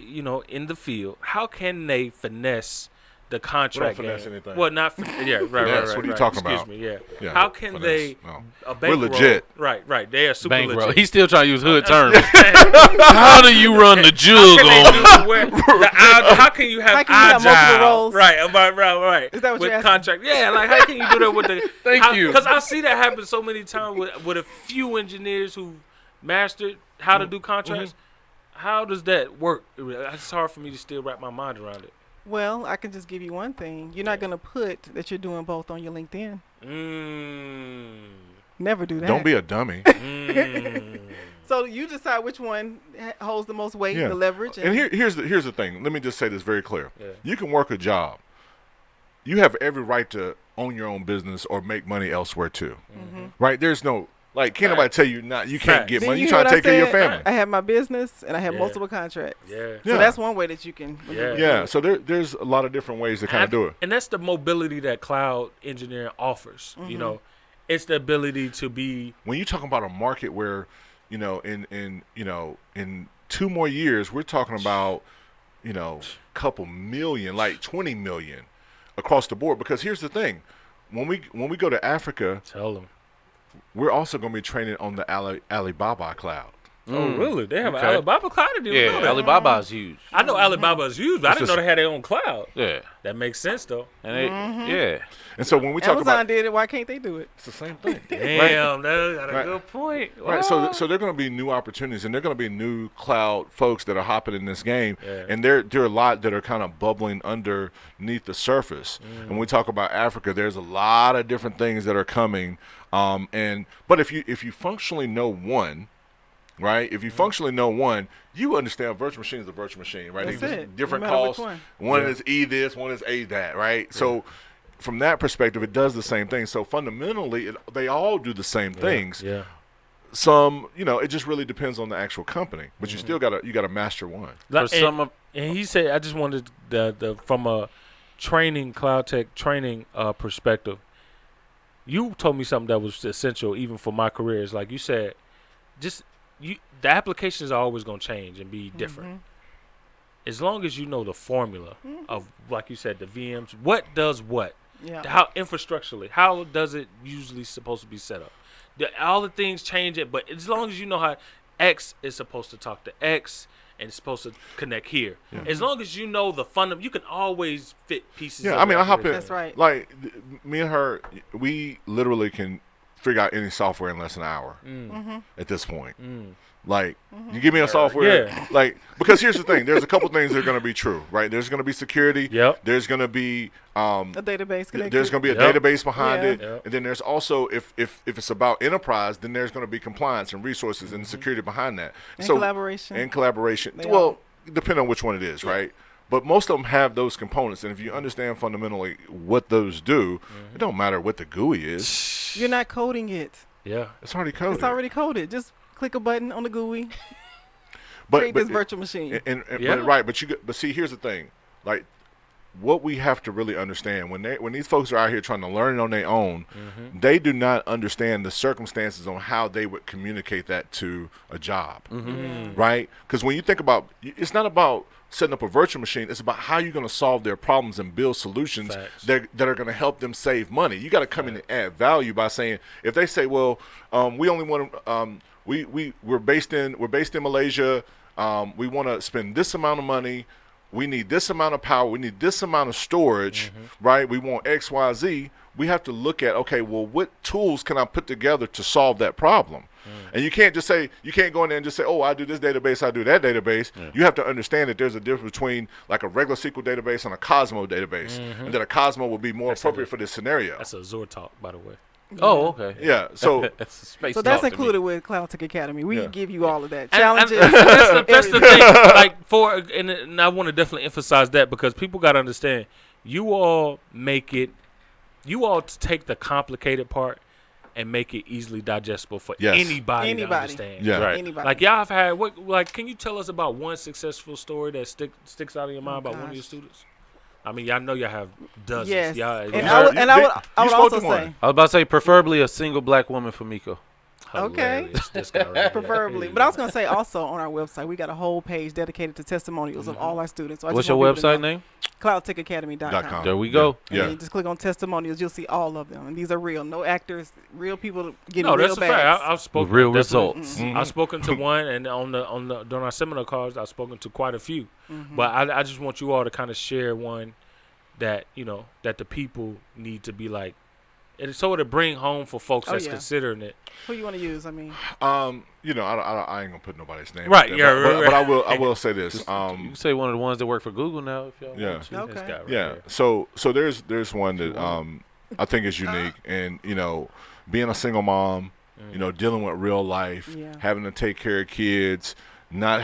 in the field, how can they finesse the contract finesse game? anything. Well, not right. Finesse, what are you talking Excuse about? me, yeah. Yeah, How can finesse. they No. a We're bankroll? legit. Right. They are super Bankroll. legit. He's still trying to use hood terms. How do you run the jug on? How can you have How can you have multiple agile? roles? Right. Is that what with you're asking? contract? Yeah, like how can you do that with the? Thank you. Because I see that happen so many times with a few engineers who mastered how to do contracts. How does that work? It's hard for me to still wrap my mind around it. Well, I can just give you one thing. You're not going to put that you're doing both on your LinkedIn. Never do that. Don't be a dummy. So you decide which one holds the most weight, Yeah. the leverage. And here's the thing. Let me just say this very clear. Yeah. You can work a job. You have every right to own your own business or make money elsewhere too. Right? There's no can't nobody tell you you can't get Then money. you You hear trying to what I take care of your said? family. I have my business and I have Yeah. multiple contracts. Yeah. So that's one way that you can. Yeah. So there's a lot of different ways to kind of do it. And that's the mobility that cloud engineering offers. It's the ability to be. When you talk about a market where, in 2 more years we're talking about, couple million, like 20 million across the board. Because here's the thing, when we go to Africa, Tell them. we're also going to be training on the Alibaba cloud. Oh, really? They have Okay. an Alibaba cloud? I didn't even know Yeah, that. Alibaba's huge. I know Alibaba is huge, but I didn't just- know they had their own cloud. Yeah, That makes sense, though. and yeah. And so when we talk Amazon about did it. Why can't they do it? it's the same thing. Damn, that's got a Right. good point. Right, so there are going to be new opportunities, and there are going to be new cloud folks that are hopping in this game, Yeah. and there are a lot that are kind of bubbling underneath the surface. And when we talk about Africa, there's a lot of different things that are coming. But if you functionally know one, right? If you functionally know one, you understand a virtual machine is a virtual machine, right? That's They just it. different No matter which costs. one. One is E this, one is A that, right? So from that perspective, it does the same thing. So fundamentally, they all do the same things. Yeah. Some, it just really depends on the actual company, but you still gotta master one. Like, For some of- and he said, I just wanted the from a training, cloud tech training perspective, you told me something that was essential even for my career. It's like you said, the applications are always going to change and be different. As long as you know the formula of, like you said, the VMs, what does what. Yeah. How infrastructurally, how does it usually supposed to be set up? All the things change it, but as long as you know how X is supposed to talk to X and it's supposed to connect here. As long as you know the fundamental, you can always fit pieces. Yeah, of I mean, it I hop in. That's right. Like me and her, we literally can figure out any software in less than an hour at this point. Like, you give me a software, like, because here's the thing. There's a couple things that are going to be true, right? There's going to be security. Yep. There's going to be A database connected. there's going to be a Yep. database behind Yeah. it, Yep. and then there's also if it's about enterprise, then there's going to be compliance and resources and security behind that. And collaboration. And collaboration. They Well, all- depending on which one it is, right? But most of them have those components, and if you understand fundamentally what those do, it don't matter what the GUI is. You're not coding it. Yeah. It's already coded. It's already coded. Just click a button on the GUI. But Create this virtual machine. Yeah. But see, here's the thing, like what we have to really understand when these folks are out here trying to learn it on their own, they do not understand the circumstances on how they would communicate that to a job, right? Because when you think about, it's not about setting up a virtual machine, it's about how you're going to solve their problems and build solutions Facts. that are going to help them save money. You got to come in and add value by saying, if they say, well, we only want to we're based in Malaysia. We want to spend this amount of money. We need this amount of power. We need this amount of storage, right? We want X, Y, Z. We have to look at, okay, well, what tools can I put together to solve that problem? And you can't just say, you can't go in there and just say, oh, I do this database, I do that database. You have to understand that there's a difference between like a regular SQL database and a Cosmo database, and that a Cosmo will be more appropriate for this scenario. That's a Zor talk, by the way. Oh, okay. Yeah, so That's space So that's talk to me. included with Cloud Tech Academy. We Yeah. give you all of that. And Challenges. that's the thing. Like and I want to definitely emphasize that because people got to understand. You all take the complicated part and make it easily digestible for Yes. anybody to Anybody. understand. Yeah. Right. Anybody. Like y'all have had can you tell us about one successful story that sticks out in your mind about one of your gosh. students? I mean, y'all know y'all have dozens. Yes. Y'all, And You I would, you- and I would, you I would spoke also to one. say, I was about to say preferably a single black woman for Miko. Okay. hilarious, this guy right here. preferably. But I was going to say also on our website, we got a whole page dedicated to testimonials of all our students. So I What's just your want people to website know. name? CloudTechAcademy.com. There we go. And Yeah. then you just click on testimonials, you'll see all of them. And these are real. No actors, real people getting No, real that's a bags. fact. I've spoken With real definitely- results. I've spoken to one, and during our seminar cards, I've spoken to quite a few. But I just want you all to kind of share one that that the people need to be like, and so to bring home for folks Oh, that's yeah. considering it. Who you want to use? I mean, I ain't gonna put nobody's name. Right, out yeah, there, but, right, but I will say this. You can say one of the ones that work for Google now if y'all Yeah. want to. Okay. This guy right Yeah. here. So there's one that I think is unique, and being a single mom, dealing with real life, Yeah. having to take care of kids, not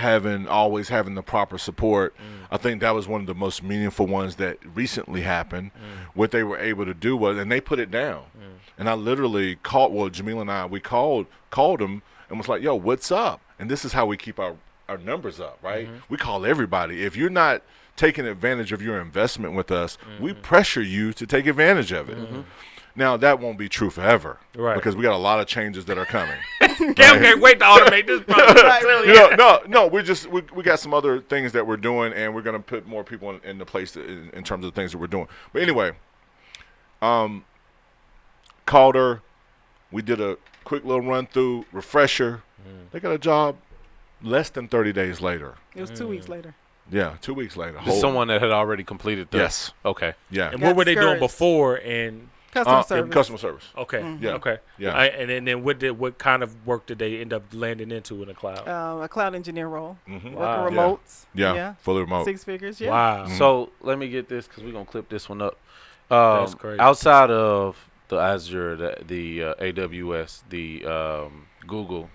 always having the proper support. I think that was one of the most meaningful ones that recently happened. What they were able to do was, and they put it down. And I literally called. Well, Jamilia and I, we called them and was like, "Yo, what's up?" And this is how we keep our numbers up, right? We call everybody. If you're not taking advantage of your investment with us, we pressure you to take advantage of it. Now that won't be true forever, Right. Because we got a lot of changes that are coming. Can't wait to automate this process. No, we got some other things that we're doing, and we're gonna put more people in the place in terms of the things that we're doing. But anyway, called her. We did a quick little run through refresher. They got a job less than 30 days later. it was 2 weeks later. Yeah, 2 weeks later. Just someone that had already completed the. Yes. Okay. Yeah. And Got what were they doing discouraged. before? And Customer service. Customer service. okay, Yeah. okay, Yeah. And then what kind of work did they end up landing into in the cloud? A cloud engineer role. Mhm. Wow. Working remotes. Yeah. Fully remote. 6 figures. Yeah. Wow. So let me get this because we're gonna clip this one up. That's crazy. Outside of the Azure, the AWS, the Google,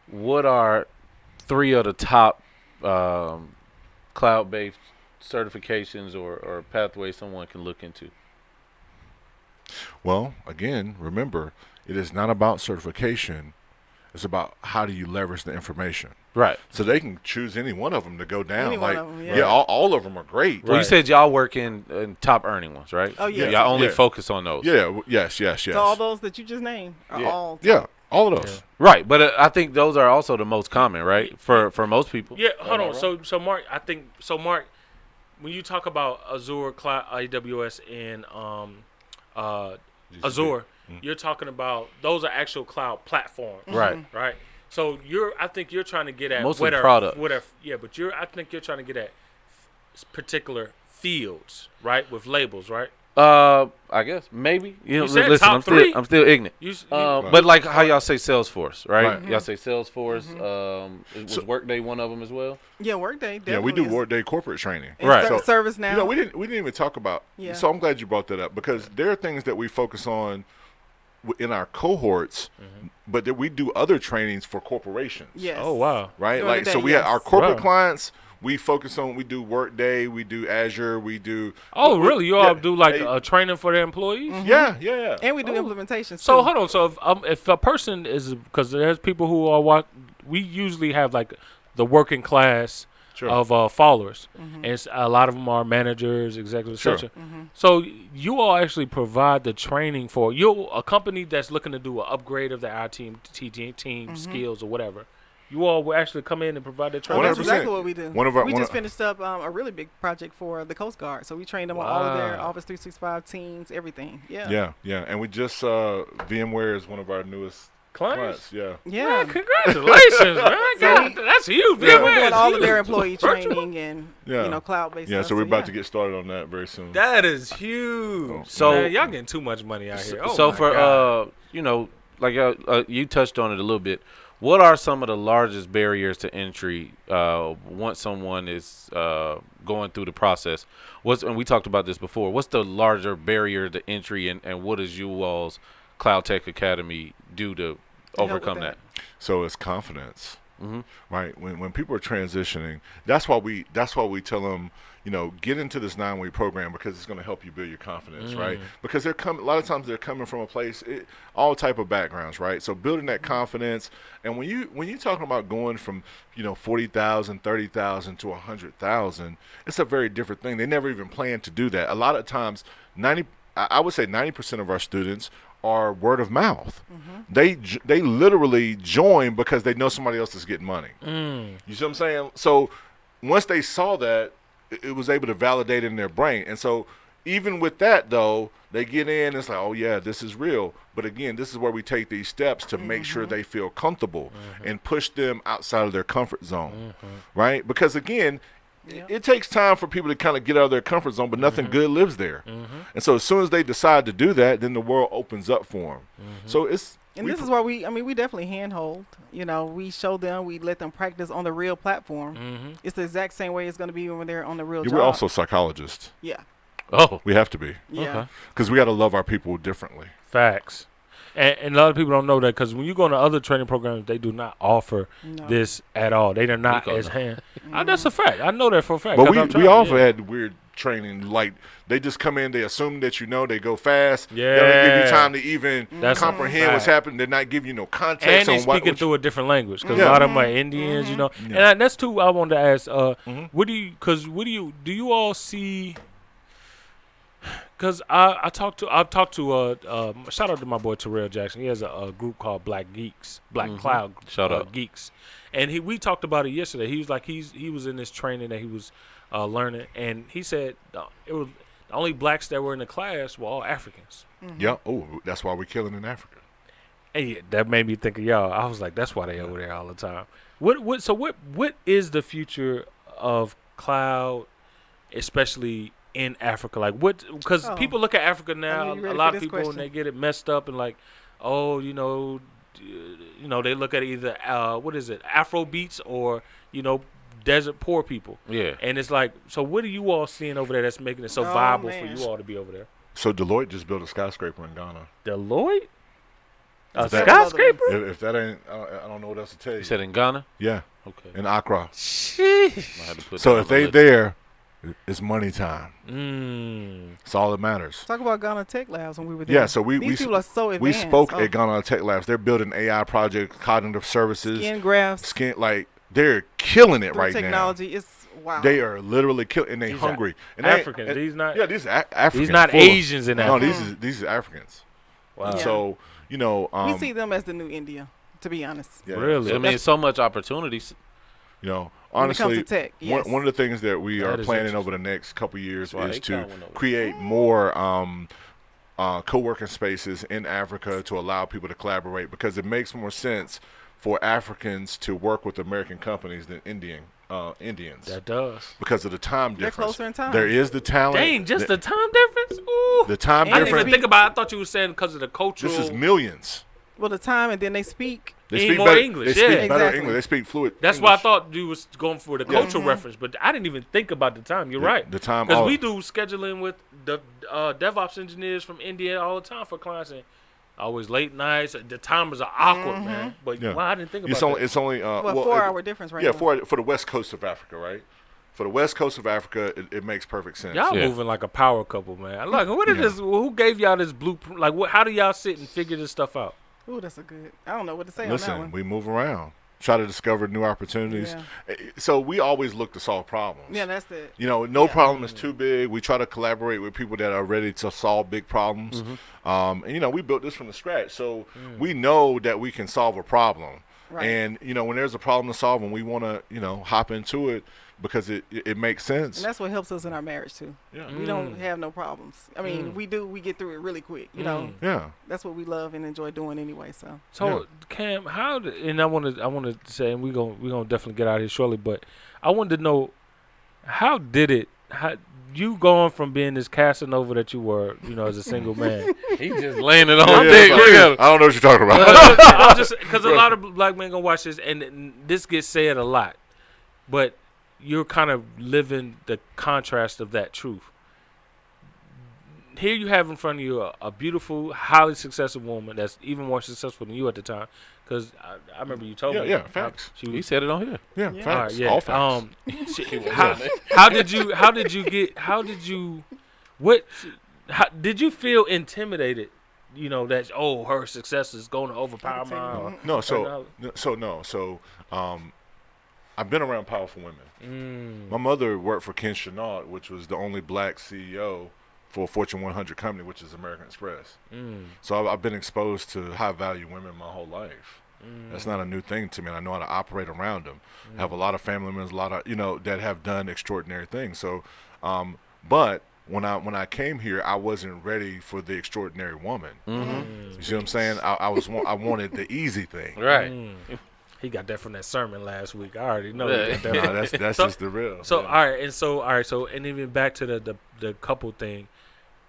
what are 3 of the top cloud-based certifications or pathways someone can look into? Well, again, remember, it is not about certification. It's about how do you leverage the information. Right. So they can choose any one of them to go down. Any one of 'em, yeah. all of them are great. Well, you Right. said y'all work in top earning ones, right? Oh, yeah. Y'all only Yeah. focus on those. Yeah. Yes. So all those that you just named are Yeah. all. Yeah. All of those. Right, but I think those are also the most common, right? For most people. Yeah, hold on. So Mark, Mark, when you talk about Azure Cloud, AWS, and Azure, you're talking about those are actual cloud platforms, Right. Right. So I think you're trying to get at Mostly product. Yeah, but I think you're trying to get at particular fields, right, with labels, right? I guess maybe. You know, said listen, top three? I'm still ignorant. But like how y'all say Salesforce, right? Y'all say Salesforce. Was Workday one of them as well? Yeah, Workday. Definitely Yeah, we do is. Workday corporate training. And Right. Service now. You know, we didn't even talk about. Yeah. So I'm glad you brought that up because there are things that we focus on in our cohorts, but that we do other trainings for corporations. Yes. Oh wow. Right. During Like the so, day, we have yes. our corporate Wow. clients. We focus on. We do Workday. We do Azure. We do. Oh really? You all do like Hey, a training for their employees? Yeah. And we do implementations So too. hold on. So if a person is, because there's people who are we usually have like the working class Sure. of followers, and a lot of them are managers, executives, Sure. etc. So you all actually provide the training for a company that's looking to do an upgrade of their IT team skills or whatever. You all will actually come in and provide the Oh, training. that's 100%. exactly what we do. We just finished up a really big project for the Coast Guard. So we trained them on all of their Wow. Office 365 teams, everything. Yeah. Yeah. And we just VMware is one of our newest clients. Yeah. Yeah. Man, congratulations, man! God, that's huge. Yeah, man. we're doing That's all of their huge. employee Virtual? training and Yeah. cloud-based Yeah. stuff. So we're about to get started on that very soon. That is huge. So- man, y'all getting too much money out here. Oh So my for God. like you touched on it a little bit. What are some of the largest barriers to entry once someone is going through the process? And we talked about this before. What's the larger barrier to entry, and what does you all's Cloud Tech Academy do to overcome that? So it's confidence, right? When people are transitioning, that's why we tell them, get into this 9-week program because it's going to help you build your confidence, right? Because a lot of times they're coming from a place, all type of backgrounds, right? So building that confidence, and when you're talking about going from 40,000, 30,000 to 100,000, it's a very different thing. They never even planned to do that. A lot of times, I would say 90% of our students are word of mouth. They literally join because they know somebody else is getting money. You see what I'm saying? So once they saw that, it was able to validate in their brain. And so even with that, though, they get in, it's like, oh, yeah, this is real. But again, this is where we take these steps to make sure they feel comfortable and push them outside of their comfort zone, right? Because, again, it takes time for people to kind of get out of their comfort zone, but nothing good lives there. And so as soon as they decide to do that, then the world opens up for them. So it's – And this is why we definitely handhold. We show them, we let them practice on the real platform. It's the exact same way it's going to be when they're on the real job. we're also psychologists. Yeah. Oh, We have to be Yeah. because we got to love our people differently. Facts. And a lot of people don't know that because when you go into other training programs, they do not offer this at all. They are not Nico as knows. hand. That's a fact. I know that for a fact. But 'cause I've we tried it, also yeah. had weird training. Like they just come in, they assume that they go fast. They don't Yeah. give you time to even That's a comprehend what's fact. happening. They're not giving you no context And they on what speaking through a different language because Yeah. a lot of them are Indians, And that's too. I wanted to ask, do you all see? Because I've talked to shout out to my boy Terrell Jackson. He has a group called Black Geeks, Black Cloud Shout out. Geeks, and we talked about it yesterday. He was like he was in this training that he was learning, and he said it was the only blacks that were in the class were all Africans. Yeah. Oh, that's why we're killing in Africa. And yeah, that made me think of y'all. I was like, that's why they over there all the time. What is the future of cloud, especially in Africa? Like because people look at Africa now, you a ready lot for of this people, and question? they get it messed up and like, oh, they look at either Afro beats or desert poor people. Yeah. And it's like, so what are you all seeing over there that's making it so Oh, viable man. for you all to be over there? So Deloitte just built a skyscraper in Ghana. Deloitte? A Is that- skyscraper? If that ain't, I don't know what else to tell you. You said in Ghana? Yeah, Okay. in Accra. Sheesh. I had to put So that if on the they list. there, it's money time. It's all that matters. Talk about Ghana Tech Labs when we were there. Yeah, so These people are so advanced. we spoke Oh. at Ghana Tech Labs. They're building AI projects, cognitive services, Skin grafts, they're killing it through right technology. It's wow. now. They are literally killing, and they These are hungry. And Africans. and- These not. Yeah, these are Africans. These not full of- Asians in No, Africa. these are Africans. Wow. Yeah. So we see them as the new India, to be honest. yeah. Really? I mean, so much opportunities. honestly, when it comes to tech, yes. one of the things that we That are is planning over the next couple years That's why is Akon to went over there. create more co-working spaces in Africa to allow people to collaborate, because it makes more sense for Africans to work with American companies than Indians. That does. Because of the time They're difference. closer in time. There is the talent. Dang, just the time difference? Ooh. the time And I didn't difference. even think about it. I thought you were saying because of the cultural. This is millions. Well, the time, and then they speak. They Need speak more better English, They yeah. speak better Exactly. English. They speak fluid. That's English. why I thought you was going for the cultural Mm-hmm. reference, but I didn't even think about the time. You're right. The time. Because we do scheduling with the DevOps engineers from India all the time for clients, and always late nights. The timers are awkward, man. But Yeah. wow, I didn't think about It's only. that. It's only. Well, 4-hour difference right Yeah, now. for the west coast of Africa, right? For the west coast of Africa, it makes perfect sense. Y'all Yeah. moving like a power couple, man. Like, what is Yeah. this? Who gave y'all this blueprint? Like, how do y'all sit and figure this stuff out? Ooh, that's a good. I don't know what to say on that Listen, one. we move around, try to discover new opportunities. So we always look to solve problems. Yeah, that's it. You know, no Yeah. problem is too big. We try to collaborate with people that are ready to solve big problems. And, you know, we built this from the scratch. So we know that we can solve a problem. Right. And, you know, when there's a problem to solve and we want to, you know, hop into it because it makes sense. And that's what helps us in our marriage too. Yeah. We don't have no problems. I mean, we do. We get through it really quick. You know, Yeah. that's what we love and enjoy doing anyway. So So Cam, and I wanted to say, and we're gonna definitely get out of here shortly, but I wanted to know how you going from being this Casanova that you were, you know, as a single man. He just laying it on Yeah, thick. yeah, Look at him. I don't know what you're talking about. I'm just because a lot of black men gonna watch this, and this gets said a lot, but you're kind of living the contrast of that truth. Here you have in front of you a beautiful, highly successful woman that's even more successful than you at the time. Because I remember you told Yeah, me. yeah, facts. She He was, said it on here. Yeah, Yeah. facts. yeah. All facts. Did you feel intimidated? You know that her success is going to overpower mine. I've been around powerful women. My mother worked for Ken Chenault, which was the only black CEO for a Fortune 100 company, which is American Express. So I've been exposed to high value women my whole life. That's not a new thing to me, and I know how to operate around them. I have a lot of family members, a lot of that have done extraordinary things. So, but when I came here, I wasn't ready for the extraordinary woman. You see what I'm saying? I wanted the easy thing. Right. He got that from that sermon last week. I already know. Yeah. He got that. No, that's So- just the real. So yeah. and even back to the couple thing,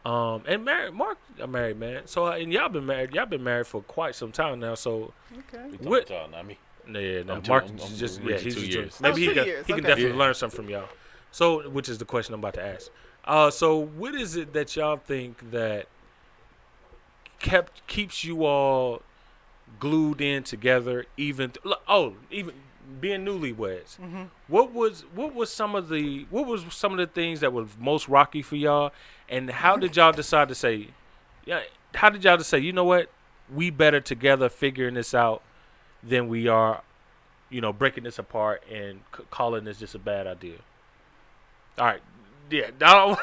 and Mark a married man. So and y'all been married for quite some time now. So okay. what? Y'all, not me. Yeah, no, I'm Mark I'm just reaching he's 2 just years. maybe Oh, he 2 can years, he can okay. definitely Yeah. learn something from y'all. So which is the question I'm about to ask. So what is it that y'all think that keeps you all glued in together, even even being newlyweds? What was some of the things that was most rocky for y'all, and how did y'all decide to say, you know what, we better together figuring this out than we are, breaking this apart and calling this just a bad idea? All right. Yeah, I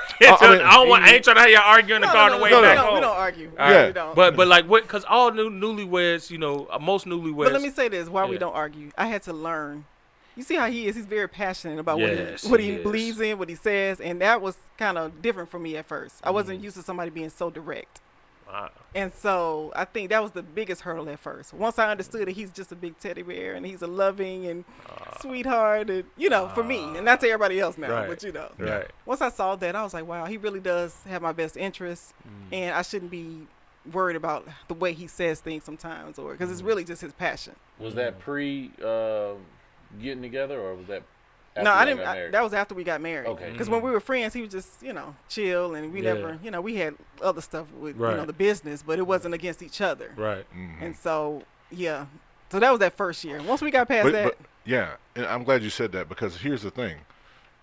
ain't trying to have y'all argue in the car on the way back home. We don't argue. All right. We don't. But like what? Because all newlyweds, most newlyweds. But let me say this: why we Yeah. don't argue? I had to learn. You see how he is? He's very passionate about Yes, what he he is. believes in, what he says, and that was kind of different for me at first. I wasn't used to somebody being so direct, Wow. and so I think that was the biggest hurdle at first. Once I understood that he's just a big teddy bear and he's a loving and sweetheart, and for me, and not to everybody else now, Right. but Right. once I saw that, I was like, wow, he really does have my best interests, and I shouldn't be worried about the way he says things sometimes, or because it's really just his passion. Was that pre getting together, or was that after No, I y'all didn't. got married? That was after we got married. Okay. Because when we were friends, he was just chill, and we Yeah. never, we had other stuff with Right. the business, but it wasn't against each other. Right. And so so that was that first year. Once we got past that, But yeah, and I'm glad you said that, because here's the thing.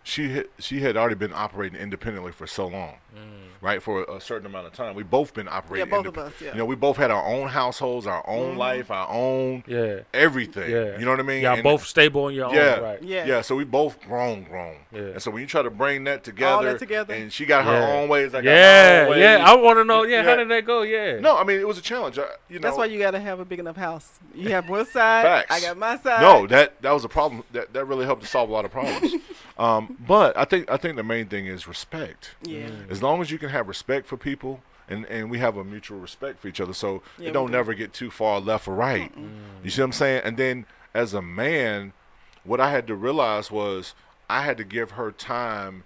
she had already been operating independently for so long, right? For a certain amount of time. We both been operating. Yeah, both of us. Yeah. You know, we both had our own households, our own life, our own everything. Yeah. You know what I mean? Y'all And both stable in your own right. Yeah. Yeah. So we both grown. Yeah. And so when you try to bring that together, All that together. and she got her own ways, I got Yeah, my own ways. yeah. I want to know. How did that go? Yeah. No, I mean it was a challenge. You know, That's why you got to have a big enough house. You have one side. Facts. I got my side. No, that was a problem. That really helped to solve a lot of problems. But I think the main thing is respect. Yeah. As long as you can have respect for people, and we have a mutual respect for each other, so Yeah, it don't we do. never get too far left or right. You see what I'm saying? And then as a man, what I had to realize was I had to give her time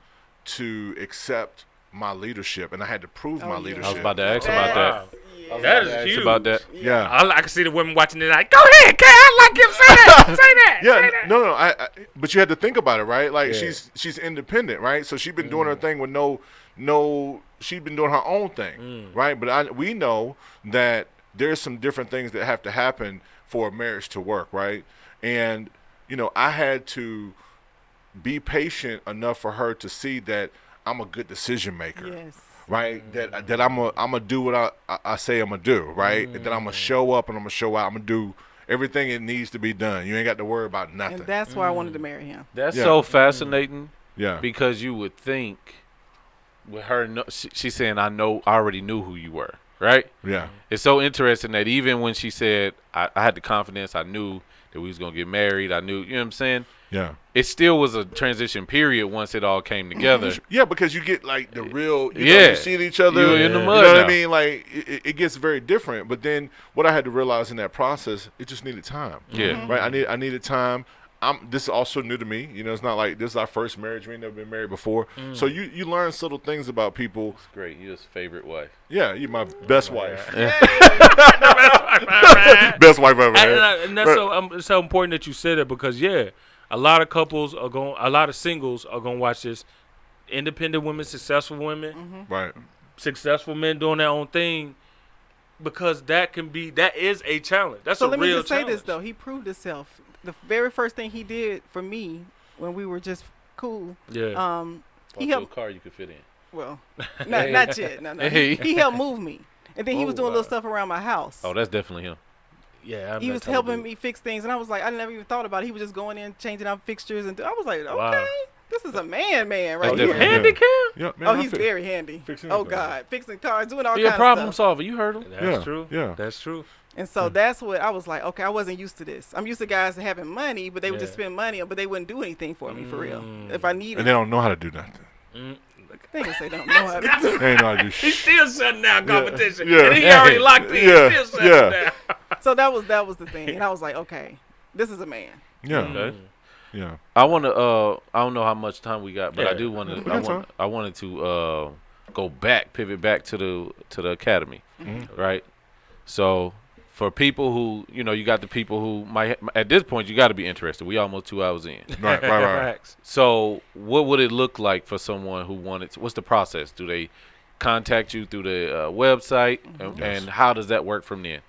to accept my leadership, and I had to prove my yeah. leadership. I was about to ask about that. Yeah. That is Ask huge. about that. Yeah. I can see the women watching it like, go ahead, Kat. I like him. Say that. Say that. Yeah, Say that. no. But you had to think about it, right? Like Yeah. she's independent, right? So she's been doing her thing with no. She's been doing her own thing, right? But we know that there's some different things that have to happen for a marriage to work, right? And you know, I had to be patient enough for her to see that I'm a good decision maker. Yes. Right, that I'm gonna do what I say I'm gonna do, right? And that I'm gonna show up and I'm gonna show out. I'm gonna do everything it needs to be done. You ain't got to worry about nothing. And that's why I wanted to marry him. That's Yeah. so fascinating Yeah, because you would think with her, she's saying, I already knew who you were, right? yeah, It's so interesting that even when she said, I had the confidence, I knew that we was going to get married, I knew, you know what I'm saying? yeah, It still was a transition period once it all came together. yeah. Because you get like the real, you know, Yeah. you see each other. You're in the You mud know what now. I mean? Like it gets very different. But then what I had to realize in that process, it just needed time. Yeah. Right. I needed time. This is also new to me. You know, it's not like this is our first marriage. We ain't never been married before. So you learn subtle things about people. Great. You're his favorite wife. Yeah, you're my best wife. Right. Best wife ever. had. And that's so important that you said it because a lot of couples are going, a lot of singles are going to watch this. Independent women, successful women, Right. successful men doing their own thing, because that is a challenge. That's So a let me real just say challenge. this though. He proved himself. The very first thing he did for me when we were just cool. Yeah. He helped. car you could fit in. Well, not yet. No. Hey. He helped move me, and then he was Oh, doing wow. little stuff around my house. Oh, that's definitely him. Yeah. He was helping me fix things, and I was like, I never even thought about it. He was just going in, changing out fixtures, and I was like, okay, Wow. this is a man right Oh, here. definitely. Handicap? Yeah, man, Oh, I he's fix- very handy. fixing Oh anything. God, fixing cars, doing all He a kinds problem of stuff. solver. You heard him. That's Yeah, true. yeah. That's true. And so that's what I was like. Okay, I wasn't used to this. I'm used to guys having money, but they would just Yeah. spend money, but they wouldn't do anything for me for real. If I needed, And they don't know how to do nothing. they can say don't know how to do. They ain't know how to do He's shit. still shutting down competition. Yeah. And he already locked in. Yeah. Still shutting Yeah. down. So that was the thing, and I was like, okay, this is a man. Yeah, Okay. yeah. I want to. I don't know how much time we got, but I Yeah. do want We to. got time. I wanted to go back, pivot back to the academy, right? So for people who, you know, you got the people who might at this point you got to be interested. We almost 2 hours in. Right. Facts. So what would it look like for someone who wanted to, what's the process? Do they contact you through the website, and how does that work from then?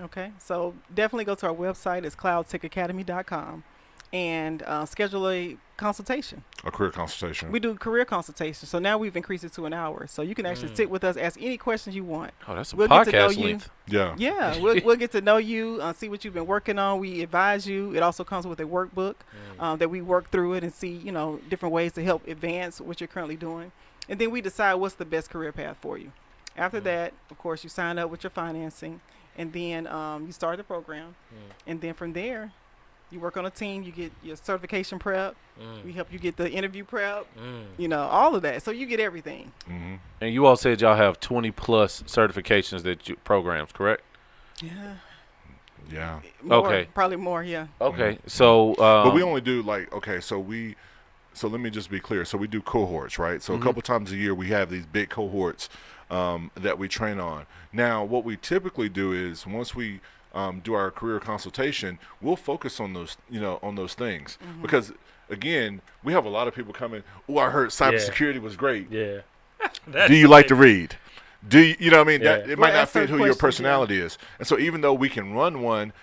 Okay, so definitely go to our website. It's cloudtechacademy.com and schedule a consultation. A career consultation. We do career consultations. So now we've increased it to an hour. So you can actually sit with us, ask any questions you want. Oh, that's a We'll get to know podcast you. length. Yeah. Yeah, we'll get to know you, see what you've been working on. We advise you. It also comes with a workbook that we work through it and see, you know, different ways to help advance what you're currently doing. And then we decide what's the best career path for you. After that, of course, you sign up with your financing, and then you start the program. And then from there, you work on a team. You get your certification prep. We help you get the interview prep. You know, all of that. So you get everything. Mm-hmm. And you all said y'all have 20 plus certifications programs, correct? Yeah. Yeah. More, Okay. Probably more. Yeah. Okay. So But we only do so let me just be clear. So we do cohorts, right? So a couple times a year we have these big cohorts that we train on. Now, what we typically do is once we do our career consultation, we'll focus on those, on those things because again, we have a lot of people coming. Oh, I heard cybersecurity was great. Yeah. Do you like to read? Do you know what I mean? Yeah. That, it might We'll not ask fit certain who your questions, yeah. personality is. And so even though we can run one,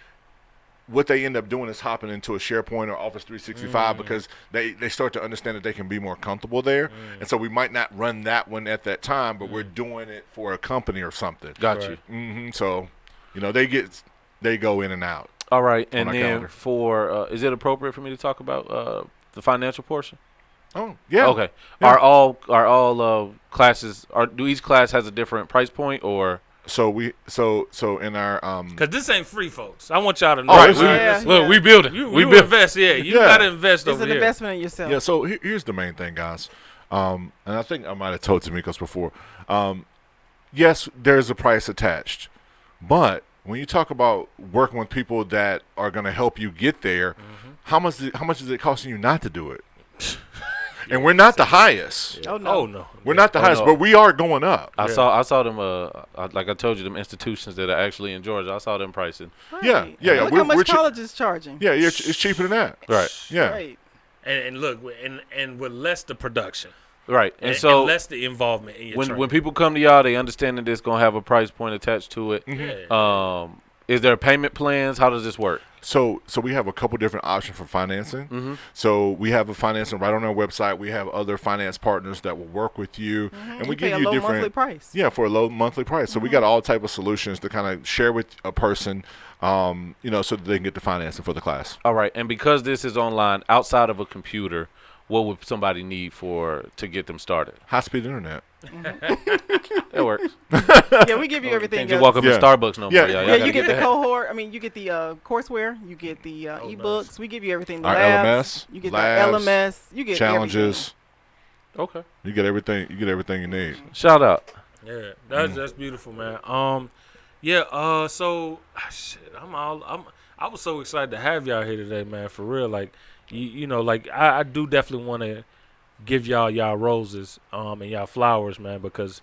what they end up doing is hopping into a SharePoint or Office 365 because they start to understand that they can be more comfortable there. And so we might not run that one at that time, but we're doing it for a company or something. Got you. So, they go in and out. All right, and our then calendar. for is it appropriate for me to talk about the financial portion? Oh, yeah. Okay. Yeah. Are all classes do each class has a different price point or? So in our Because this ain't free, folks. I want y'all to know. Right. All Yeah. Look, we building. You invest, you got to invest It's over an here. investment in yourself. Yeah, so here's the main thing, guys. And I think I might have told Tamikos before. Yes, there's a price attached. But when you talk about working with people that are going to help you get there, how much is it costing you not to do it? And we're not the highest. Oh no. Oh, no. We're not the highest, no. but we are going up. I saw them like I told you, them institutions that are actually in Georgia. I saw them pricing. Right. Yeah. Look We're how much cheap. college is charging. Yeah, it's cheaper than that. Right. Yeah. Right. And look, and with less the production. Right. And And so less the involvement in your when training. people come to y'all, they understand that it's gonna have a price point attached to it. Yeah. Is there payment plans? How does this work? So we have a couple different options for financing. So we have a financing right on our website. We have other finance partners that will work with you, and we pay give a you low different monthly price. Yeah, for a low monthly price. So we got all type of solutions to kind of share with a person, so that they can get the financing for the class. All right. And because this is online, outside of a computer, what would somebody need to get them started? High speed internet. That works. Yeah, we give you everything. Can't just walk up Yeah. in Starbucks no more. Yeah. Y'all Yeah, gotta you get the that. cohort. I mean, you get the courseware. You get the ebooks. nice. We give you everything. The Our labs, LMS, You get labs, the LMS. You get Challenges. Okay. You get everything. You get everything you need. Shout out. Yeah, that's beautiful, man. So shit, I was so excited to have y'all here today, man. For real, like I do definitely want to give y'all roses, and y'all flowers, man, because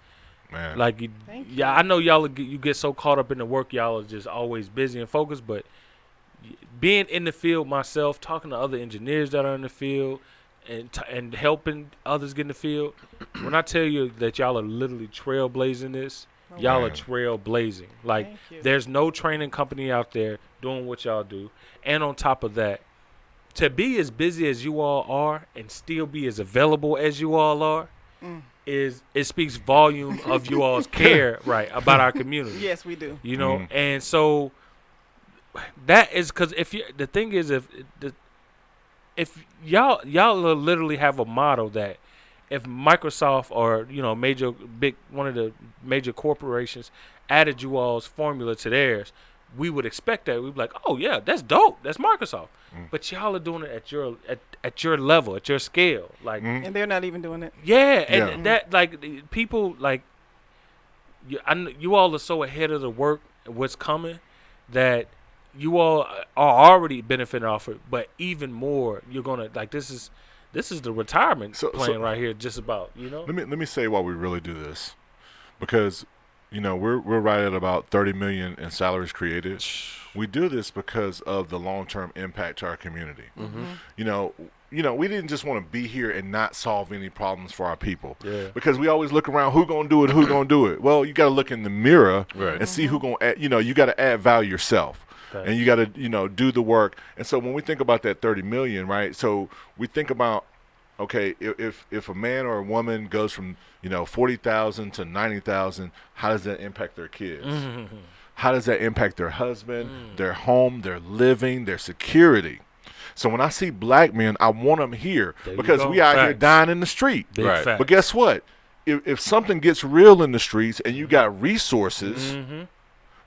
Man. like Thank you. yeah, I know you get so caught up in the work, y'all are just always busy and focused, but being in the field myself, talking to other engineers that are in the field, and helping others get in the field, when I tell you that y'all are literally trailblazing this, y'all are Man. trailblazing. Like, Thank you. there's no training company out there doing what y'all do. And on top of that, to be as busy as you all are and still be as available as you all are, it speaks volume of you all's care, right, about our community. Yes, we do. You know, and so that is because the thing is, if y'all literally have a model that if Microsoft or one of the major corporations added you all's formula to theirs, we would expect that. We'd be like, oh yeah, that's dope, that's Microsoft. But y'all are doing it at your level, at your scale, like. And they're not even doing it. Yeah, and Yeah. that like people like you all are so ahead of the work, what's coming, that you all are already benefiting off it. But even more, you're gonna like this is the retirement plan right here, just about Let me say why we really do this, because we're right at about 30 million in salaries created. We do this because of the long-term impact to our community. We didn't just want to be here and not solve any problems for our people. Yeah. Because we always look around, who gonna do it? Well, you got to look in the mirror Right. and see who gonna add, you got to add value yourself. Okay. And you got to do the work. And so when we think about that 30 million, right? So we think about, okay, if a man or a woman goes from 40,000 to 90,000, how does that impact their kids? How does that impact their husband, their home, their living, their security? So when I see black men, I want them here There you because go. we out here Facts. dying in the street. Big Right. fact. But guess what? If something gets real in the streets and you got resources,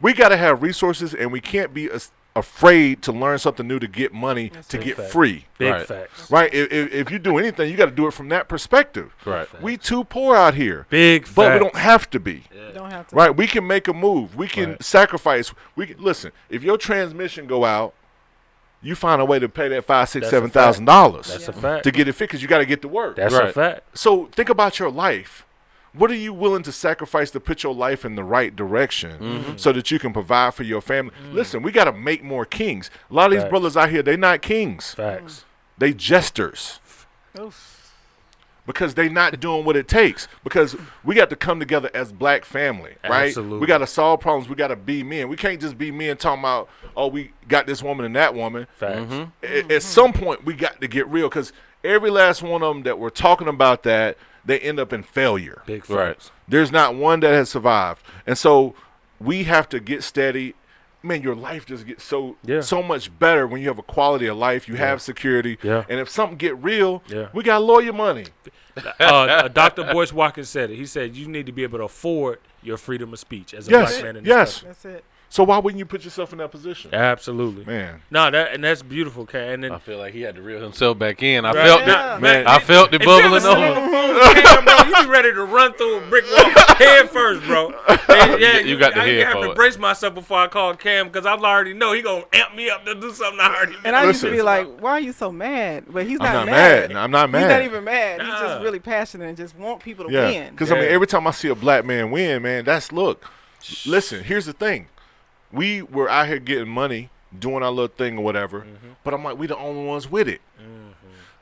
we got to have resources, and we can't be afraid to learn something new to get money to big get fact. free. Big Right. facts. Right? If you do anything, you got to do it from that perspective. Right. We too poor out here, Big but we facts. don't have to be. You don't have to. Right? We can make a move. We can Right. sacrifice. We can listen. If your transmission go out, you find a way to pay that $5,000, $6,000, That's a fact. $7,000 That's a fact. to get it fixed. Because you got to get to work. That's Right. a fact. So think about your life. What are you willing to sacrifice to put your life in the right direction so that you can provide for your family? Listen, we got to make more kings. A lot of these Facts. brothers out here, they not kings. Facts. They jesters. Oof. because they not doing what it takes. Because we got to come together as black family, right? Absolutely. We got to solve problems. We got to be men. We can't just be men talking about, oh, we got this woman and that woman. Facts. At some point, we got to get real, because every last one of them that we're talking about that, they end up in failure. Big facts. Right. There's not one that has survived. And so we have to get steady. Man, your life just gets so much better when you have a quality of life. You have security. Yeah. And if something get real, Yeah. we got lawyer money. Dr. Boyce Watkins said it. He said you need to be able to afford your freedom of speech as a black man in this country. That's it. So why wouldn't you put yourself in that position? Absolutely. Man. No, that's beautiful, Cam. And then I feel like he had to reel himself back in. I Right. felt Yeah. it. Man. I felt it if you ever bubbling sit on the over. phone with Cam, bro, you be ready to run through a brick wall head first, bro. And, You got the I head have for to it. brace myself before I call Cam, because I already know he gonna amp me up to do something I already. And I used to Listen. be like, why are you so mad? But he's I'm not not mad. I'm not mad. He's not even mad. He's Nah. just really passionate and just want people to Yeah. win. Because, I mean, Yeah. every time I see a black man win, man, listen, here's the thing. We were out here getting money, doing our little thing or whatever, but I'm like, we the only ones with it.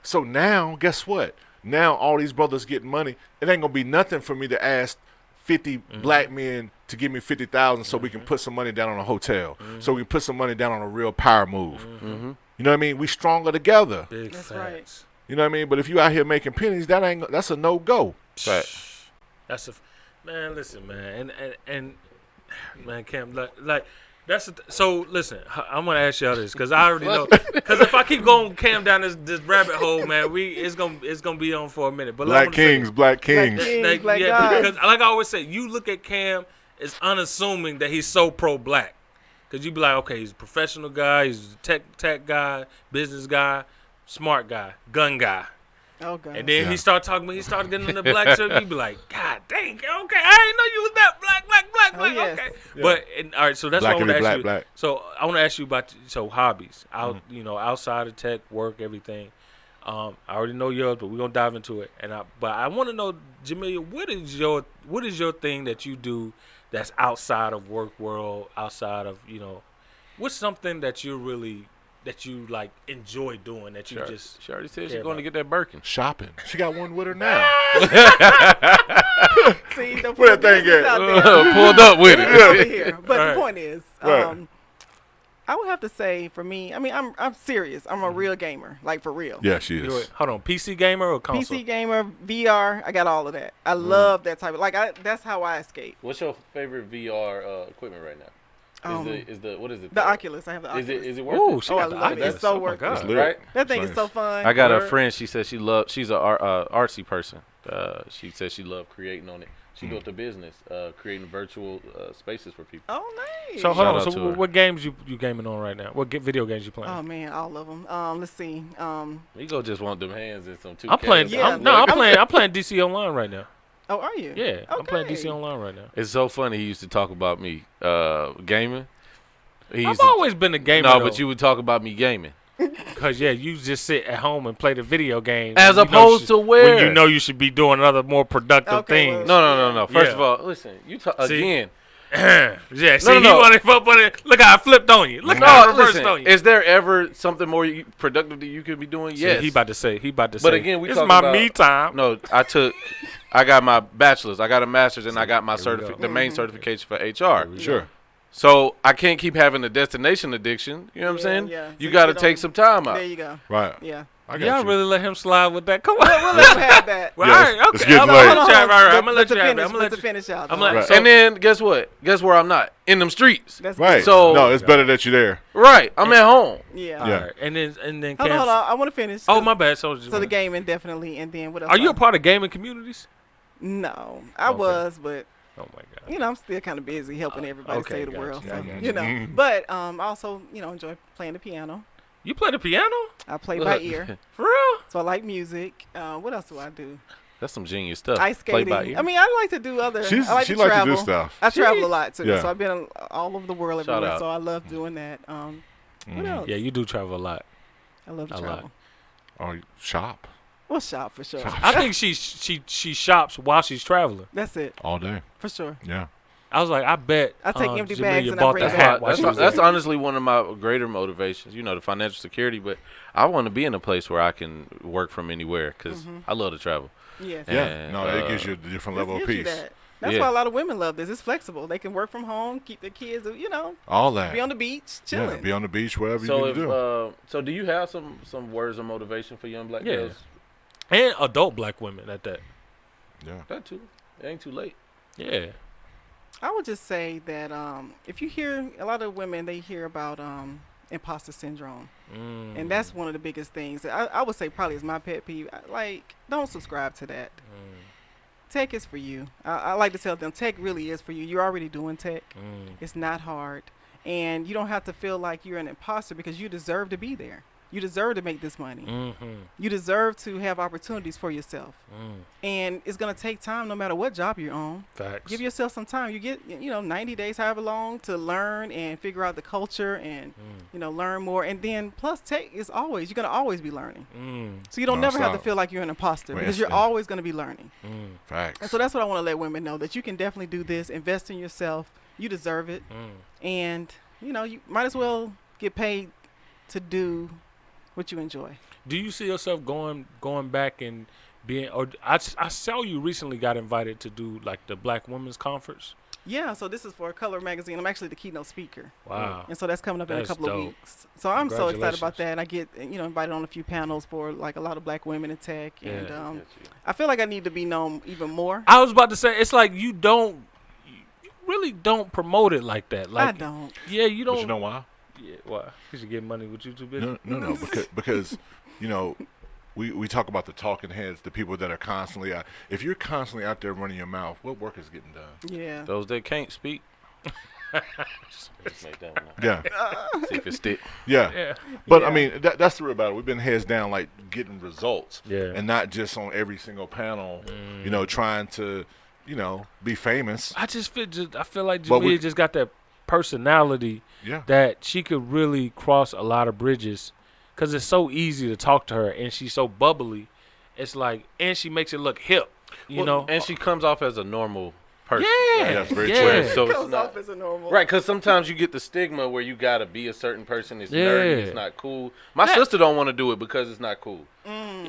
So now, guess what? Now all these brothers getting money. It ain't going to be nothing for me to ask 50 black men to give me 50,000 so we can put some money down on a hotel, so we can put some money down on a real power move. You know what I mean? We stronger together. Big That's facts. right. You know what I mean? But if you out here making pennies, that's a no-go. That's man. Listen, man, and man, Cam, like that's so. Listen, I'm gonna ask y'all this because I already know. Because if I keep going Cam down this rabbit hole, man, it's gonna be on for a minute. But Black Kings. Black Kings, black guys. because like I always say, you look at Cam, it's unassuming that he's so pro-black. Because you be like, okay, he's a professional guy, he's a tech guy, business guy, smart guy, gun guy. Oh, God. And then he started getting in the black shirt. You be like, God dang, okay, I didn't know you was that black. yes. Okay, Yeah. but all right, so that's Black what I want to can be ask you. black. So I want to ask you about hobbies, outside of tech, work, everything. I already know yours, but we're gonna dive into it. But I want to know, Jamilia, what is your thing that you do that's outside of work world, outside of what's something that you like enjoy doing that you just She already said care she's going about. to get that Birkin. Shopping. She got one with her now. See, the Where that thing business at? out there. Pulled up with Over it. here. But Right. the point is, Right. I would have to say for me, I mean, I'm serious. I'm a real gamer, like for real. Yeah, she You is. hold on, PC gamer or console? PC gamer, VR, I got all of that. I love that type of that's how I escape. What's your favorite VR equipment right now? Is the what is it? The Oculus, I have the Oculus. Is it worth Ooh, it? she Oh, got I the love it. Oculus. It's so Oh my worth it. God. It's lit. Right? That thing is Nice. so fun. I got a Word. friend. She said she's a artsy person. She said she loved creating on it. She built a business creating virtual spaces for people. Oh, nice. So hold Shout on. out So to her. what games you gaming on right now? What video games you playing? Oh man, all of them. Let's see. You go just want them hands and some 2K. I'm playing. Yeah, I'm playing DC Online right now. Oh, are you? Yeah, I'm playing Okay. DC Online right now. It's so funny. He used to talk about me gaming. He I've used to- always been a gamer. no, but you would talk about me gaming. because you just sit at home and play the video game As when you know opposed you to should- where? when you know you should be doing other more productive Okay, things. No. First Yeah. of all, listen. You talk See? again. Yeah, see, No. he wanted to put it. Look how I flipped on you. Look how I No, reversed listen. on you. Is there ever something more productive that you could be doing? See, Yes. he about to say. But again, we it's talking my about- me time. No, I got my bachelor's, I got a master's, and I got my Here we go. the main certification for HR. Sure. So I can't keep having a destination addiction. You know what I'm Yeah, saying? yeah. You So got to you take don't- some time out. There you go. Right. Yeah. I got Y'all you. really let him slide with that? Come on. We'll let him have that. Well, Yeah, all it's- right, it's okay. getting I'm late. gonna let you have it. All right, I'm gonna let you have it. I'm gonna let to you. finish out. I'm though. like- Right. so- And then guess what? Guess where I'm not? In them streets. That's Right. good. So- no, it's better that you're there. Right. I'm at home. Yeah. All Yeah. right, and then Hold Cam. on. I want to finish. Oh, my bad. So the gaming definitely, and then what else? Are you a part of gaming communities? No, I Okay. was, but Oh my God. I'm still kind of busy helping everybody okay, save the gotcha, world. So, gotcha. But I also enjoy playing the piano. You play the piano? I play by ear, For real? so I like music. What else do I do? That's some genius stuff. Ice Play skating. by ear. I mean, I like to do other. She's- I like she to like to do travel. stuff. I travel a lot too, Yeah. so I've been all over the world Shout everywhere. out. So I love doing that. What else? Yeah, you do travel a lot. I love to a lot. travel. Oh, shop Well, shop for sure. I think she shops while she's traveling. That's it all day. for sure. Yeah. I was like, I bet. I take empty bags Jamilia and I bought bring the back. hat while That's, she was that's there. honestly one of my greater motivations. The financial security, but I want to be in a place where I can work from anywhere because I love to travel. Yes. Yeah. And, No, it gives you a different level of Gives you peace. that. That's Yeah. why a lot of women love this. It's flexible. They can work from home, keep their kids, All that. be on the beach, chilling. Yeah, be on the beach, wherever So you if need to do. so, do you have some words of motivation for young black Yeah. girls? And adult black women at that. Yeah. That too. It ain't too late. Yeah. I would just say that if you hear a lot of women, they hear about imposter syndrome, and that's one of the biggest things. I would say probably is my pet peeve. Like, don't subscribe to that. Tech is for you. I like to tell them tech really is for you. You're already doing tech. It's not hard, and you don't have to feel like you're an imposter because you deserve to be there. You deserve to make this money. You deserve to have opportunities for yourself. And it's going to take time no matter what job you're on. Facts. Give yourself some time. You get, 90 days, however long, to learn and figure out the culture and, learn more. And then plus tech is always, you're going to always be learning. So you don't never have to feel like you're an imposter because you're always going to be learning. Facts. And so that's what I want to let women know, that you can definitely do this. Invest in yourself. You deserve it. And, you might as well get paid to do what you enjoy. Do you see yourself going back and being? Or I saw you recently got invited to do like the Black Women's Conference. Yeah, so this is for Color Magazine. I'm actually the keynote speaker. Wow. And so that's coming up in a That's couple of dope. weeks. So I'm so excited about Congratulations. that. I get invited on a few panels for like a lot of black women in tech, and Yeah. I feel like I need to be known even more. I was about to say it's like you really don't promote it like that. Like I don't. Yeah, you don't. But you know why? Yeah, why? You should get money with you too busy. No, because we talk about the talking heads, the people that are constantly out. If you're constantly out there running your mouth, what work is getting done? Yeah. Those that can't speak. Just make that one up. Yeah, See if it stick. yeah. Yeah. But Yeah. I mean, that's the real battle. We've been heads down, like getting results, Yeah. and not just on every single panel. Trying to, be famous. I feel like But we- Jamilia just got that personality Yeah. that she could really cross a lot of bridges because it's so easy to talk to her and she's so bubbly. It's like, and she makes it look hip, you know? And she comes off as a normal person. Yeah. That's very yeah. true. So it's Comes not, off as a normal. right, because sometimes you get the stigma where you gotta be a certain person. It's nerdy. Yeah. It's not cool. My sister don't want to do it because it's not cool.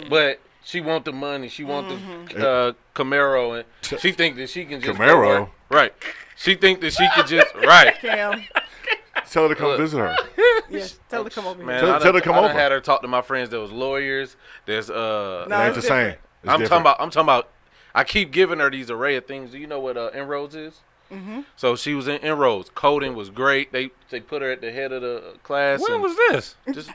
But she want the money. She want the Camaro, and she think that she can just Camaro? go work. Right. She think that she could just right. Cam. Tell her to come Look. visit her. Yes. Tell her to come over Man, here. Tell her to come I done over. had her talk to my friends that was lawyers. There's No, It ain't it's the same. different. It's I'm different. talking about. I keep giving her these array of things. Do you know what inroads is? So she was in inroads. Coding was great. They put her at the head of the class. When and was this? just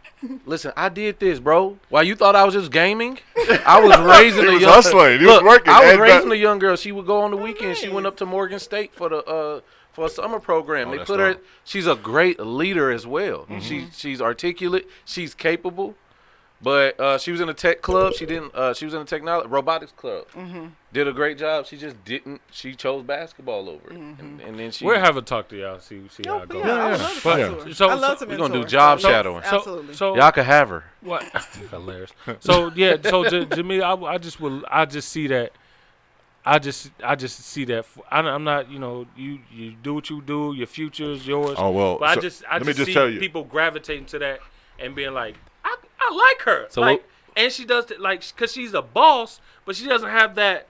listen? I did this, bro. While you thought I was just gaming, I was raising He a was young. hustling. He was working. I was And raising that- a young girl. She would go on the weekend. She nice. went up to Morgan State for the for a summer program. Oh, They that's put her. dope. She's a great leader as well. She's articulate. She's capable. But she was in a tech club. She didn't. She was in a technology robotics club. Did a great job. She just didn't. She chose basketball over it, and then she. We'll have a talk to y'all. See how Yeah, it goes. I would love to But- talk to her. so- I love to we gonna do mentor. job So, shadowing. So, Absolutely. so Y'all could have her. what? Hilarious. So yeah. So Jamilia, I just see that. I just see that. I'm not. You do what you do. Your future is yours. Oh well. But so I let me just just see tell you. people gravitating to that and being like, I like her. So like, what- and she does because she's a boss, but she doesn't have that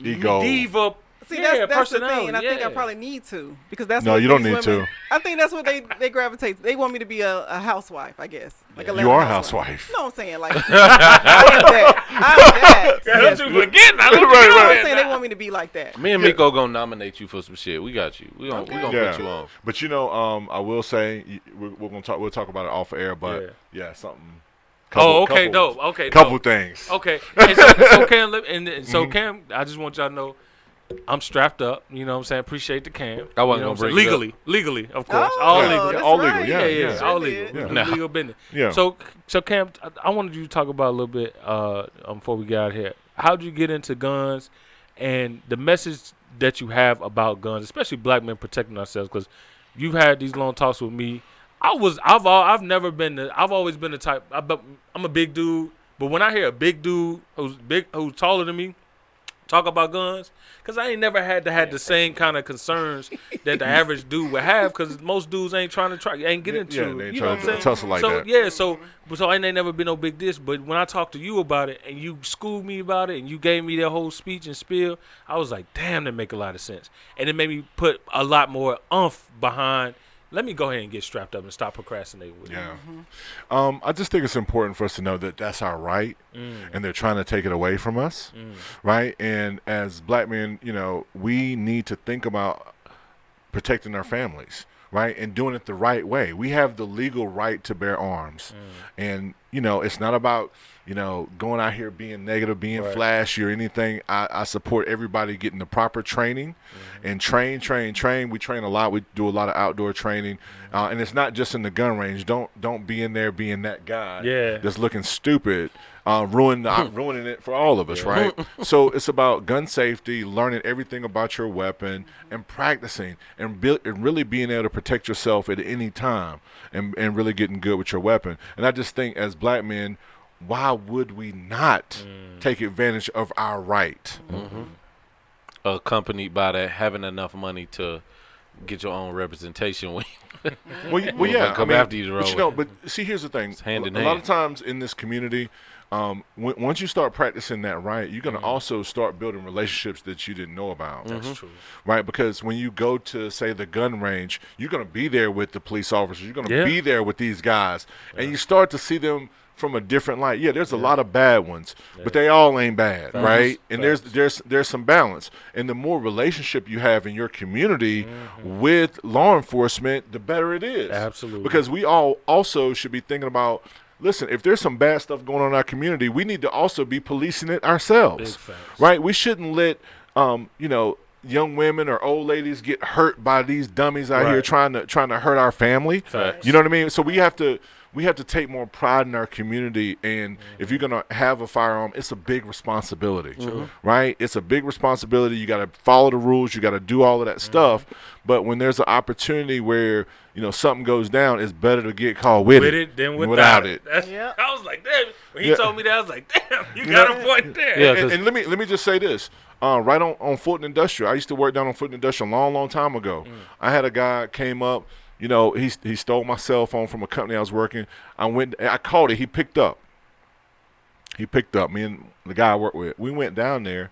Ego. diva. See, yeah, that's the personality. thing, and I think I yeah. probably need to, because that's No, what you don't these need women- to. I think that's what they gravitate. They want me to be a housewife, I guess. Like You are a housewife. No, I'm saying like I'm that. I'm that. Don't you forget. I don't You know what Right. I'm saying? They want me to be like that. Me and Miko gonna nominate you for some shit. We got you. We gonna Yeah. put you on. But I will say we're gonna talk. We'll talk about it off air. But something. Okay, couple, dope. Okay, Couple dope. things. Okay, and so Cam, and so Cam, I just want y'all to know, I'm strapped up. You know what I'm saying? Appreciate the Cam. I wasn't you know gonna what I'm saying? bring it Legally, of course, Oh, all Yeah. legal. that's All legal, right. yeah, Yeah, Sure all did. legal. Yeah. Nah. Legal business. Yeah. So Cam, I wanted you to talk about a little bit before we get out here. How'd you get into guns, and the message that you have about guns, especially black men protecting ourselves? Because you've had these long talks with me. I've always been the type. I'm a big dude, but when I hear a big dude who's taller than me, talk about guns, because I ain't never had the same kind of concerns that the average dude would have, because most dudes ain't ain't get into they ain't you know what trying I'm to saying? tussle like so that. yeah, so ain't never been no big diss. But when I talked to you about it and you schooled me about it and you gave me that whole speech and spiel, I was like, damn, that make a lot of sense, and it made me put a lot more oomph behind. Let me go ahead and get strapped up and stop procrastinating with it. Yeah. I just think it's important for us to know that that's our right, and they're trying to take it away from us, right? And as black men, we need to think about protecting our families, right? And doing it the right way. We have the legal right to bear arms. And, it's not about, going out here being negative, being flashy or anything. I support everybody getting the proper training and train. We train a lot. We do a lot of outdoor training. And it's not just in the gun range. Don't be in there being that guy that's looking stupid, ruining it for all of us, right? So it's about gun safety, learning everything about your weapon, and practicing, and really being able to protect yourself at any time, and really getting good with your weapon. And I just think as black men, why would we not take advantage of our right? Accompanied by that, having enough money to get your own representation when well, yeah, come after you to roll. But see, here's the thing. hand in a hand. lot of times in this community, once you start practicing that right, you're going to also start building relationships that you didn't know about. That's true. Right? Because when you go to, say, the gun range, you're going to be there with the police officers. You're going to be there with these guys. And you start to see them from a different light. Yeah, there's a lot of bad ones, but they all ain't bad, right? And there's some balance. And the more relationship you have in your community with law enforcement, the better it is. Absolutely. Because we all also should be thinking about, listen, if there's some bad stuff going on in our community, we need to also be policing it ourselves. Big facts. Right? We shouldn't let young women or old ladies get hurt by these dummies out here trying to hurt our family. Facts. You know what I mean? So we have to take more pride in our community, and if you're gonna have a firearm, it's a big responsibility, right? It's a big responsibility. You got to follow the rules. You got to do all of that stuff. But when there's an opportunity where something goes down, it's better to get caught with it than without it. Yeah. I was like, damn. When he told me that, I was like, damn, you got a point there. Yeah. And let me just say this. Right on Fulton Industrial. I used to work down on Fulton Industrial a long time ago. I had a guy came up. He stole my cell phone from a company I was working. I called it. He picked up. Me and the guy I worked with. We went down there.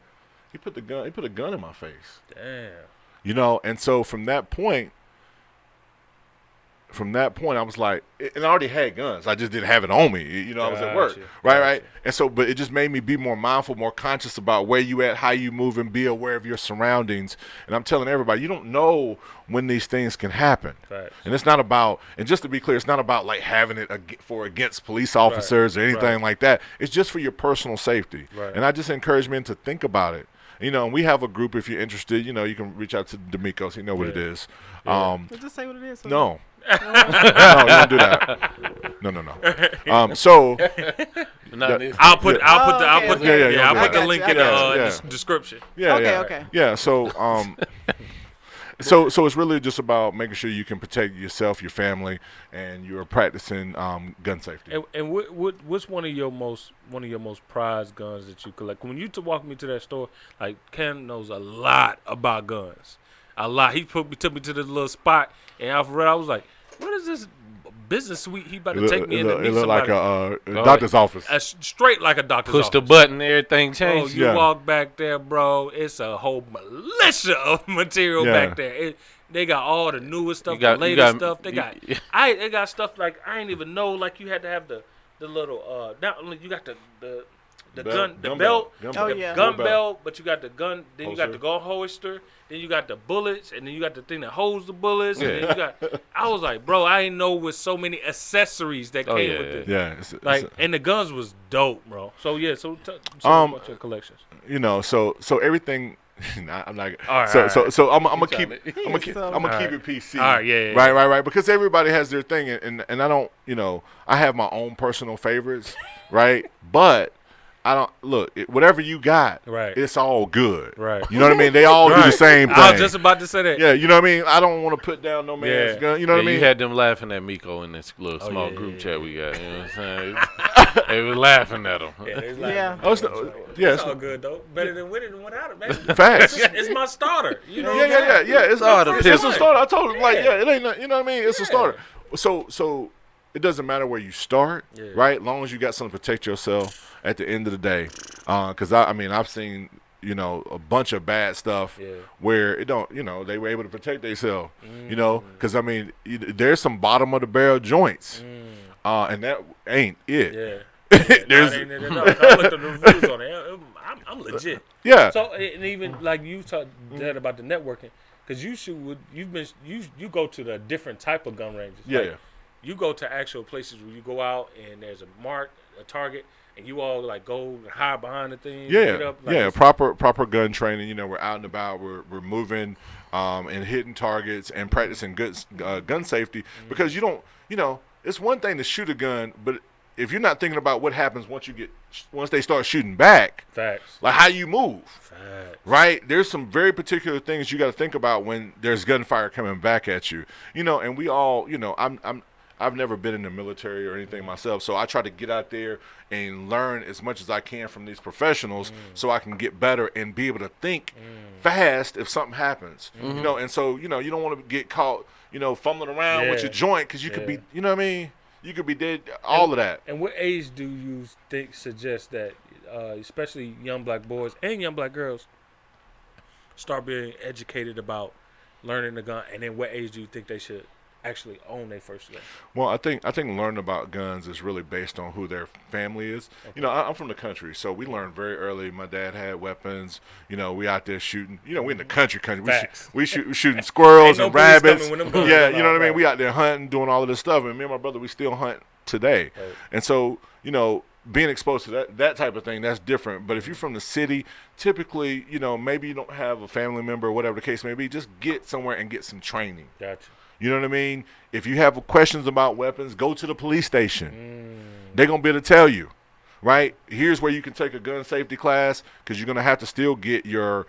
He put a gun in my face. Damn. And so from that point, I was like, and I already had guns. I just didn't have it on me. I was at work. Right. And so, but it just made me be more mindful, more conscious about where you at, how you move, and be aware of your surroundings. And I'm telling everybody, you don't know when these things can happen. Facts. And it's not about, and just to be clear, it's not about like having it against police officers or anything like that. It's just for your personal safety. Right. And I just encourage men to think about it. And we have a group. If you're interested, you can reach out to D'Amico's. He know what it is. Just say what it is. No. No, you don't do that. No. So I'll put the link in the description. Okay. Yeah. So it's really just about making sure you can protect yourself, your family, and you're practicing gun safety. And what's one of your most prized guns that you collect? When you walk me to that store, like Ken knows a lot about guns. A lot. He took me to this little spot, and I was like, "What is this business suite? He about to take me in to meet It looked like somebody." a doctor's office. Straight like a doctor's office. Push the button, everything changed. You walk back there, bro. It's a whole militia of material back there. They got all the newest stuff, the latest stuff. They got stuff like I ain't even know. Like you had to have the little not only you got the gun belt, gun belt, but you got the gun. Then you got the gun holster. Then you got the bullets, and then you got the thing that holds the bullets. And then you got. I was like, bro, I didn't know with so many accessories that came with it. Yeah, and the guns was dope, bro. So so about your collections. So everything. I'm not. All right, so I'm gonna keep it PC. All right, yeah. Right. Because everybody has their thing, and I don't. I have my own personal favorites, right? But I don't look. Whatever you got, Right. it's all good. Right. You know what I mean? They all do the same thing. I was just about to say that. Yeah, you know what I mean? I don't want to put down no man's Yeah. gun. You know what I mean? You had them laughing at Miko in this little small group chat we got. You know what I'm saying? They were laughing at him. Yeah. Oh, It's all good though. Better than with it than without it, baby. Facts. It's my starter. You know. Yeah. It's it's a starter. I told him like, Yeah. it ain't. You know what I mean? It's a starter. So it doesn't matter where you start, right? As long as you got something to protect yourself at the end of the day. Because I've seen a bunch of bad stuff where it don't. They were able to protect themselves. Because there's some bottom of the barrel joints, and that ain't it. Yeah. I looked at the reviews on it. I'm legit. Yeah. So and even like you talked that about the networking, because you go to the different type of gun ranges. Yeah. Like, you go to actual places where you go out and there's a target, and you all like go and hide behind the thing. Get up, like, proper gun training. We're out and about. We're moving and hitting targets and practicing good gun safety because you don't. It's one thing to shoot a gun, but if you're not thinking about what happens once they start shooting back, Facts. like how you move, Facts. right? There's some very particular things you got to think about when there's gunfire coming back at you. And we all, I've never been in the military or anything myself, so I try to get out there and learn as much as I can from these professionals so I can get better and be able to think fast if something happens. And so, you don't want to get caught, fumbling around with your joint because you could be, you know what I mean? You could be dead, all of that. And what age do you suggest that, especially young black boys and young black girls, start being educated about learning the gun? And then what age do you think they should actually own their first gun? Well, I think learning about guns is really based on who their family is. Okay. I'm from the country, so we learned very early. My dad had weapons. We out there shooting. We in the country. We shooting squirrels Ain't and no police rabbits. coming when them guns Yeah, come you know out, what I mean. right. We out there hunting, doing all of this stuff, and me and my brother, we still hunt today. Right. And so, being exposed to that type of thing, that's different. But if you're from the city, typically, maybe you don't have a family member or whatever the case may be, just get somewhere and get some training. Gotcha. You know what I mean? If you have questions about weapons, go to the police station. They're going to be able to tell you, right? Here's where you can take a gun safety class because you're going to have to still get your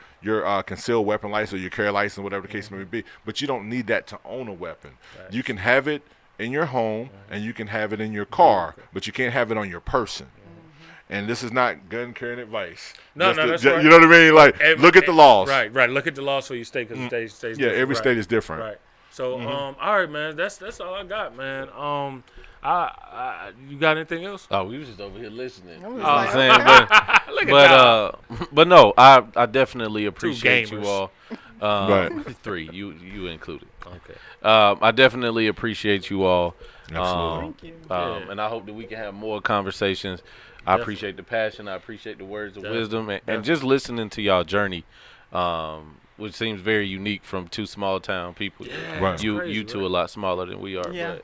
concealed weapon license or your carry license, whatever the case may be. But you don't need that to own a weapon. Right. You can have it in your home and you can have it in your car, but you can't have it on your person. And this is not gun carrying advice. No, that's right. You know what I mean? Like, look at the laws. Right. Look at the laws for your state because the state stays Every different. state is different. Right. So, all right, man. That's all I got, man. You got anything else? Oh, we was just over here listening. I'm You just know what like, I'm saying? Look at but no, I definitely appreciate you gamers. all. Right. 3, you included. Okay. I definitely appreciate you all. Absolutely. Thank you. And I hope that we can have more conversations. I appreciate the passion. I appreciate the words of wisdom and just listening to y'all journey, which seems very unique from 2 small town people. Yeah, Right. it's You crazy, two right? a lot smaller than we are, Yeah.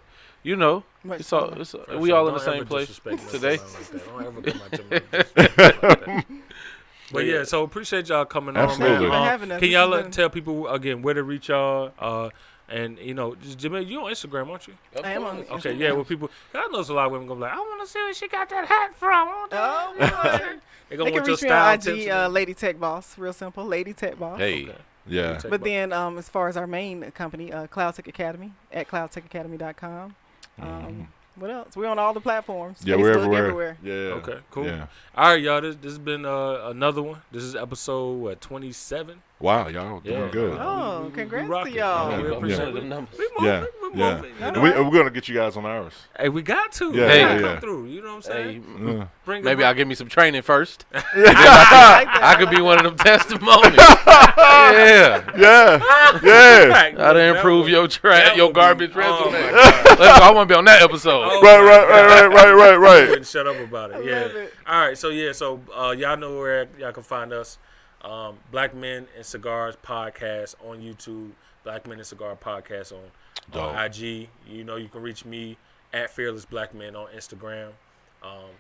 but Much it's all. smaller. We all in the Don't same ever place disrespect me today. like that. Don't ever come out your mouth disrespect like that. But yeah, so appreciate y'all coming Absolutely. on, man. Thank you for having us. Can This y'all has been- tell people again where to reach y'all? And just Jamilia, you on Instagram, aren't you? I am on Okay, Instagram. yeah. Well, people, I know a lot of women gonna be like, I want to see where she got that hat from. Oh, They boy. gonna They want can your reach me style on tips. IG, Lady Tech Boss. Real simple, Lady Tech Boss. Hey, Okay. Yeah. But then, as far as our main company, Cloud Tech Academy at cloudtechacademy.com. What else? We're on all the platforms. Yeah, we're Facebook, everywhere. Yeah. Okay, cool. Yeah. All right, y'all. This has been another one. This is episode 27. Wow, y'all doing Yeah. good. Oh, congrats to rocking. y'all. Yeah, we Yeah. appreciate the it. numbers. We Yeah, moving. We yeah. moving. All You know? right. We're gonna get you guys on ours. Hey, we got to. Yeah, Hey. Come yeah. through. You know what I'm Hey, saying? Yeah. Bring maybe them I'll give me some training first. I like that. I could be one of them testimonies. Yeah, Yeah. how to improve your that your would be- garbage oh resume. my God. I want to be on that episode. Oh, Right. wouldn't shut up about it. I Yeah. love it. All right. So y'all know where y'all can find us. Black Men and Cigars Podcast on YouTube. Black Men and Cigar Podcast on Dope. IG. You can reach me at Fearless Black Men on Instagram.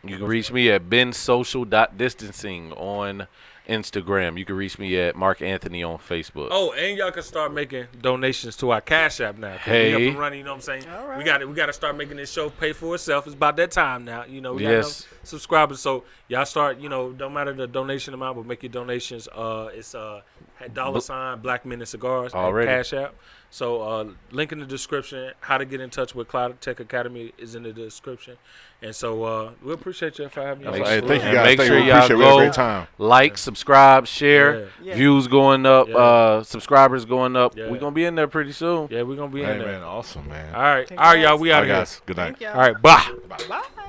You can reach me at bensocial.distancing on Instagram. You can reach me at Mark Anthony on Facebook. Oh, and y'all can start making donations to our Cash App now. Hey. We up and running, you know what I'm saying? All right. We got to start making this show pay for itself. It's about that time now. You know, we got Yes. enough subscribers. So y'all start, don't matter the donation amount, but make your donations. It's $ Black Men and Cigars Already. at Cash App. So link in the description. How to get in touch with Cloud Tech Academy is in the description. And so we appreciate you for having me. Hey, thank you And guys. make Thank sure you. We y'all appreciate it. We had a go great time. like, subscribe, share. Yeah. Views going up, Yeah. subscribers going up. Yeah. We're going to be in there pretty soon. Yeah, we're going to be Hey, in there. man, awesome, man. All right. Thank All right, you y'all. guys. We All out right, of here. guys. Good night. Thank y'all. All right. Bye. Bye.